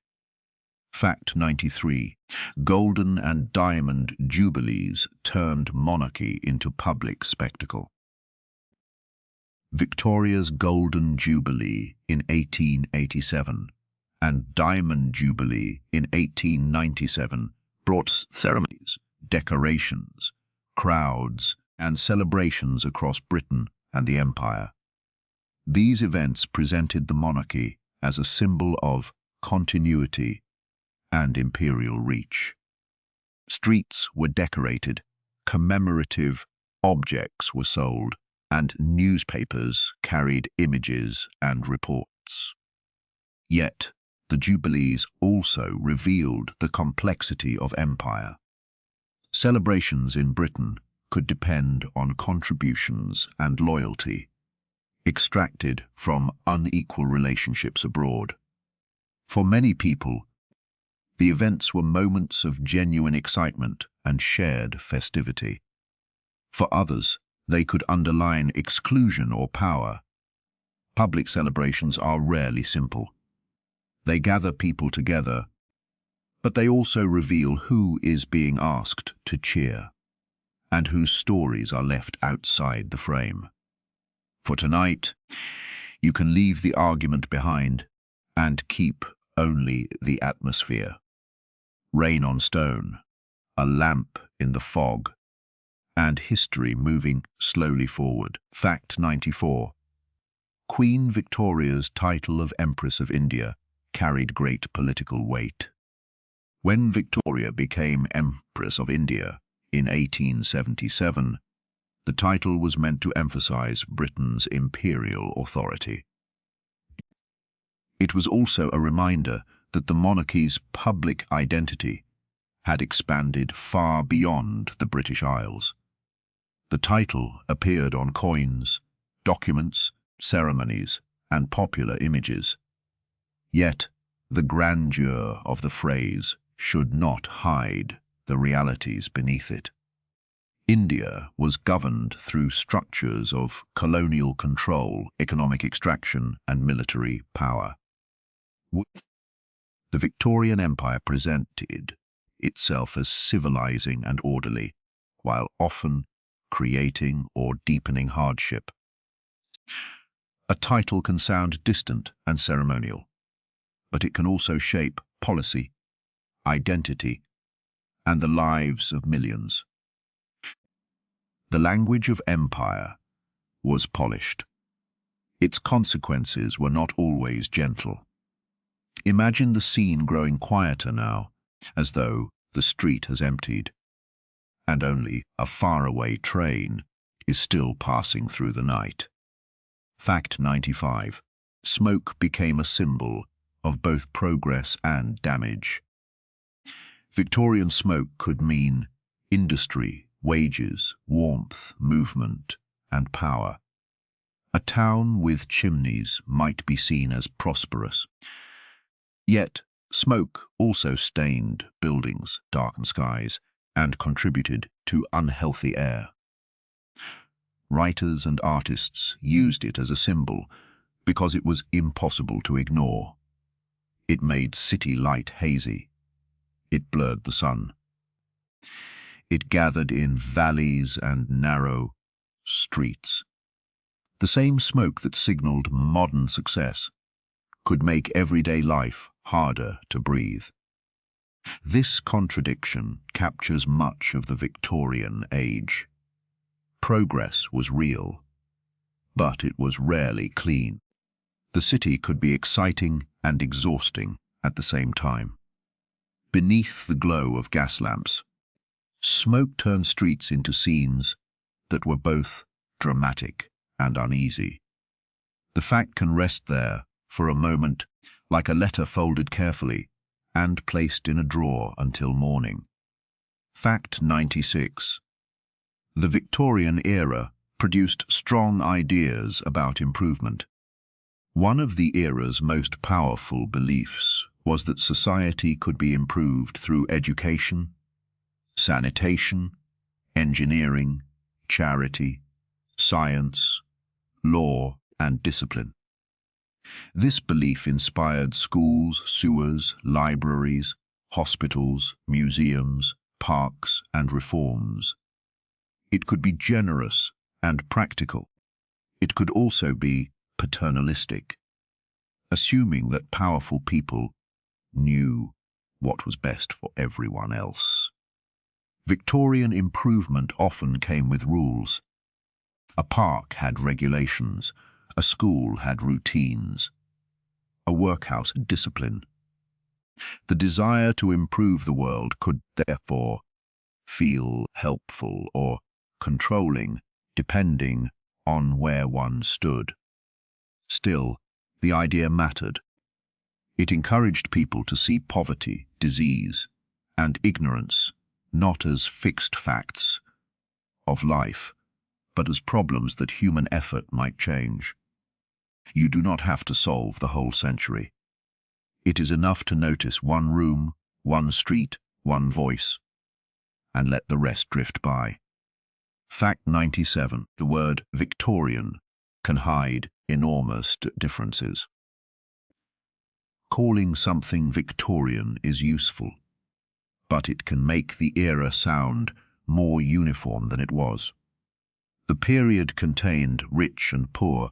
Fact 93. Golden and diamond jubilees turned monarchy into public spectacle. Victoria's Golden Jubilee in 1887 and Diamond Jubilee in 1897 brought ceremonies, decorations, crowds, and celebrations across Britain and the Empire. These events presented the monarchy as a symbol of continuity and imperial reach. Streets were decorated, commemorative objects were sold, and newspapers carried images and reports. Yet, the Jubilees also revealed the complexity of empire. Celebrations in Britain could depend on contributions and loyalty, extracted from unequal relationships abroad. For many people, the events were moments of genuine excitement and shared festivity. For others, they could underline exclusion or power. Public celebrations are rarely simple. They gather people together, but they also reveal who is being asked to cheer and whose stories are left outside the frame. For tonight, you can leave the argument behind and keep only the atmosphere. Rain on stone, a lamp in the fog, and history moving slowly forward. Fact 94. Queen Victoria's title of Empress of India carried great political weight. When Victoria became Empress of India in 1877, the title was meant to emphasize Britain's imperial authority. It was also a reminder that the monarchy's public identity had expanded far beyond the British Isles. The title appeared on coins, documents, ceremonies, and popular images. Yet, the grandeur of the phrase should not hide the realities beneath it. India was governed through structures of colonial control, economic extraction, and military power. The Victorian Empire presented itself as civilizing and orderly, while often creating or deepening hardship. A title can sound distant and ceremonial, but it can also shape policy, identity, and the lives of millions. The language of empire was polished. Its consequences were not always gentle. Imagine the scene growing quieter now, as though the street has emptied, and only a faraway train is still passing through the night. Fact 95. Smoke became a symbol of both progress and damage. Victorian smoke could mean industry, wages, warmth, movement, and power. A town with chimneys might be seen as prosperous. Yet, smoke also stained buildings, darkened skies, and contributed to unhealthy air. Writers and artists used it as a symbol because it was impossible to ignore. It made city light hazy. It blurred the sun. It gathered in valleys and narrow streets. The same smoke that signaled modern success could make everyday life harder to breathe. This contradiction captures much of the Victorian age. Progress was real, but it was rarely clean. The city could be exciting and exhausting at the same time. Beneath the glow of gas lamps, smoke turned streets into scenes that were both dramatic and uneasy. The fact can rest there for a moment, like a letter folded carefully and placed in a drawer until morning. Fact 96. The Victorian era produced strong ideas about improvement. One of the era's most powerful beliefs was that society could be improved through education, sanitation, engineering, charity, science, law, and discipline. This belief inspired schools, sewers, libraries, hospitals, museums, parks, and reforms. It could be generous and practical. It could also be paternalistic, assuming that powerful people knew what was best for everyone else. Victorian improvement often came with rules. A park had regulations, a school had routines, a workhouse had discipline. The desire to improve the world could therefore feel helpful or controlling, depending on where one stood. Still, the idea mattered. It encouraged people to see poverty, disease, and ignorance not as fixed facts of life, but as problems that human effort might change. You do not have to solve the whole century. It is enough to notice one room, one street, one voice, and let the rest drift by. Fact 97. The word Victorian can hide enormous differences. Calling something Victorian is useful, but it can make the era sound more uniform than it was. The period contained rich and poor,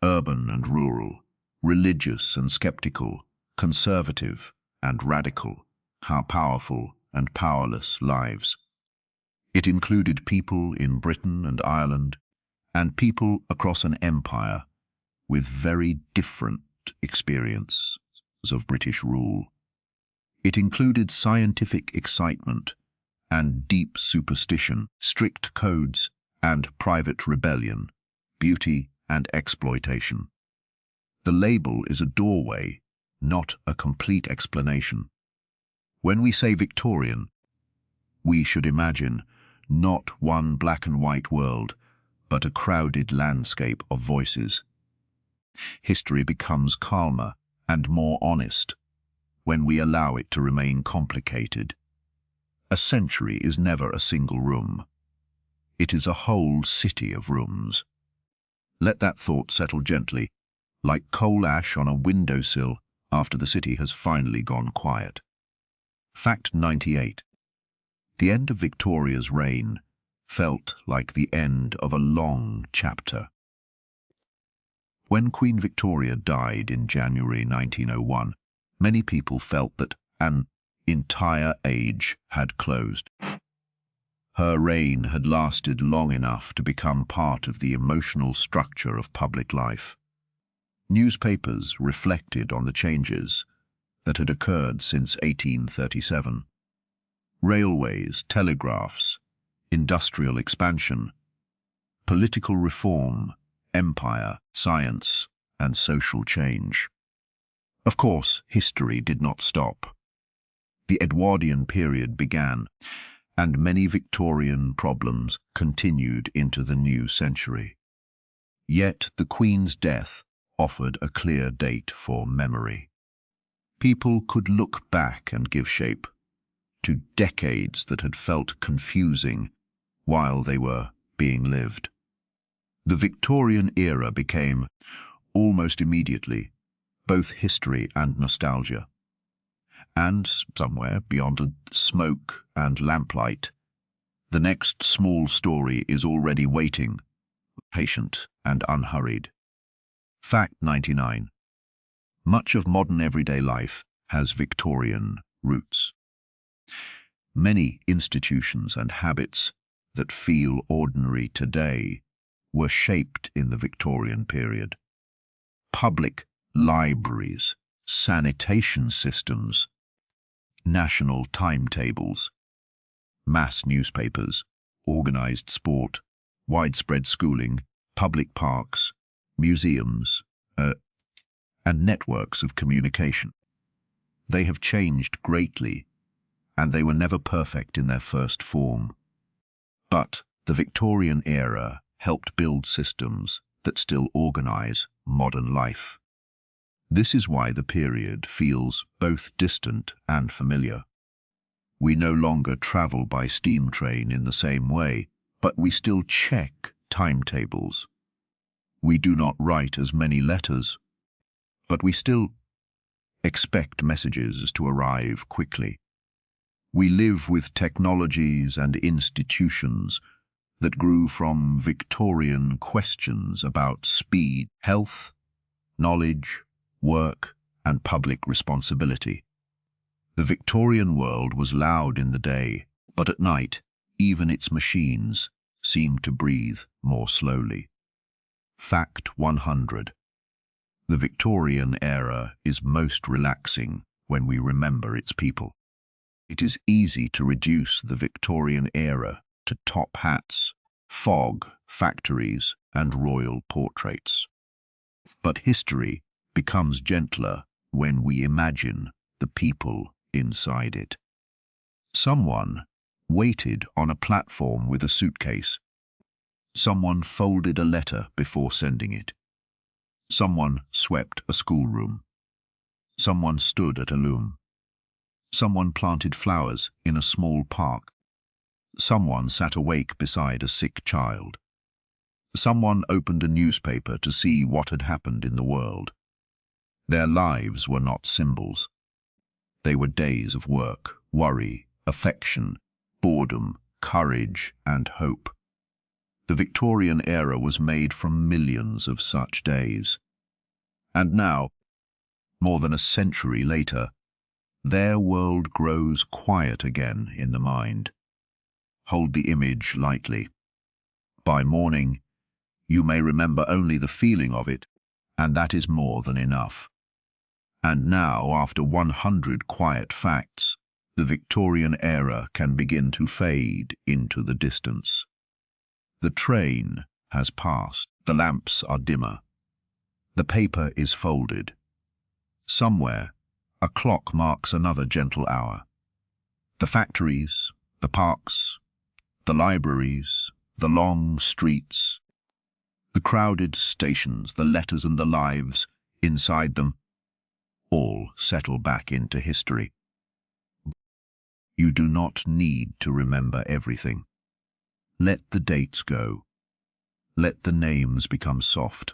urban and rural, religious and skeptical, conservative and radical, how powerful and powerless lives. It included people in Britain and Ireland, and people across an empire with very different experiences of British rule. It included scientific excitement and deep superstition, strict codes and private rebellion, beauty and exploitation. The label is a doorway, not a complete explanation. When we say Victorian, we should imagine not one black and white world, but a crowded landscape of voices. History becomes calmer and more honest when we allow it to remain complicated. A century is never a single room. It is a whole city of rooms. Let that thought settle gently, like coal ash on a windowsill after the city has finally gone quiet. Fact 98. The end of Victoria's reign felt like the end of a long chapter. When Queen Victoria died in January 1901, many people felt that an entire age had closed. Her reign had lasted long enough to become part of the emotional structure of public life. Newspapers reflected on the changes that had occurred since 1837. Railways, telegraphs, industrial expansion, political reform, empire, science, and social change. Of course, history did not stop. The Edwardian period began, and many Victorian problems continued into the new century. Yet the Queen's death offered a clear date for memory. People could look back and give shape to decades that had felt confusing while they were being lived. The Victorian era became, almost immediately, both history and nostalgia. And somewhere beyond smoke and lamplight, the next small story is already waiting, patient and unhurried. Fact 99. Much of modern everyday life has Victorian roots. Many institutions and habits that feel ordinary today were shaped in the Victorian period. Public libraries, sanitation systems, national timetables, mass newspapers, organized sport, widespread schooling, public parks, museums, and networks of communication. They have changed greatly, and they were never perfect in their first form. But the Victorian era helped build systems that still organize modern life. This is why the period feels both distant and familiar. We no longer travel by steam train in the same way, but we still check timetables. We do not write as many letters, but we still expect messages to arrive quickly. We live with technologies and institutions that grew from Victorian questions about speed, health, knowledge, work, and public responsibility. The Victorian world was loud in the day, but at night, even its machines seemed to breathe more slowly. Fact 100. The Victorian era is most relaxing when we remember its people. It is easy to reduce the Victorian era to top hats, fog, factories, and royal portraits. But history becomes gentler when we imagine the people inside it. Someone waited on a platform with a suitcase. Someone folded a letter before sending it. Someone swept a schoolroom. Someone stood at a loom. Someone planted flowers in a small park. Someone sat awake beside a sick child. Someone opened a newspaper to see what had happened in the world. Their lives were not symbols. They were days of work, worry, affection, boredom, courage, and hope. The Victorian era was made from millions of such days. And now, more than a century later, their world grows quiet again in the mind. Hold the image lightly. By morning, you may remember only the feeling of it, and that is more than enough. And now, after 100 quiet facts, the Victorian era can begin to fade into the distance. The train has passed. The lamps are dimmer. The paper is folded. Somewhere, a clock marks another gentle hour. The factories, the parks, the libraries, the long streets, the crowded stations, the letters and the lives inside them, all settle back into history. You do not need to remember everything. Let the dates go. Let the names become soft.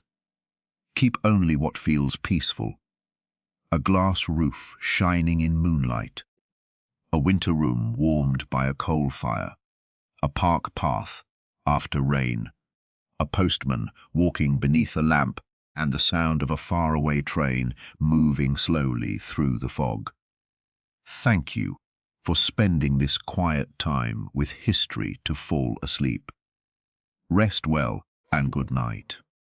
Keep only what feels peaceful. A glass roof shining in moonlight. A winter room warmed by a coal fire. A park path after rain. A postman walking beneath a lamp, and the sound of a faraway train moving slowly through the fog. Thank you for spending this quiet time with history to fall asleep. Rest well and good night.